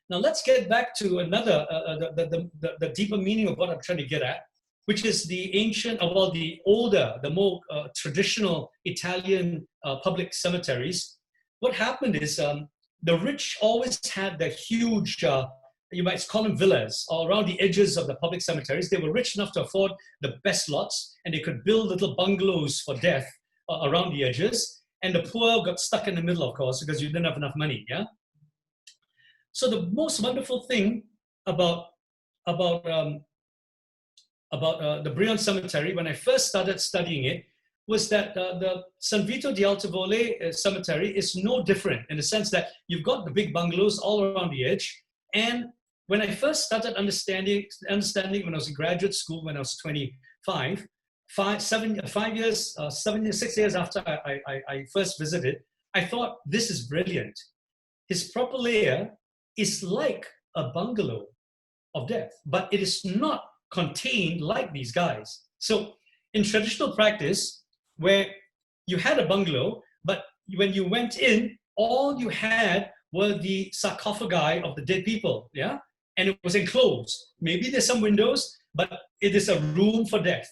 Now let's get back to another, the deeper meaning of what I'm trying to get at, which is the ancient, the older, the more traditional Italian public cemeteries. What happened is the rich always had the huge, you might call them villas, all around the edges of the public cemeteries. They were rich enough to afford the best lots, and they could build little bungalows for death around the edges. And the poor got stuck in the middle, of course, because you didn't have enough money, yeah? So the most wonderful thing about the Brion Cemetery, when I first started studying it, was that the San Vito di Altavole Cemetery is no different, in the sense that you've got the big bungalows all around the edge. And when I first started understanding when I was in graduate school, when I was 25, 6 years after I first visited, I thought, this is brilliant. His proper layer is like a bungalow of death, but it is not contained like these guys. So in traditional practice, where you had a bungalow, but when you went in, all you had were the sarcophagi of the dead people, yeah? And it was enclosed. Maybe there's some windows, but it is a room for death.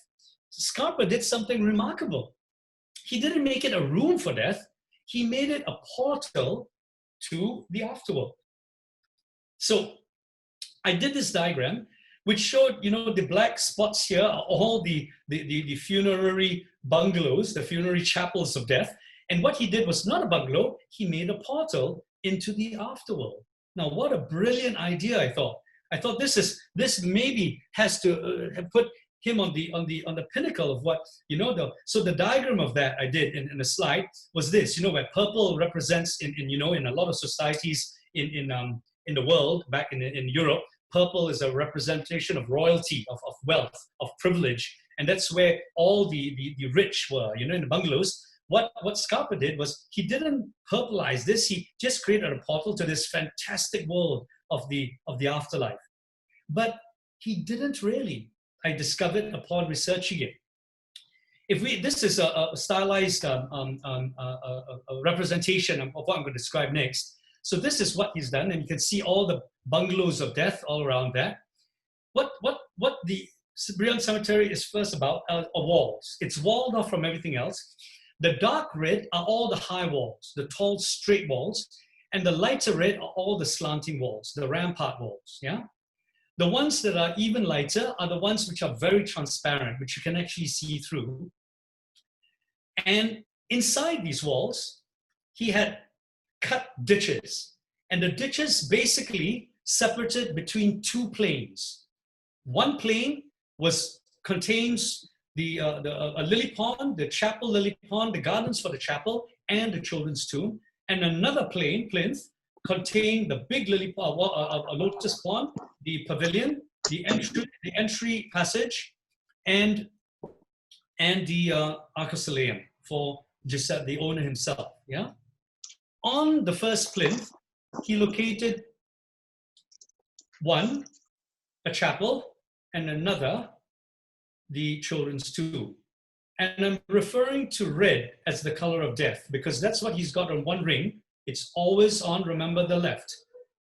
Scarpa did something remarkable. He didn't make it a room for death. He made it a portal to the afterworld. So I did this diagram, which showed, the black spots here are all the funerary bungalows, the funerary chapels of death. And what he did was not a bungalow, he made a portal into the afterworld. Now, what a brilliant idea, I thought. I thought this maybe has to put him on the pinnacle of what, so the diagram of that I did in a slide was this, where purple represents in a lot of societies in the world, back in Europe, purple is a representation of royalty, of wealth, of privilege. And that's where all the rich were, in the bungalows. What Scarpa did was he didn't purplize this. He just created a portal to this fantastic world of the afterlife. But he didn't really, I discovered upon researching it. This is a stylized representation of what I'm going to describe next. So this is what he's done, and you can see all the bungalows of death all around that. What the Brion Cemetery is first about are walls. It's walled off from everything else. The dark red are all the high walls, the tall, straight walls, and the lighter red are all the slanting walls, the rampart walls, yeah? The ones that are even lighter are the ones which are very transparent, which you can actually see through. And inside these walls, he had cut ditches. And the ditches basically separated between two planes. One plane contains a lily pond, the chapel lily pond, the gardens for the chapel, and the children's tomb. And another plinth, contained the big lily pond, a lotus pond, the pavilion, the entry passage, and the arcosolium for Giuseppe, the owner himself. Yeah. On the first plinth, he located one, a chapel, and another, the children's tomb. And I'm referring to red as the color of death because that's what he's got on one ring. It's always on, remember, the left.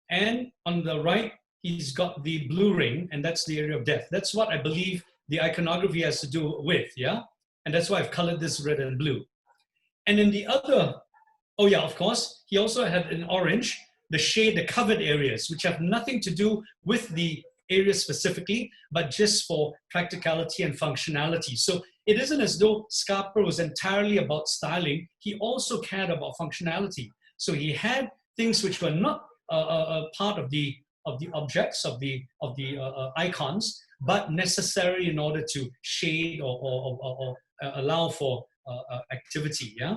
And on the right, he's got the blue ring, and that's the area of death. That's what I believe the iconography has to do with, yeah? And that's why I've colored this red and blue. And in the other, oh yeah, of course, he also had in orange, the covered areas, which have nothing to do with the area specifically, but just for practicality and functionality. So it isn't as though Scarpa was entirely about styling. He also cared about functionality. So he had things which were not part of the objects, of the icons, but necessary in order to shade or allow for activity. Yeah.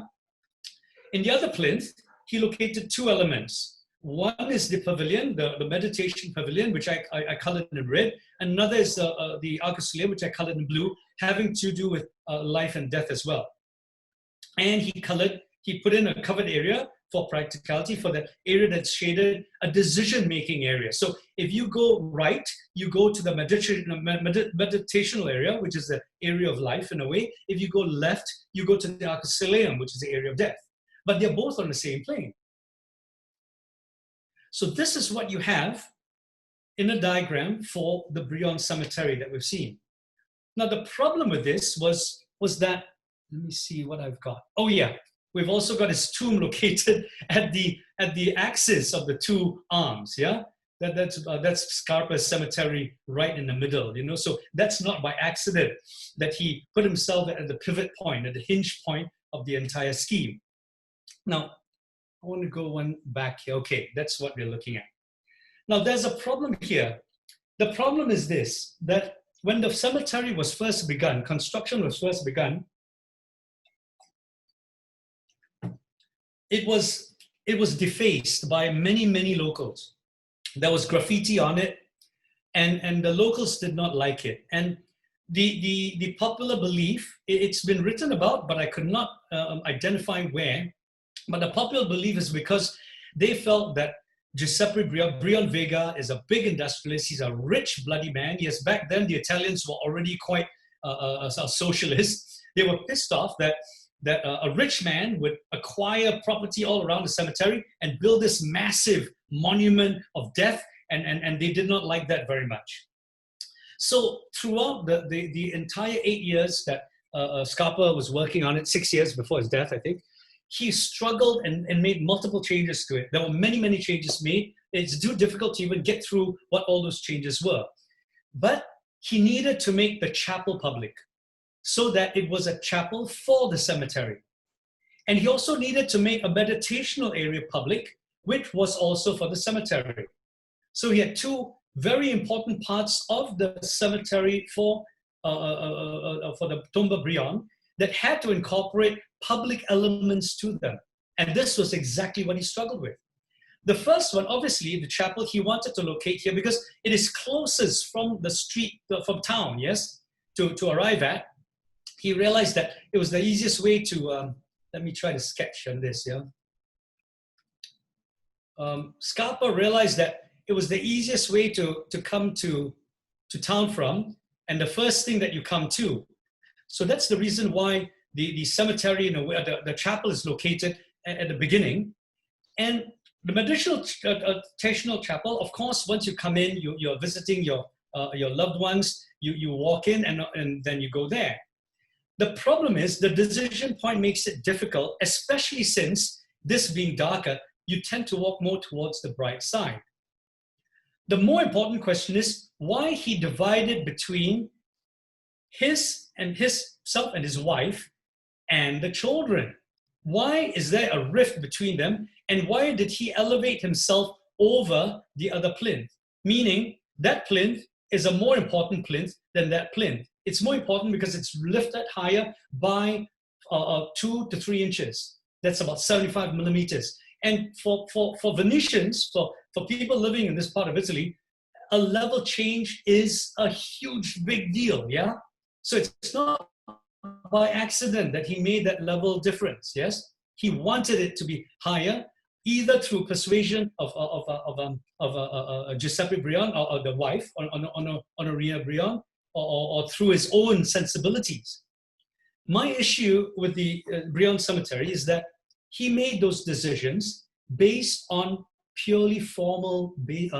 In the other plinth, he located two elements. One is the pavilion, the meditation pavilion, which I colored in red. Another is the arcosolium, which I colored in blue, having to do with life and death as well. And he put in a covered area for practicality, for the area that's shaded, a decision-making area. So if you go right, you go to the meditational area, which is the area of life in a way. If you go left, you go to the arcosolium, which is the area of death. But they're both on the same plane. So this is what you have in a diagram for the Brion Cemetery that we've seen. Now the problem with this was that, let me see what I've got. Oh yeah, we've also got his tomb located at the axis of the two arms. Yeah, that's Scarpa's cemetery right in the middle. So that's not by accident that he put himself at the pivot point, at the hinge point of the entire scheme. Now, I want to go one back here. Okay, that's what we're looking at. Now, there's a problem here. The problem is this, that when the cemetery was first begun, construction was first begun, it was defaced by many, many locals. There was graffiti on it, and the locals did not like it. And the popular belief, it's been written about, but I could not identify where. But the popular belief is because they felt that Giuseppe Brion Vega is a big industrialist. He's a rich, bloody man. Yes, back then the Italians were already quite socialist. They were pissed off that a rich man would acquire property all around the cemetery and build this massive monument of death, and they did not like that very much. So throughout the entire 8 years that Scarpa was working on it, 6 years before his death, I think, he struggled and made multiple changes to it. There were many, many changes made. It's too difficult to even get through what all those changes were. But he needed to make the chapel public so that it was a chapel for the cemetery. And he also needed to make a meditational area public, which was also for the cemetery. So he had two very important parts of the cemetery for for the Tomba Brion that had to incorporate public elements to them. And this was exactly what he struggled with. The first one, obviously, the chapel, he wanted to locate here because it is closest from the street, from town, yes, to arrive at. He realized that it was the easiest way to, let me try to sketch on this, yeah. Scarpa realized that it was the easiest way to come to town from, and the first thing that you come to. So that's the reason why the cemetery, in a way, the chapel is located at the beginning. And the traditional chapel, of course, once you come in, you're visiting your loved ones, you walk in and then you go there. The problem is the decision point makes it difficult, especially since this being darker, you tend to walk more towards the bright side. The more important question is why he divided between himself and his wife and the children. Why is there a rift between them? And why did he elevate himself over the other plinth? Meaning that plinth is a more important plinth than that plinth. It's more important because it's lifted higher by 2 to 3 inches. That's about 75 millimeters. And for Venetians, for people living in this part of Italy, a level change is a huge, big deal, yeah? So it's not by accident that he made that level difference, yes? He wanted it to be higher, either through persuasion of Giuseppe Brion, or the wife, Honorina Brion, or through his own sensibilities. My issue with the Brion Cemetery is that he made those decisions based on purely formal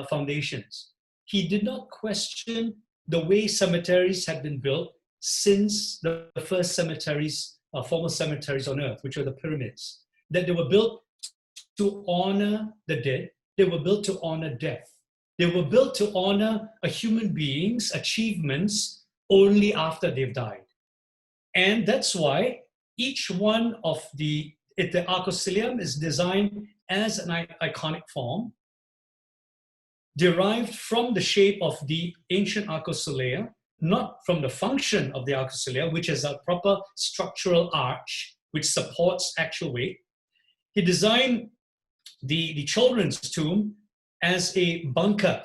foundations. He did not question the way cemeteries had been built since the first cemeteries, formal cemeteries on earth, which were the pyramids, that they were built to honor the dead, they were built to honor death. They were built to honor a human being's achievements only after they've died. And that's why each one of the arcosolium is designed as an iconic form, derived from the shape of the ancient arcosolea, not from the function of the arcosolea, which is a proper structural arch, which supports actual weight. He designed the children's tomb as a bunker,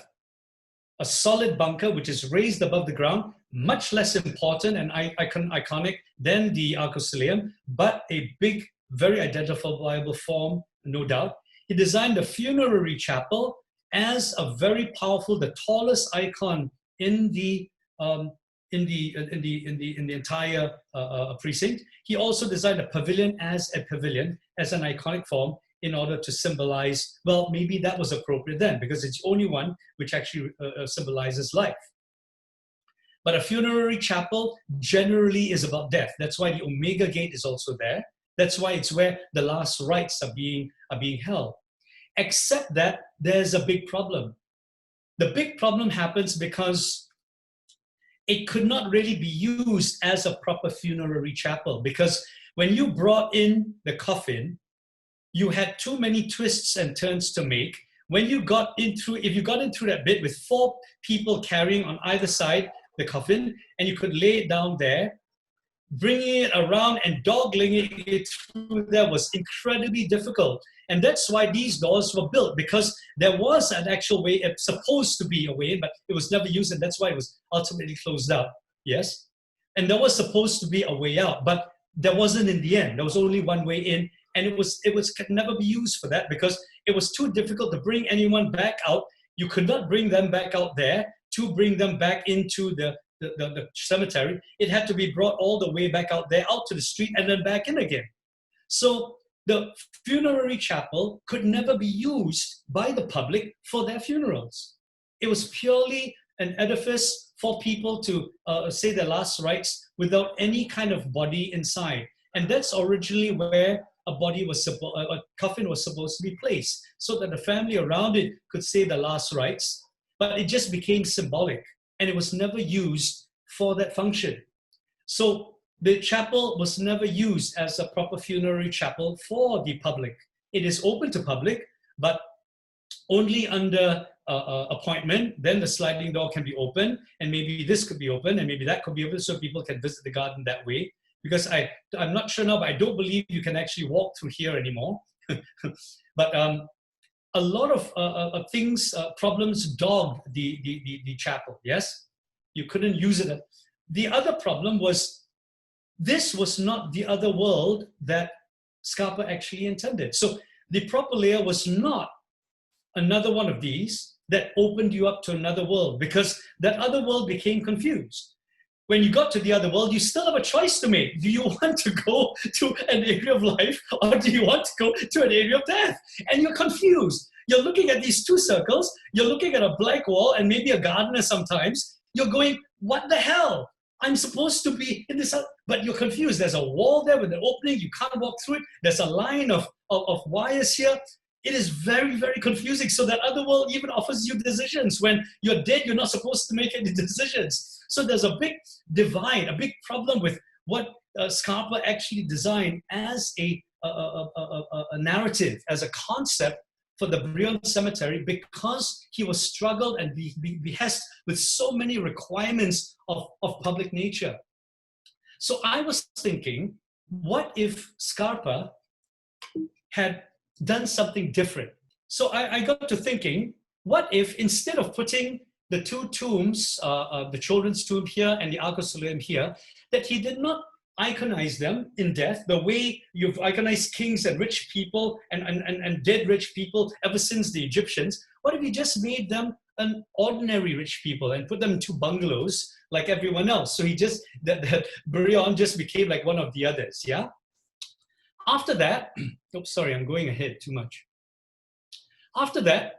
a solid bunker, which is raised above the ground, much less important and iconic than the arcosoleum, but a big, very identifiable form, no doubt. He designed the funerary chapel as a very powerful, the tallest icon in the entire precinct. He also designed a pavilion, as an iconic form, in order to symbolize, well, maybe that was appropriate then, because it's the only one which actually symbolizes life. But a funerary chapel generally is about death. That's why the Omega Gate is also there. That's why it's where the last rites are being held. Except that there's a big problem. The big problem happens because it could not really be used as a proper funerary chapel, because when you brought in the coffin, you had too many twists and turns to make. When you got in through, if you got in through that bit with 4 people carrying on either side the coffin, and you could lay it down there, bringing it around and doglegging it through there was incredibly difficult. And that's why these doors were built, because there was an actual way, it's supposed to be a way in, but it was never used, and that's why it was ultimately closed out, yes? And there was supposed to be a way out, but there wasn't in the end. There was only one way in, and it could never be used for that because it was too difficult to bring anyone back out. You could not bring them back out there to bring them back into the cemetery. It had to be brought all the way back out there, out to the street, and then back in again. So the funerary chapel could never be used by the public for their funerals. It was purely an edifice for people to say their last rites without any kind of body inside. And that's originally where a coffin was supposed to be placed, so that the family around it could say the last rites. But it just became symbolic, and it was never used for that function. So the chapel was never used as a proper funerary chapel for the public. It is open to public, but only under appointment, then the sliding door can be open, and maybe this could be open, and maybe that could be open, so people can visit the garden that way. Because I'm not sure now, but I don't believe you can actually walk through here anymore. But a lot of things, problems dogged the chapel, yes? You couldn't use it. The other problem was, this was not the other world that Scarpa actually intended. So the proper layer was not another one of these that opened you up to another world, because that other world became confused. When you got to the other world, you still have a choice to make. Do you want to go to an area of life, or do you want to go to an area of death? And you're confused. You're looking at these two circles, you're looking at a blank wall and maybe a gardener sometimes. You're going, what the hell? I'm supposed to be in this, but you're confused. There's a wall there with an opening, you can't walk through it. There's a line of wires here. It is very, very confusing. So that other world even offers you decisions. When you're dead, you're not supposed to make any decisions. So there's a big divide, a big problem with what Scarpa actually designed as a narrative, as a concept for the Brion Cemetery, because he was struggled and behest with so many requirements of public nature. So I was thinking, what if Scarpa had done something different? So I got to thinking, what if instead of putting the two tombs, the children's tomb here and the Arca Soleum here, that he did not iconize them in death the way you've iconized kings and rich people and dead rich people ever since the Egyptians. What if he just made them an ordinary rich people and put them in two bungalows like everyone else? So he just, that Brion just became like one of the others, yeah? After that, oops, sorry, I'm going ahead too much. After that,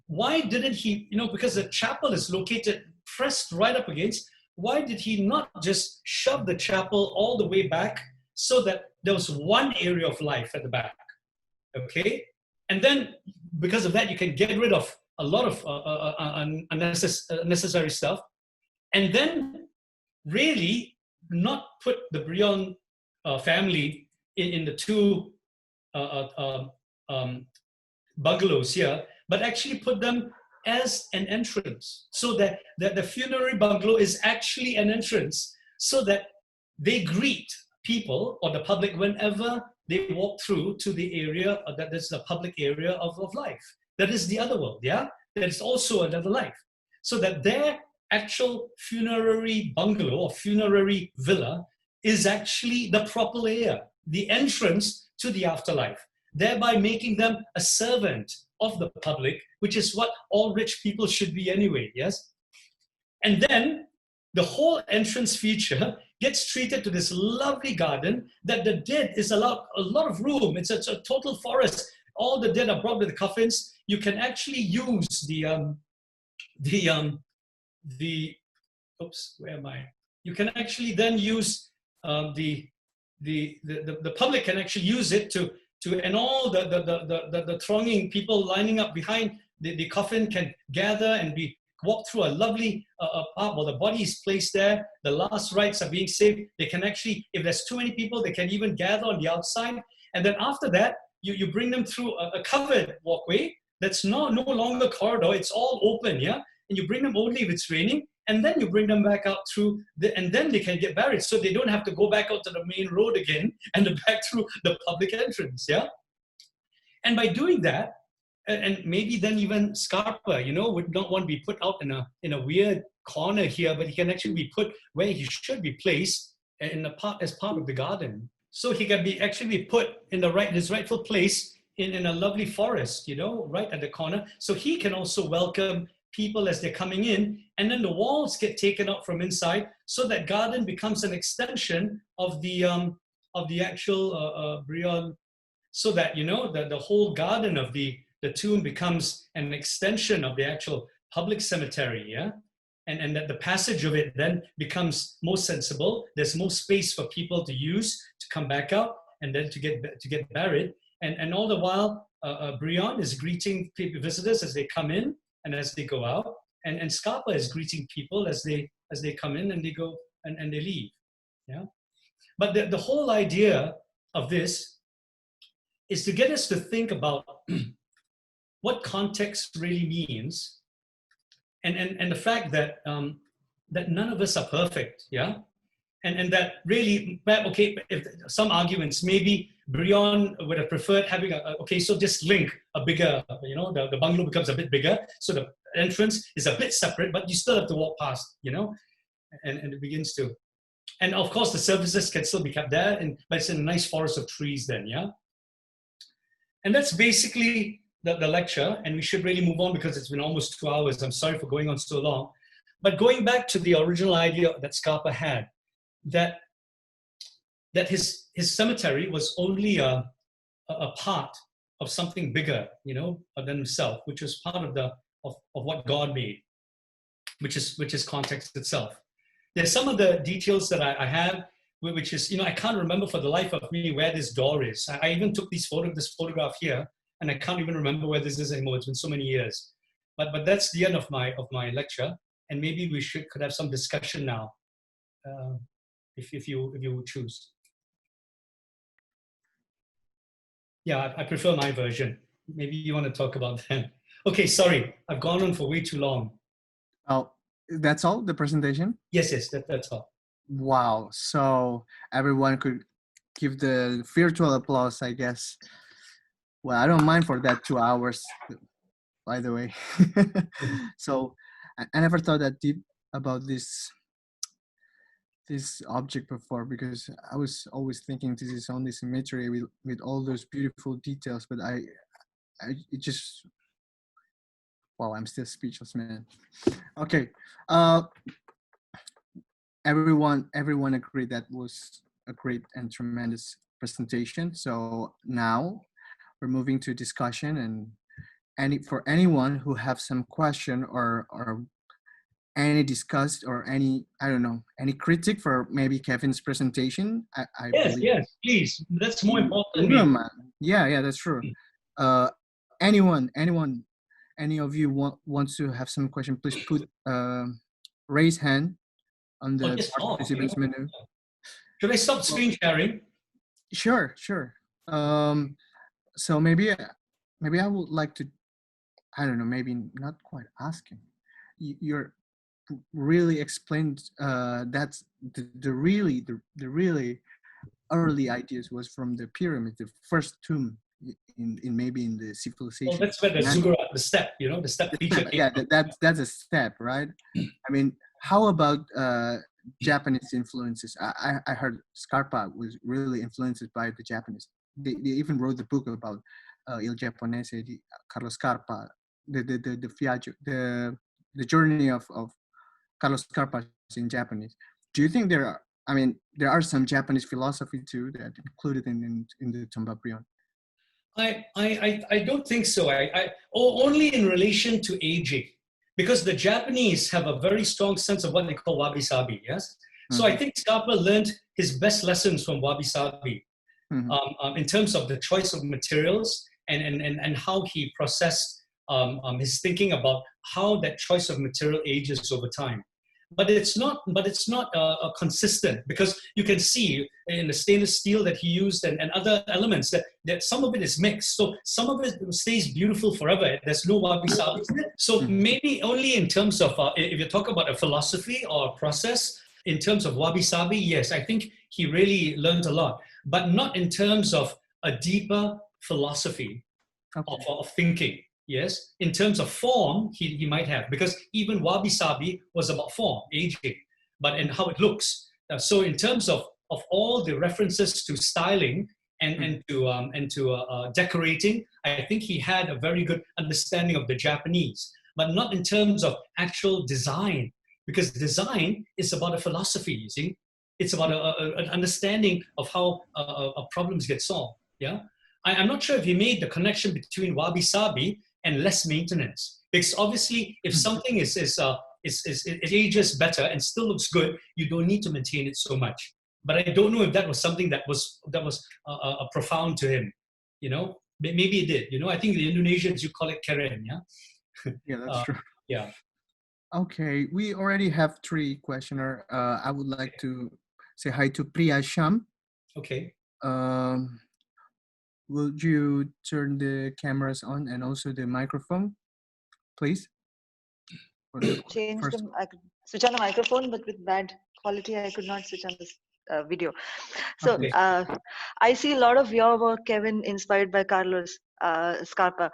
why didn't he, because the chapel is located, pressed right up against, why did he not just shove the chapel all the way back so that there was one area of life at the back, okay? And then, because of that, you can get rid of a lot of unnecessary stuff, and then really not put the Brion family in the two bungalows here, but actually put them as an entrance, so that the funerary bungalow is actually an entrance, so that they greet people or the public whenever they walk through to the area that is the public area of life. That is the other world, yeah? That is also another life. So that their actual funerary bungalow or funerary villa is actually the proper layer, the entrance to the afterlife, thereby making them a servant of the public, which is what all rich people should be anyway, yes? And then the whole entrance feature gets treated to this lovely garden that the dead is allowed a lot of room. It's a total forest. All the dead are brought with the coffins. You can actually use oops, where am I? You can actually then use the public can actually use it to and all the thronging people lining up behind the coffin can gather and be walk through a lovely part where the body is placed there. The last rites are being saved. They can actually, if there's too many people, they can even gather on the outside. And then after that, you bring them through a covered walkway that's no longer corridor. It's all open, yeah? And you bring them only if it's raining. And then you bring them back out through, and then they can get buried. So they don't have to go back out to the main road again and back through the public entrance, yeah? And by doing that, and maybe then even Scarpa, would not want to be put out in a weird corner here, but he can actually be put where he should be placed as part of the garden. So he can be put in his rightful place in a lovely forest, right at the corner. So he can also welcome people as they're coming in, and then the walls get taken out from inside, so that garden becomes an extension of the actual Brion, so that the whole garden of the tomb becomes an extension of the actual public cemetery, yeah, and that the passage of it then becomes more sensible. There's more space for people to use to come back out and then to get buried, and all the while Brion is greeting visitors as they come in and as they go out, and Scarpa is greeting people as they come in and they go and they leave, yeah. But the whole idea of this is to get us to think about what context really means and the fact that that none of us are perfect, yeah, and that really, okay, if some arguments, maybe Brion would have preferred having okay, so just link a bigger, the bungalow becomes a bit bigger, so the entrance is a bit separate, but you still have to walk past, and it begins to, and of course the services can still be kept there, but it's in a nice forest of trees then, yeah. And that's basically the lecture, and we should really move on because it's been almost 2 hours. I'm sorry for going on so long. But going back to the original idea that Scarpa had, that his cemetery was only a part of something bigger, than himself, which was part of what God made, which is context itself. There's some of the details that I have, which is, I can't remember for the life of me where this door is. I even took this photograph here, and I can't even remember where this is anymore. It's been so many years. But that's the end of my lecture, and maybe we could have some discussion now, if you would choose. Yeah, I prefer my version. Maybe you want to talk about that. Okay, sorry, I've gone on for way too long. Oh, that's all, the presentation? Yes, that's all. Wow, so everyone could give the virtual applause, I guess. Well, I don't mind for that 2 hours, by the way. So I never thought that deep about this object before, because I was always thinking this is only symmetry with all those beautiful details, but it just, wow, I'm still speechless, man. Okay, everyone agreed that was a great and tremendous presentation. So now we're moving to discussion, and for anyone who have some question or any discussed or any, I don't know, any critic for maybe Kevin's presentation, I believe. Yes, please. That's more important. Yeah, that's true. Anyone, any of you wants to have some question, please put raise hand on the participants menu. Should I stop screen sharing? Sure. So maybe I would like to, I don't know, maybe not quite asking. You're really explained that the really early ideas was from the pyramid, the first tomb in maybe in the civilization. Well, that's where the ziggurat, the step, the step feature. Yeah, that's a step, right? I mean, how about Japanese influences? I heard Scarpa was really influenced by the Japanese. They even wrote the book about Il Giapponese di Carlo Scarpa, the viaggio, the journey of Carlo Scarpa in Japanese. Do you think there are some Japanese philosophy too that included in the Tomba Brion? I don't think so. Only in relation to aging, because the Japanese have a very strong sense of what they call wabi-sabi, yes? So I think Scarpa learned his best lessons from wabi-sabi, in terms of the choice of materials and how he processed his thinking about how that choice of material ages over time. But it's not consistent, because you can see in the stainless steel that he used and other elements that some of it is mixed. So some of it stays beautiful forever. There's no wabi-sabi. So maybe only in terms of, if you talk about a philosophy or a process, in terms of wabi-sabi, yes, I think he really learned a lot. But not in terms of a deeper philosophy of thinking. Yes, in terms of form, he might have, because even wabi-sabi was about form, aging, and how it looks. So in terms of all the references to styling and to decorating, I think he had a very good understanding of the Japanese, but not in terms of actual design, because design is about a philosophy. You see, it's about an understanding of how problems get solved. Yeah, I'm not sure if he made the connection between wabi-sabi and less maintenance, because obviously if something it ages better and still looks good, you don't need to maintain it so much. But I don't know if that was something that was profound to him. Maybe it did. I think the Indonesians, you call it keren. Yeah, that's true. Yeah. Okay, we already have 3 questioner. I would like to say hi to Priya Sham. Okay. Would you turn the cameras on and also the microphone, please? for the change first. I could switch on the microphone, but with bad quality, I could not switch on this video. So Okay. I see a lot of your work, Kevin, inspired by Carlos Scarpa.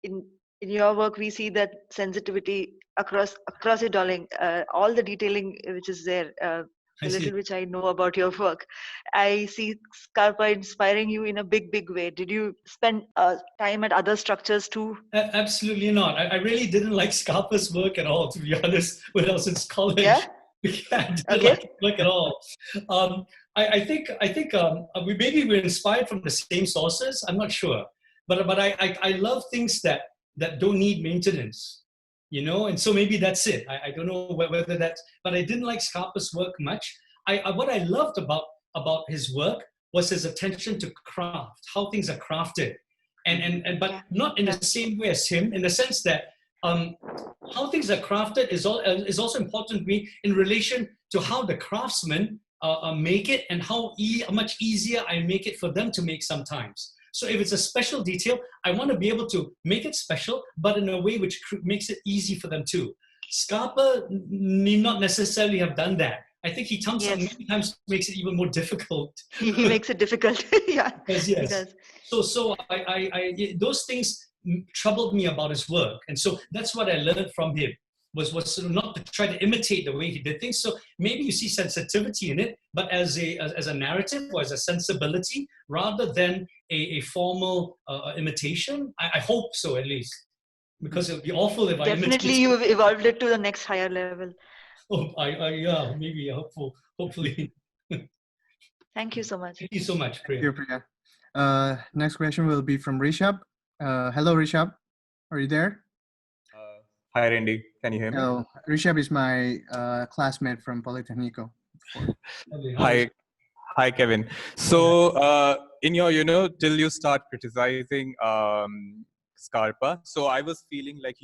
In your work, we see that sensitivity across it all the detailing which is there. The little which I know about your work, I see Scarpa inspiring you in a big way. Did you spend time at other structures too? Absolutely not. I really didn't like Scarpa's work at all, to be honest, when I was in college. Yeah? I didn't Okay. like his work at all. I think we maybe we're inspired from the same sources. I'm not sure, but I love things that don't need maintenance, you know. And so maybe that's it. I don't know whether that's. But I didn't like Scarpa's work much. What I loved about his work was his attention to craft, how things are crafted, but not in the same way as him, in the sense that how things are crafted is also important to me in relation to how the craftsmen make it, and how much easier I make it for them to make sometimes. So if it's a special detail, I want to be able to make it special, but in a way which makes it easy for them too. Scarpa need not necessarily have done that. I think he many times makes it even more difficult. He makes it difficult. Yeah. Yes. He does. So those things troubled me about his work, and so that's what I learned from him. Was sort of not to try to imitate the way he did things. So maybe you see sensitivity in it, but as a narrative or as a sensibility, rather than a formal imitation. I hope so, at least, because it would be awful if Definitely you have evolved it to the next higher level. Oh, yeah, maybe hopefully. Thank you so much. Thank you so much, Priya. Thank you, Priya. Next question will be from Rishabh. Hello, Rishabh. Are you there? Hi, Randy. Can you hear me? Oh, Rishabh is my classmate from Polytechnico. Hi, Kevin. So in your, till you start criticizing Scarpa, so I was feeling like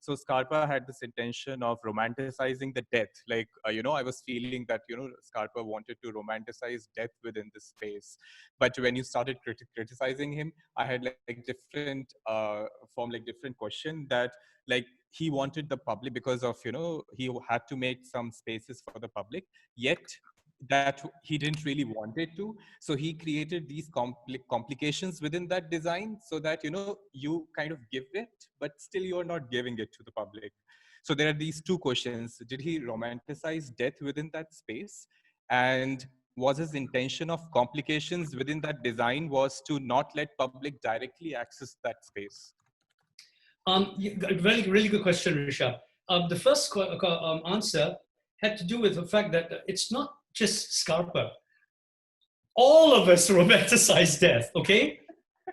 so Scarpa had this intention of romanticizing the death. Like, I was feeling that, Scarpa wanted to romanticize death within this space. But when you started criticizing him, I had different question that, like, he wanted the public because of, he had to make some spaces for the public, yet that he didn't really want it to. So he created these complications within that design so that, you kind of give it, but still you're not giving it to the public. So there are these two questions. Did he romanticize death within that space? And was his intention of complications within that design was to not let public directly access that space? Really good question, Rishabh. The first answer had to do with the fact that it's not just Scarpa. All of us romanticize death, okay?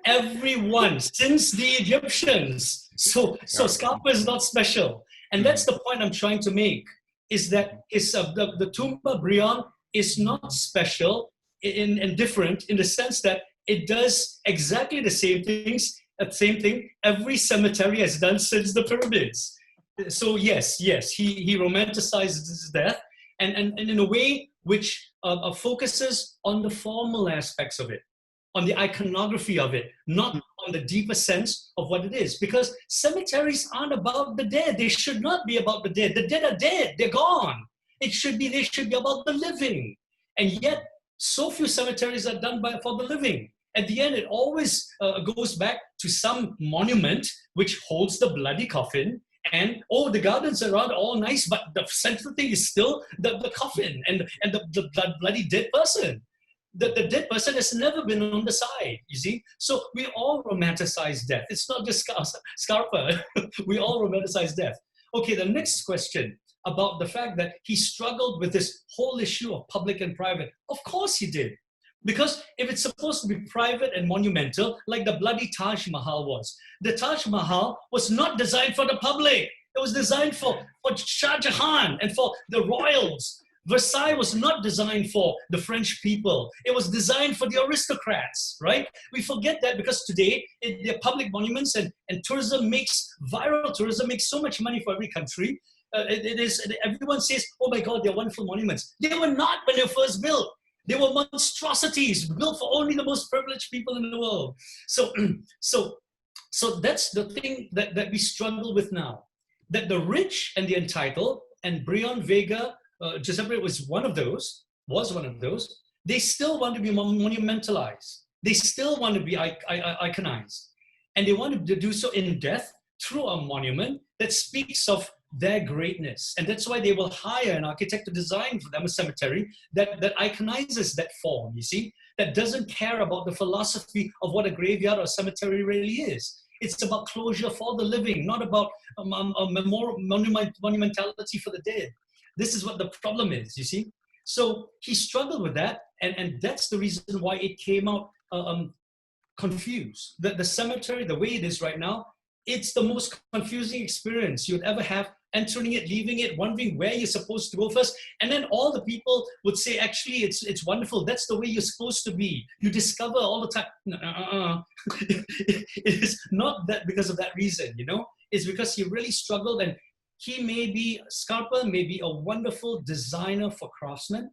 Everyone, since the Egyptians. So Scarpa is not special. And that's the point I'm trying to make, is that the Tumba Brion is not special and different in the sense that it does exactly the same thing every cemetery has done since the pyramids. So yes, he romanticizes death, and in a way which focuses on the formal aspects of it, on the iconography of it, not on the deeper sense of what it is. Because cemeteries aren't about the dead. They should not be about the dead. The dead are dead. They're gone. They should be about the living. And yet, so few cemeteries are done for the living. At the end, it always goes back to some monument which holds the bloody coffin. And the gardens around are all nice, but the central thing is still the coffin and the bloody dead person. The dead person has never been on the side, you see? So we all romanticize death. It's not just Scarpa. We all romanticize death. Okay, the next question about the fact that he struggled with this whole issue of public and private. Of course he did. Because if it's supposed to be private and monumental, like the bloody Taj Mahal was, the Taj Mahal was not designed for the public. It was designed for Shah Jahan and for the royals. Versailles was not designed for the French people. It was designed for the aristocrats, right? We forget that because today, the public monuments and viral tourism makes so much money for every country. Everyone says, oh my God, they're wonderful monuments. They were not when they were first built. They were monstrosities built for only the most privileged people in the world. So that's the thing that we struggle with now. that the rich and the entitled, and Brion Vega, Giuseppe was one of those, they still want to be monumentalized. They still want to be iconized. And they want to do so in death through a monument that speaks of their greatness. And that's why they will hire an architect to design for them a cemetery that iconizes that form, you see, that doesn't care about the philosophy of what a graveyard or a cemetery really is. It's about closure for the living, not about monumentality for the dead. This is what the problem is, you see. So he struggled with that, and that's the reason why it came out confused. The cemetery, the way it is right now, it's the most confusing experience you'd ever have, entering it, leaving it, wondering where you're supposed to go first. And then all the people would say, actually, it's wonderful. That's the way you're supposed to be. You discover all the time. It is not that because of that reason, you know? It's because he really struggled, and Scarpa may be a wonderful designer for craftsmen.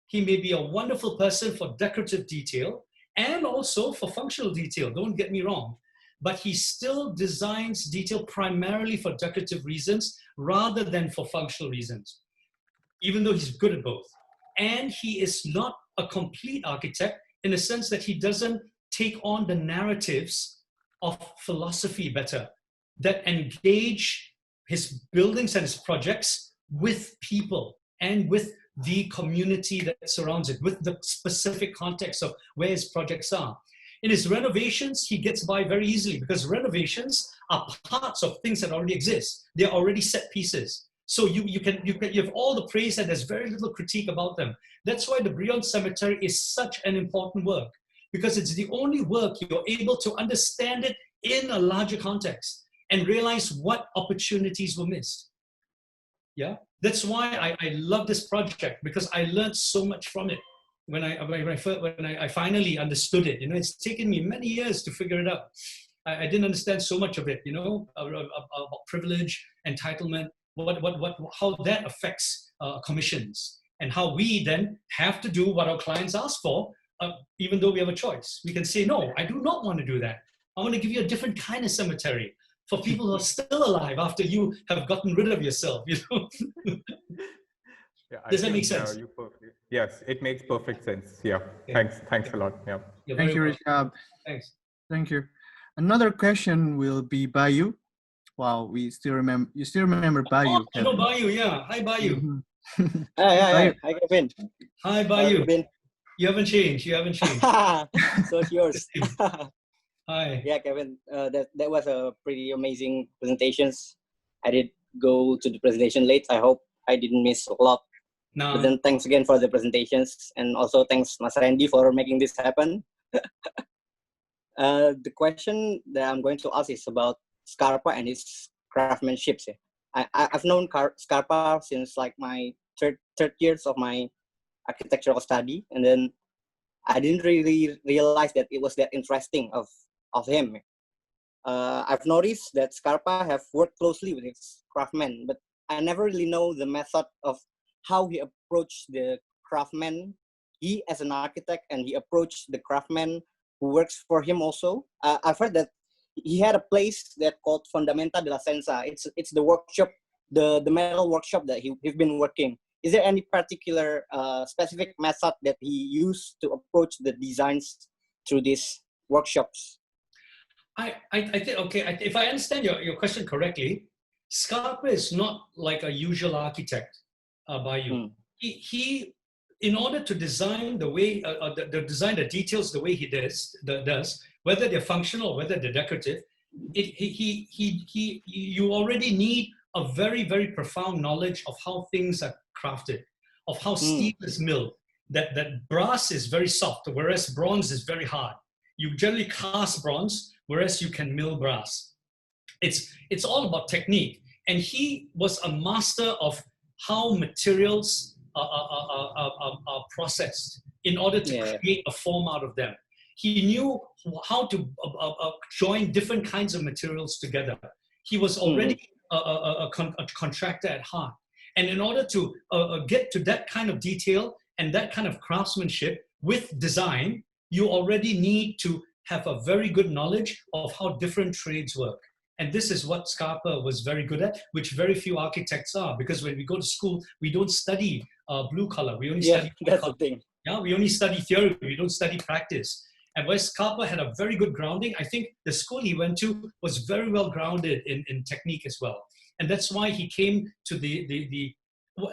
He may be a wonderful person for decorative detail and also for functional detail, don't get me wrong. But he still designs detail primarily for decorative reasons rather than for functional reasons, even though he's good at both. And he is not a complete architect in the sense that he doesn't take on the narratives of philosophy better, that engage his buildings and his projects with people and with the community that surrounds it, with the specific context of where his projects are. In his renovations, he gets by very easily because renovations are parts of things that already exist. They're already set pieces. So you have all the praise and there's very little critique about them. That's why the Brion Cemetery is such an important work, because it's the only work you're able to understand it in a larger context and realize what opportunities were missed. Yeah, that's why I love this project, because I learned so much from it. When I finally understood it, you know, it's taken me many years to figure it out. I didn't understand so much of it, you know, about privilege, entitlement, how that affects commissions, and how we then have to do what our clients ask for, even though we have a choice. We can say, no, I do not want to do that. I want to give you a different kind of cemetery for people who are still alive after you have gotten rid of yourself, you know. Yeah, does that make sense? Yes, it makes perfect sense. Yeah, okay. Thanks a lot. Yeah. Thank you, Rishabh. Thanks. Thank you. Another question will be Bayu. Wow, you still remember Bayu? Oh, I know Bayu. Yeah, hi Bayu. Mm-hmm. Hi, Kevin. Hi Bayu. You haven't changed. So it's yours. Hi. Yeah, Kevin. That was a pretty amazing presentations. I did go to the presentation late. I hope I didn't miss a lot. No. But then thanks again for the presentations, and also thanks Mas Randy for making this happen. The question that I'm going to ask is about Scarpa and his craftsmanship. I've known Scarpa since like my third years of my architectural study, and then I didn't really realize that it was that interesting of him. I've noticed that Scarpa have worked closely with his craftsmen, but I never really know the method of how he approached the craftsman. He as an architect, and he approached the craftsman who works for him also. I've heard that he had a place that called Fundamenta della Senza. It's the workshop, the metal workshop that he's been working. Is there any particular specific method that he used to approach the designs through these workshops? I think, okay, if I understand your question correctly, Scarpa is not like a usual architect, Bayu. He, in order to design the way, design the details the way he does, whether they're functional or whether they're decorative, you already need a very, very profound knowledge of how things are crafted, of how steel is milled, that brass is very soft, whereas bronze is very hard. You generally cast bronze, whereas you can mill brass. It's all about technique. And he was a master of how materials are processed in order to create a form out of them. He knew how to join different kinds of materials together. He was already a contractor at heart. And in order to get to that kind of detail and that kind of craftsmanship with design, you already need to have a very good knowledge of how different trades work And this is what Scarpa was very good at, which very few architects are, because when we go to school, we don't study blue color. We only study white that's color. the thing. Yeah, we only study theory. We don't study practice. And where Scarpa had a very good grounding, I think the school he went to was very well grounded in technique as well. And that's why he came to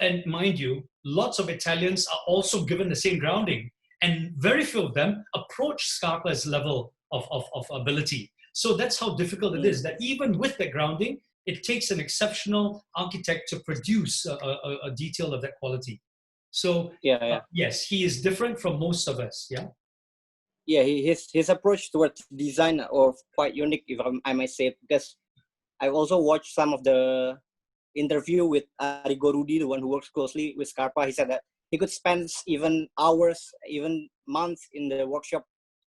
and mind you, lots of Italians are also given the same grounding. And very few of them approach Scarpa's level of ability. So that's how difficult it is, that even with the grounding, it takes an exceptional architect to produce a detail of that quality. So yes, he is different from most of us. Yeah. Yeah, his approach towards design are quite unique, if I might say, because I've also watched some of the interview with Arrigo Rudi, the one who works closely with Scarpa. He said that he could spend even hours, even months in the workshop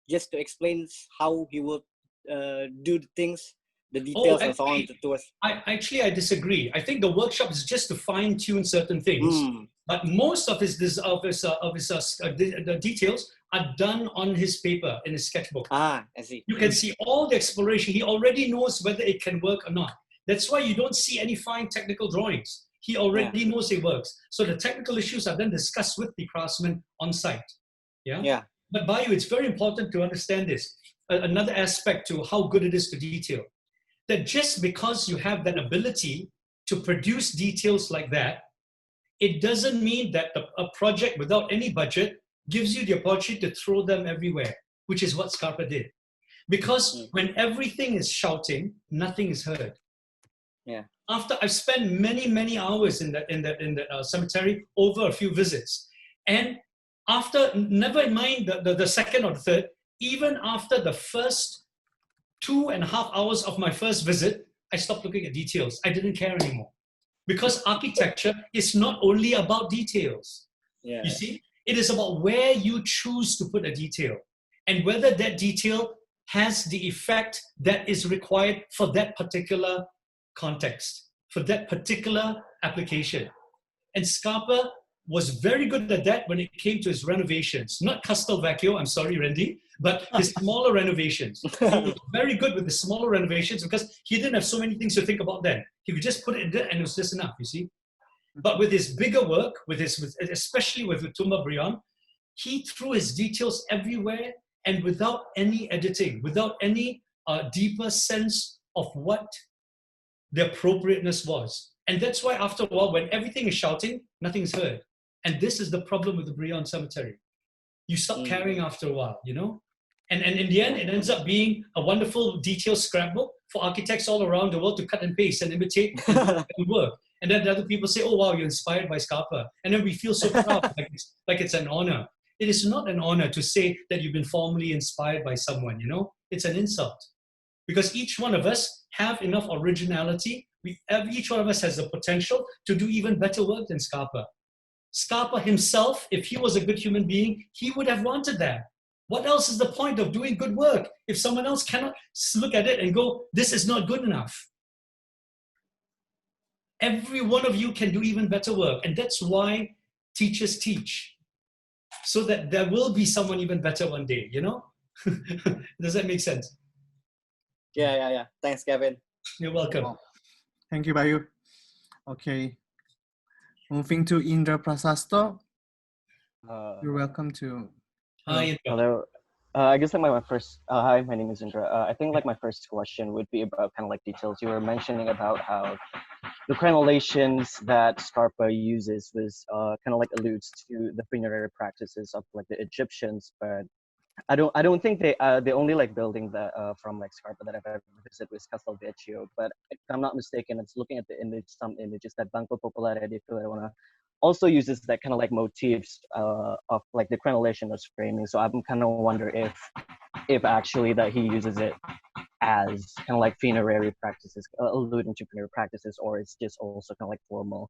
just to explain how he would do the things, the details, and so on to us. I disagree. I think the workshop is just to fine tune certain things, but most of his the details are done on his paper in his sketchbook. I see. You can see all the exploration. He already knows whether it can work or not. That's why you don't see any fine technical drawings. He already knows it works. So the technical issues are then discussed with the craftsman on site. Yeah. But Bayu, it's very important to understand this. Another aspect to how good it is to detail. That just because you have that ability to produce details like that, it doesn't mean that a project without any budget gives you the opportunity to throw them everywhere, which is what Scarpa did. Because when everything is shouting, nothing is heard. Yeah. After I've spent many hours in the cemetery over a few visits, and after, never mind the second or the third, even after the first 2.5 hours of my first visit, I stopped looking at details. I didn't care anymore. Because architecture is not only about details. Yeah. You see, it is about where you choose to put a detail and whether that detail has the effect that is required for that particular context, for that particular application. And Scarpa was very good at that when it came to his renovations. Not Castelvecchio, I'm sorry, Randy, but his smaller renovations. He was very good with the smaller renovations because he didn't have so many things to think about then. He could just put it in there and it was just enough, you see. But with his bigger work, especially with Tumba Brion, he threw his details everywhere and without any editing, without any deeper sense of what the appropriateness was. And that's why after a while, when everything is shouting, nothing is heard. And this is the problem with the Brion Cemetery. You stop caring after a while, you know? And in the end, it ends up being a wonderful detailed scrapbook for architects all around the world to cut and paste and imitate and work. And then the other people say, oh, wow, you're inspired by Scarpa. And then we feel so proud, like it's an honor. It is not an honor to say that you've been formally inspired by someone, you know? It's an insult. Because each one of us have enough originality. Each one of us has the potential to do even better work than Scarpa. Scarpa himself, if he was a good human being, he would have wanted that. What else is the point of doing good work if someone else cannot look at it and go, this is not good enough? Every one of you can do even better work. And that's why teachers teach. So that there will be someone even better one day, you know? Does that make sense? Yeah. Thanks, Kevin. You're welcome. Well, thank you, Bayu. Okay. Moving to Indra Prasasto. You're welcome to. Hi, Indra. Hello. I guess like my first. Hi, my name is Indra. I think like my first question would be about kind of like details. You were mentioning about how the crenellations that Scarpa uses was kind of like alludes to the funerary practices of like the Egyptians, but I don't think the only like building that from like Scarpa that I've ever visited was Castelvecchio. But if I'm not mistaken, it's looking at the image, some images that Banco Popolare di Verona also uses that kind of like motifs of like the crenellation as framing. So I'm kind of wonder if actually that he uses it as kind of like funerary practices, alluding to funerary practices, or it's just also kind of like formal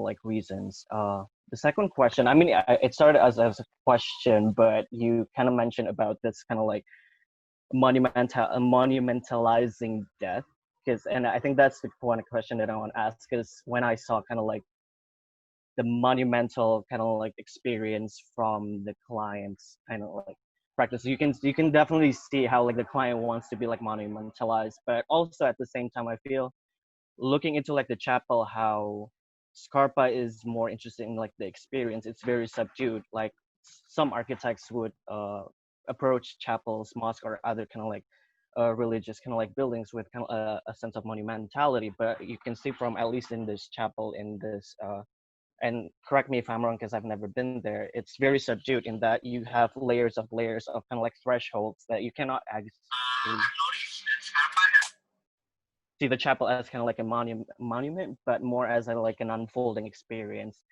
like reasons. The second question, I mean, it started as a question, but you kind of mentioned about this kind of like monumentalizing death, and I think that's the one question that I want to ask, because when I saw kind of like the monumental kind of like experience from the clients, kind of like practice. You can definitely see how like the client wants to be like monumentalized, but also at the same time, I feel looking into like the chapel, how Scarpa is more interested in like the experience. It's very subdued. Like some architects would approach chapels, mosque, or other kind of like religious kind of like buildings with kind of a sense of monumentality. But you can see from at least in this chapel, in this and correct me if I'm wrong because I've never been there, it's very subdued in that you have layers of kind of like thresholds that you cannot actually see the chapel as kind of like a monument, but more as a, like an unfolding experience.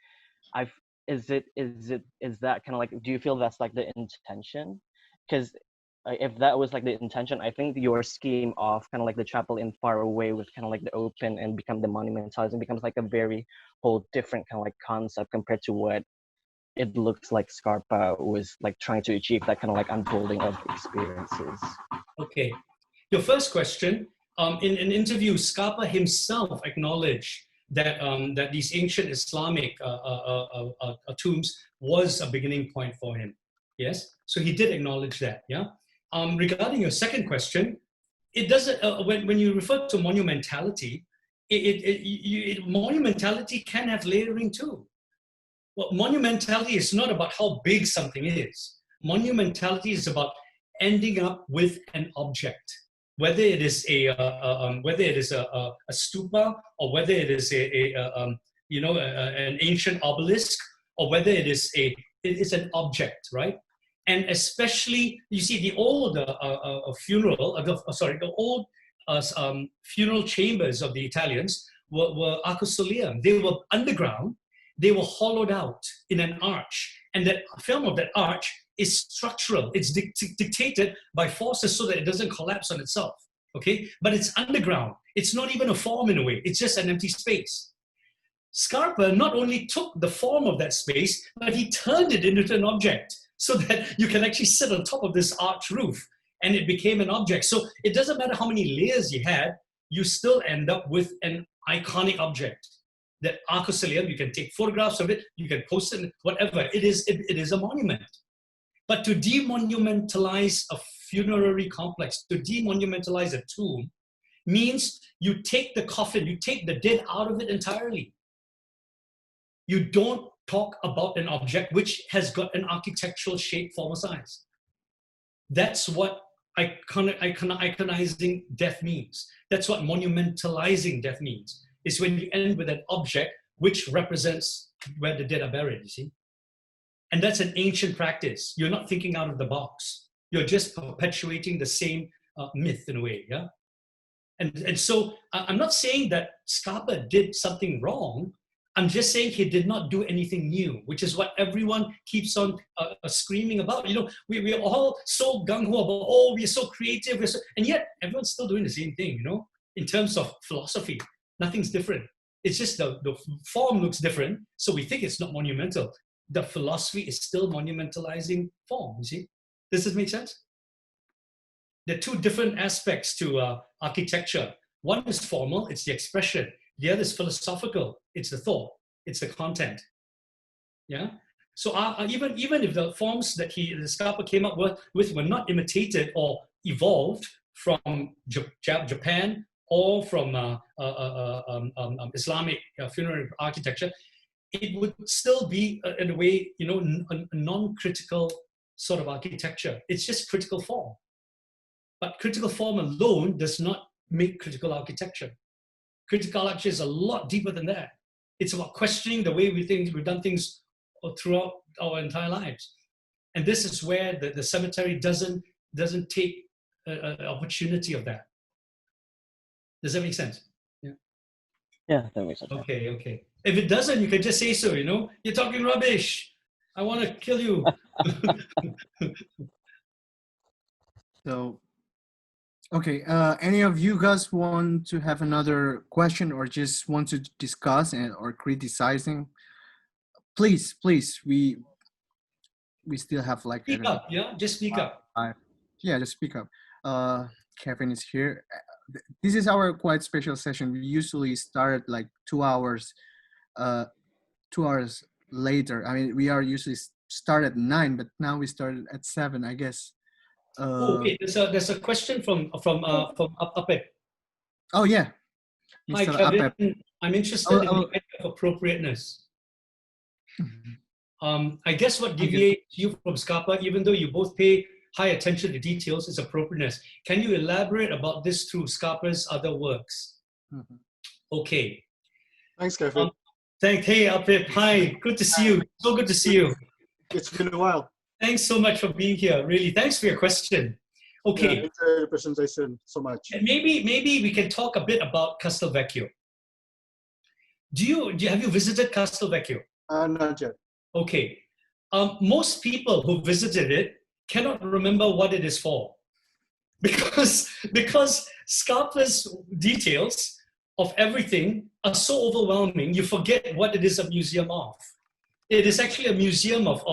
I've is that kind of like, do you feel that's like the intention? Because if that was like the intention, I think your scheme of kind of like the chapel in far away with kind of like the open and become the monumentalizing becomes like a very whole different kind of like concept compared to what it looks like Scarpa was like trying to achieve, that kind of like unfolding of experiences. Okay. Your first question, in an interview, Scarpa himself acknowledged that, that these ancient Islamic tombs was a beginning point for him. Yes? So he did acknowledge that, yeah? Regarding your second question, it doesn't, when you refer to monumentality, monumentality can have layering too. Well, monumentality is not about how big something is. Monumentality is about ending up with an object, whether it is a stupa, or whether it is an ancient obelisk, or whether it is an object, right? And especially, you see, the old funeral chambers of the Italians were arcosoleum. They were underground. They were hollowed out in an arch, and that film of that arch is structural. It's dictated by forces so that it doesn't collapse on itself. Okay, but it's underground. It's not even a form in a way. It's just an empty space. Scarpa not only took the form of that space, but he turned it into an object, so that you can actually sit on top of this arch roof, and it became an object. So it doesn't matter how many layers you had, you still end up with an iconic object. That arcosoleum, you can take photographs of it, you can post it, whatever. It is a monument. But to demonumentalize a funerary complex, to demonumentalize a tomb, means you take the coffin, you take the dead out of it entirely. You don't talk about an object which has got an architectural shape, form, or size. That's what iconizing death means. That's what monumentalizing death means. It's when you end with an object which represents where the dead are buried, you see? And that's an ancient practice. You're not thinking out of the box. You're just perpetuating the same myth in a way, yeah? And so I'm not saying that Scarpa did something wrong. I'm just saying he did not do anything new, which is what everyone keeps on screaming about. You know, we're all so gung-ho about, oh, we're so creative, and yet everyone's still doing the same thing, you know, in terms of philosophy. Nothing's different. It's just the form looks different, so we think it's not monumental. The philosophy is still monumentalizing form, you see? Does this make sense? There are two different aspects to architecture. One is formal, it's the expression. The other is philosophical, it's the thought, it's the content. Yeah? So even if the forms that the Scarpa came up with were not imitated or evolved from Japan or from Islamic funerary architecture, it would still be, in a way, you know, a non-critical sort of architecture. It's just critical form. But critical form alone does not make critical architecture. Critical architecture is a lot deeper than that. It's about questioning the way we've done things throughout our entire lives. And this is where the cemetery doesn't take an opportunity of that. Does that make sense? Yeah. Yeah, that makes sense. Okay, okay. If it doesn't, you can just say so, you know? You're talking rubbish. I want to kill you. So, okay, any of you guys want to have another question or just want to discuss or criticizing? Please, we still have like speak up, yeah? Just speak up. Yeah, just speak up. Kevin is here. This is our quite special session. We usually start like 2 hours later. I mean, we are usually start at 9, but now we started at 7, I guess. Okay, there's a question from Apep. Oh yeah, Hi, Mr. Kevin. Apep. I'm interested in the idea of appropriateness. I guess what deviates you from Scarpa, even though you both pay high attention to details, is appropriateness. Can you elaborate about this through Scarpa's other works? Okay. Thanks, Kevin. Hey, Apip. Hi, good to see you. So good to see you. It's been a while. Thanks so much for being here. Really, thanks for your question. Okay. Yeah, enjoy the presentation so much. And maybe we can talk a bit about Castelvecchio. Have you visited Castelvecchio? Not yet. Okay. Most people who visited it cannot remember what it is for, because Scarpa's details of everything are so overwhelming, you forget what it is a museum of. It is actually a museum of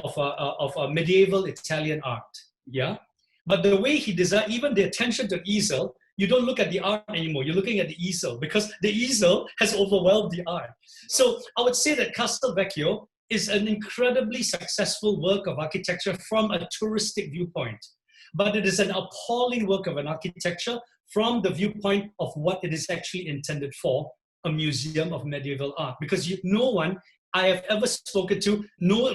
medieval Italian art. Yeah. But the way he designed, even the attention to easel, you don't look at the art anymore. You're looking at the easel because the easel has overwhelmed the art. So I would say that Castelvecchio is an incredibly successful work of architecture from a touristic viewpoint. But it is an appalling work of an architecture from the viewpoint of what it is actually intended for, a museum of medieval art. Because no one I have ever spoken to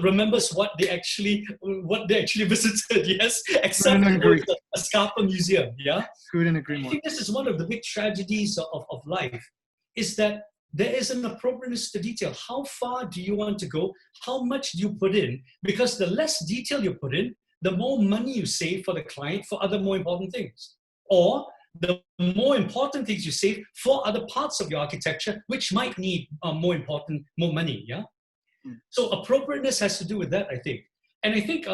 remembers what they actually visited, yes, except a Scarpa museum, yeah? Couldn't agree more. I think this is one of the big tragedies of life, is that there is an appropriateness to detail. How far do you want to go? How much do you put in? Because the less detail you put in, the more money you save for the client for other more important things. Or the more important things you save for other parts of your architecture, which might need more money, yeah? So appropriateness has to do with that, I think. And I think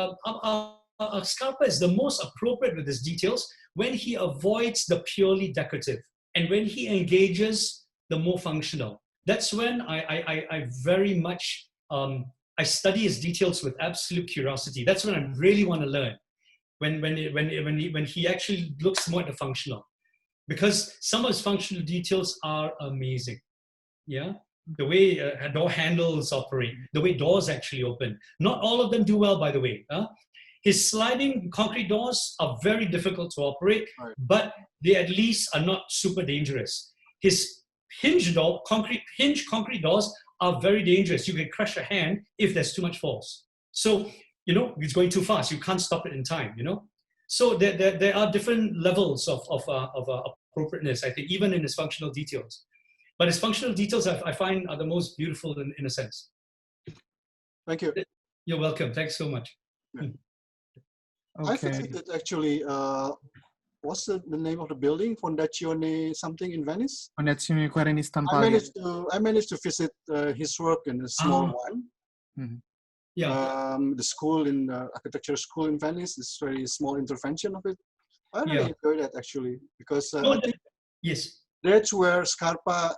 Scarpa is the most appropriate with his details when he avoids the purely decorative and when he engages the more functional. That's when I very much, I study his details with absolute curiosity. That's when I really want to learn. When he actually looks more at the functional, because some of his functional details are amazing. Yeah, the way door handles operate, the way doors actually open. Not all of them do well, by the way. His sliding concrete doors are very difficult to operate, but they at least are not super dangerous. His concrete doors are very dangerous. You can crush your hand if there's too much force. So, it's going too fast. You can't stop it in time, So there are different levels of appropriateness, I think, even in his functional details. But his functional details, I find, are the most beautiful in a sense. Thank you. You're welcome. Thanks so much. Yeah. Okay. I visited actually, what's the name of the building? Fondazione something in Venice? Fondazione Quareni Stampaglia. I managed to visit his work in a small one. Mm-hmm. Yeah. The school in architecture school in Venice is very small intervention of it. I really enjoy that actually, because I think yes, that's where Scarpa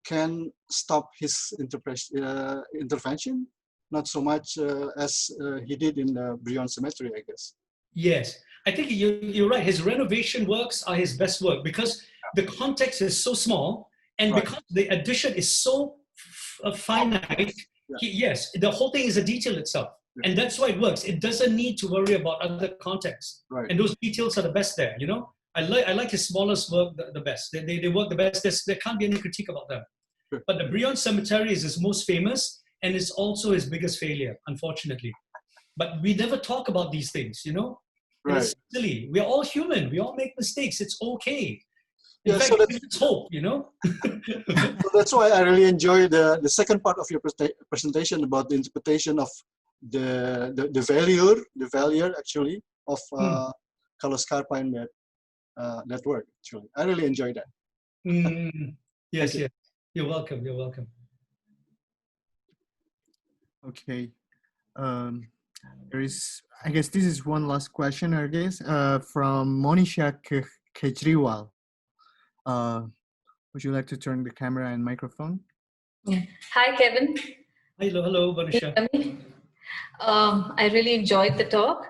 can stop his intervention, not so much as he did in the Brion Cemetery, I guess. Yes, I think you're right. His renovation works are his best work because the context is so small and because the addition is so finite. Yes, the whole thing is a detail itself. Yeah. And that's why it works. It doesn't need to worry about other contexts. Right. And those details are the best there, I like his smallest work the best. They work the best. There can't be any critique about them. Sure. But the Brion Cemetery is his most famous and it's also his biggest failure, unfortunately. But we never talk about these things, Right. It's silly. We're all human. We all make mistakes. It's okay. In fact, so it's hope, So that's why I really enjoy the second part of your presentation about the interpretation of the value actually of Carlo Scarpa in that work. Actually, I really enjoy that. Yes, yes. You're welcome. You're welcome. Okay. I guess this is one last question, I guess, from Monisha Kejriwal. Would you like to turn the camera and microphone? Yeah. Hi, Kevin. Hello, Monisha. I really enjoyed the talk.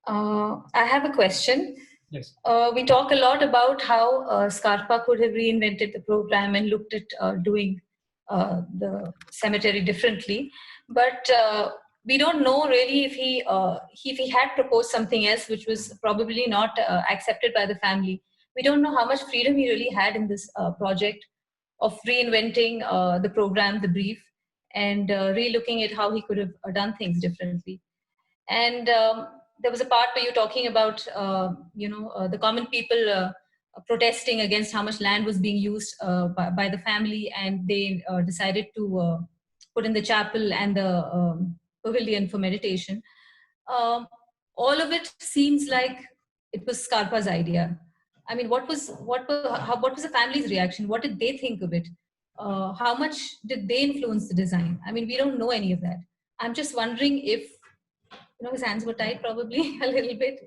I have a question. Yes. We talk a lot about how Scarpa could have reinvented the program and looked at doing the cemetery differently. But we don't know really if he had proposed something else, which was probably not accepted by the family. We don't know how much freedom he really had in this project of reinventing the program, the brief, and re-looking at how he could have done things differently. And there was a part where you're talking about, the common people protesting against how much land was being used by the family, and they decided to put in the chapel and the pavilion for meditation. All of it seems like it was Scarpa's idea. I mean, what was the family's reaction? What did they think of it? How much did they influence the design? I mean, we don't know any of that. I'm just wondering if, his hands were tied probably a little bit.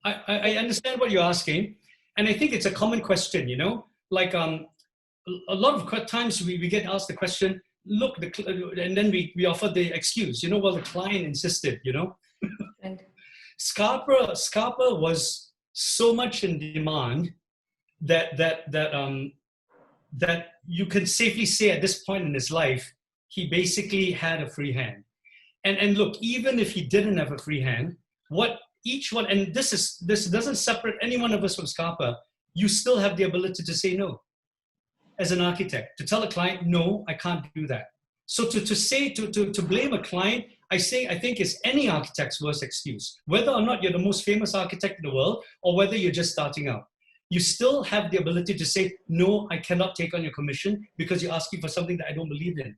I understand what you're asking, and I think it's a common question. Like a lot of times we get asked the question, look, and then we offer the excuse. Well, the client insisted. Right. Scarpa was so much in demand that you can safely say at this point in his life, he basically had a free hand. And look, even if he didn't have a free hand, what each one, and this doesn't separate any one of us from Scarpa, you still have the ability to say no. As an architect, to tell a client, no, I can't do that. So to blame a client, I think is any architect's worst excuse. Whether or not you're the most famous architect in the world, or whether you're just starting out, you still have the ability to say, no, I cannot take on your commission because you're asking for something that I don't believe in.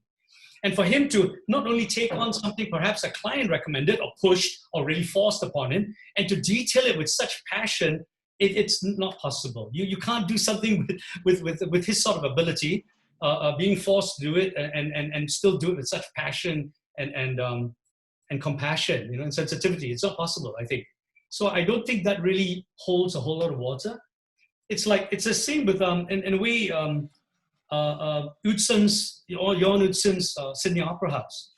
And for him to not only take on something perhaps a client recommended or pushed or really forced upon him, and to detail it with such passion, it's not possible. You can't do something with his sort of ability, being forced to do it and still do it with such passion and compassion, and sensitivity. It's not possible, I think. So I don't think that really holds a whole lot of water. It's the same with in a way. Utzon's, Jon Utzon's Sydney Opera House.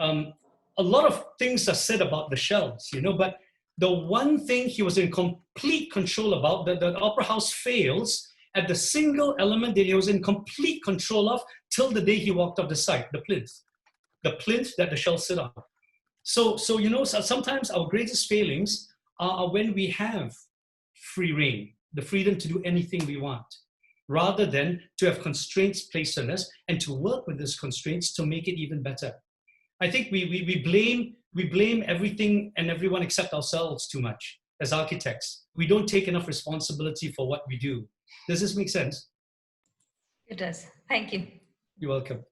A lot of things are said about the shelves, but the one thing he was in complete control about, that the opera house fails at the single element that he was in complete control of till the day he walked off the site, the plinth that the shelves sit on. So sometimes our greatest failings are when we have free reign, the freedom to do anything we want, rather than to have constraints placed on us and to work with those constraints to make it even better. I think we blame everything and everyone except ourselves too much as architects. We don't take enough responsibility for what we do. Does this make sense? It does. Thank you. You're welcome.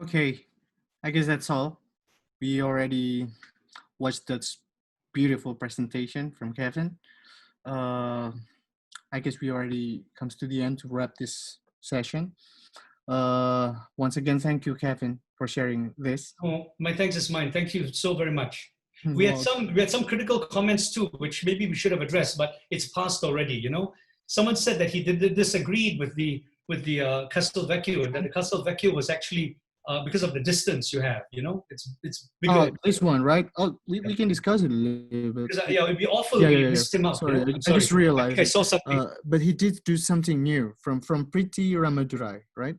Okay, I guess that's all. We already watched that beautiful presentation from Kevin. I guess we already comes to the end to wrap this session. Once again, thank you, Kevin, for sharing this. Oh, my thanks is mine. Thank you so very much. We had some critical comments too, which maybe we should have addressed, but it's past already. Someone said that he disagreed with the Castel Vecchio, that the Castel Vecchio was actually because of the distance you have. It's bigger. Oh, this one, right? Oh, we can discuss it a little bit. Yeah, it'd be awful if we missed him out. Sorry, I'm I just realized. I saw something. But he did do something new from Pretty Ramadurai, right?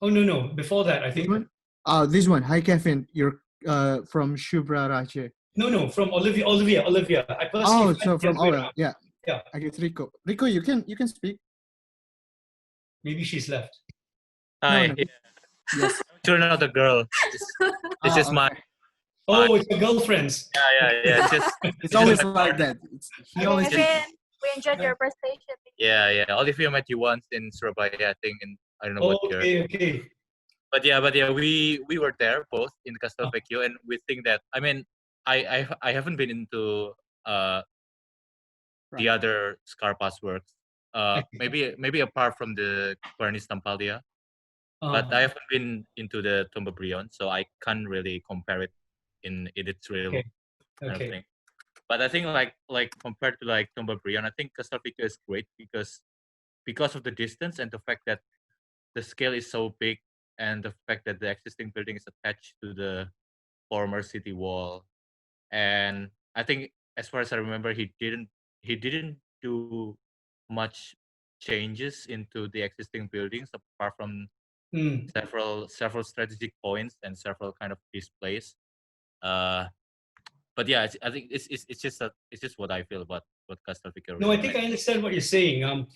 Oh no! Before that, I think. This one? Oh, this one. Hi, Kevin. You're from Shubra Raje. No, from Olivia. From Oleh. Yeah. I guess Rico. Rico, you can speak. Maybe she's left. Hi. No. Yeah. Yes. Sure, not a girl. This is my. Oh, it's your girlfriend's. Yeah. It's always like that. He always. Kevin, we enjoyed your presentation. Yeah. Olivia met you once in Surabaya, I think, in I don't know what year. Okay. But yeah, we were there both in Castel Vecchio, and we think that, I mean, I haven't been into the other Scarpa's works. Maybe apart from the Cornice Tampalia. But I haven't been into the Tomba Brion, so I can't really compare it in its real kind of thing. But I think like compared to like Tomba Brion, I think Castel Vecchio is great because of the distance and the fact that the scale is so big, and the fact that the existing building is attached to the former city wall. And I think, as far as I remember, he didn't do much changes into the existing buildings apart from several strategic points and several kind of displays. But yeah, I think it's just what I feel about what Castelfico. No, I think I understand what you're saying.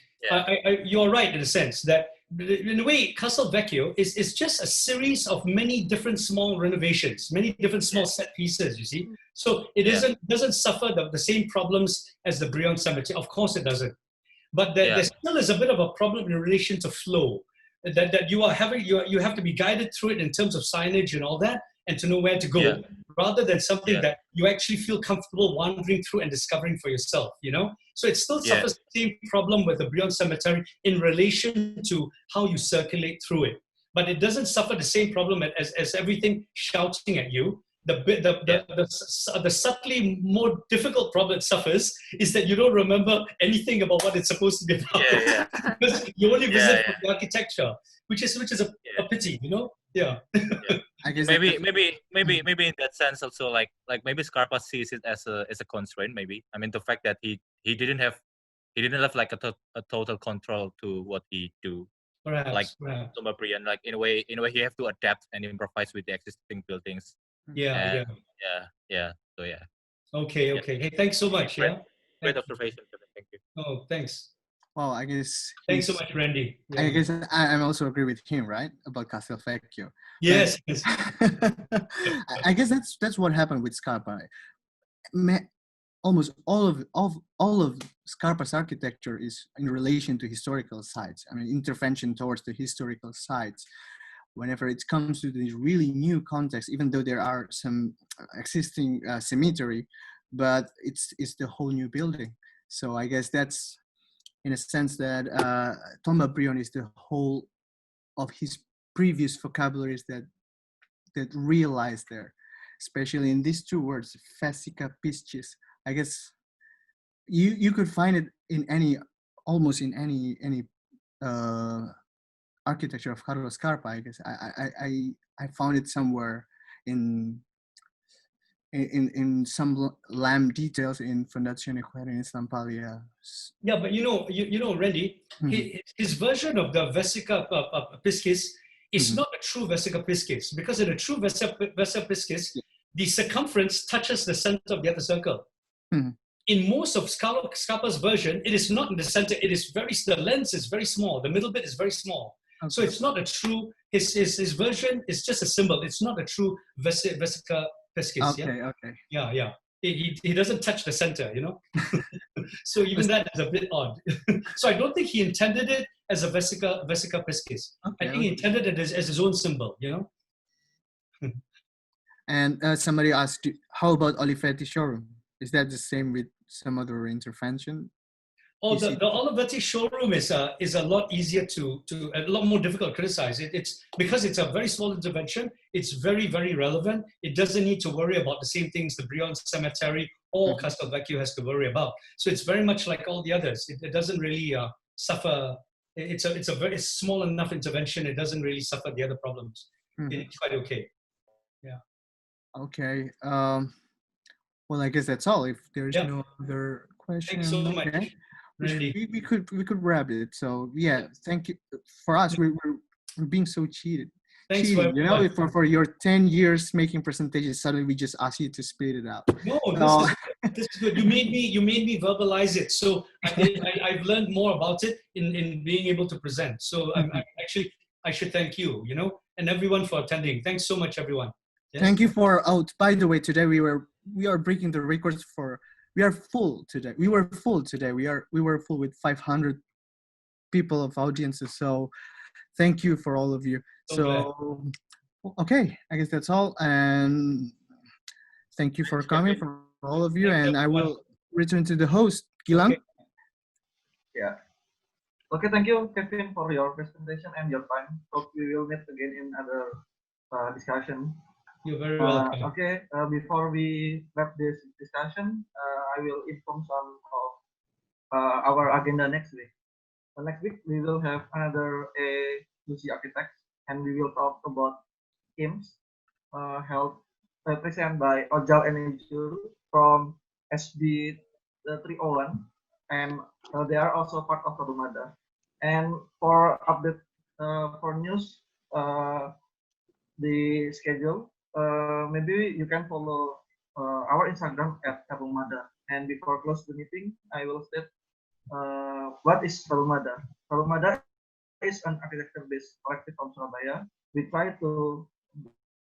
You're right in a sense that in a way, Castelvecchio is just a series of many different small renovations, many different small set pieces. You see, so it doesn't suffer the same problems as the Brion Cemetery. Of course, it doesn't. But there still is a bit of a problem in relation to flow. That you are having, you have to be guided through it in terms of signage and all that, and to know where to go, rather than something that you actually feel comfortable wandering through and discovering for yourself. You know, so it still suffers the same problem with the Brion Cemetery in relation to how you circulate through it, but it doesn't suffer the same problem as everything shouting at you. The subtly more difficult problem it suffers is that you don't remember anything about what it's supposed to be about. Because you only visit for the architecture, which is a pity, you know. I guess maybe in that sense also like maybe Scarpa sees it as a constraint. Maybe I mean the fact that he didn't have like a total control to what he do. Perhaps, like Brion, like in a way he have to adapt and improvise with the existing buildings. So Okay. Hey, thanks so much. Great observation. Thank you. Oh, thanks. Well, I guess. Thanks so much, Randy. I guess I also agree with him, right, about Castelvecchio. Yes. I guess that's what happened with Scarpa. Almost all of Scarpa's architecture is in relation to historical sites. I mean, intervention towards the historical sites. Whenever it comes to these really new contexts, even though there are some existing cemetery, but it's the whole new building. So I guess that's in a sense that Tomba Brion is the whole of his previous vocabularies that realized there, especially in these two words, Vesica Piscis. I guess you could find it in almost any architecture of Carlo Scarpa. I guess I found it somewhere in some lamp details in Fondazione Querini Stampalia. Yeah, but you know, Randy, his version of the Vesica Piscis is not a true Vesica Piscis, because in a true Vesica Piscis, the circumference touches the center of the other circle. In most of Scarpa's version, it is not in the center. It is the lens is very small. The middle bit is very small. Okay. So it's not a true, his version is just a symbol. It's not a true Vesica Piscis. Okay. Yeah. He doesn't touch the center, you know. So even that is a bit odd. So I don't think he intended it as a Vesica Piscis. I think he intended it as his own symbol, you know. And somebody asked, how about Olivetti showroom? Is that the same with some other intervention? Oh, the Olivetti showroom is a lot easier a lot more difficult to criticize. It's because it's a very small intervention. It's very, very relevant. It doesn't need to worry about the same things the Brion Cemetery or Castelvecchio has to worry about. So it's very much like all the others. It doesn't really suffer. It's a very small enough intervention. It doesn't really suffer the other problems. It's quite okay. Yeah. Okay. Well, I guess that's all. If there's no other question, thanks so much. We could wrap it. So yeah, thank you. For us, we're being so cheated. Thanks cheating, you know, for your 10 years making presentations, suddenly we just ask you to spit it out. No, this is good. You made me verbalize it. So I've learned more about it in being able to present. So I should thank you, you know, and everyone for attending. Thanks so much, everyone. Yes? Thank you for by the way, today we are breaking the records for. We are full today. We were full today. We were full with 500 people of audiences. So thank you for all of you. So okay, I guess that's all. And thank you for coming, for all of you. And I will return to the host, Gilang. Okay. Yeah. Okay, thank you, Kevin, for your presentation and your time. Hope we will meet again in other discussion. You're very welcome. Okay, before we wrap this discussion, I will inform some of our agenda next week. Next week, we will have another Juli architects, and we will talk about themes held presented by Ojal and Juli from SB 301, and they are also part of Rabung Maddah. And for update for news the schedule, maybe you can follow our Instagram at Rabung Maddah. And before close the meeting, I will state what is Rabung Maddah. Rabung Maddah is an architecture-based collective from Surabaya. We try to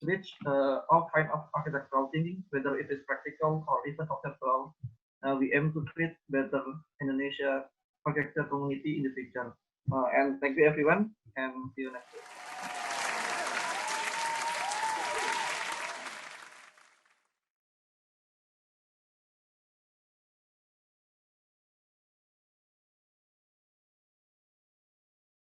reach all kind of architectural thinking, whether it is practical or even conceptual. We aim to create better Indonesia architecture community in the future. And thank you everyone, and see you next week.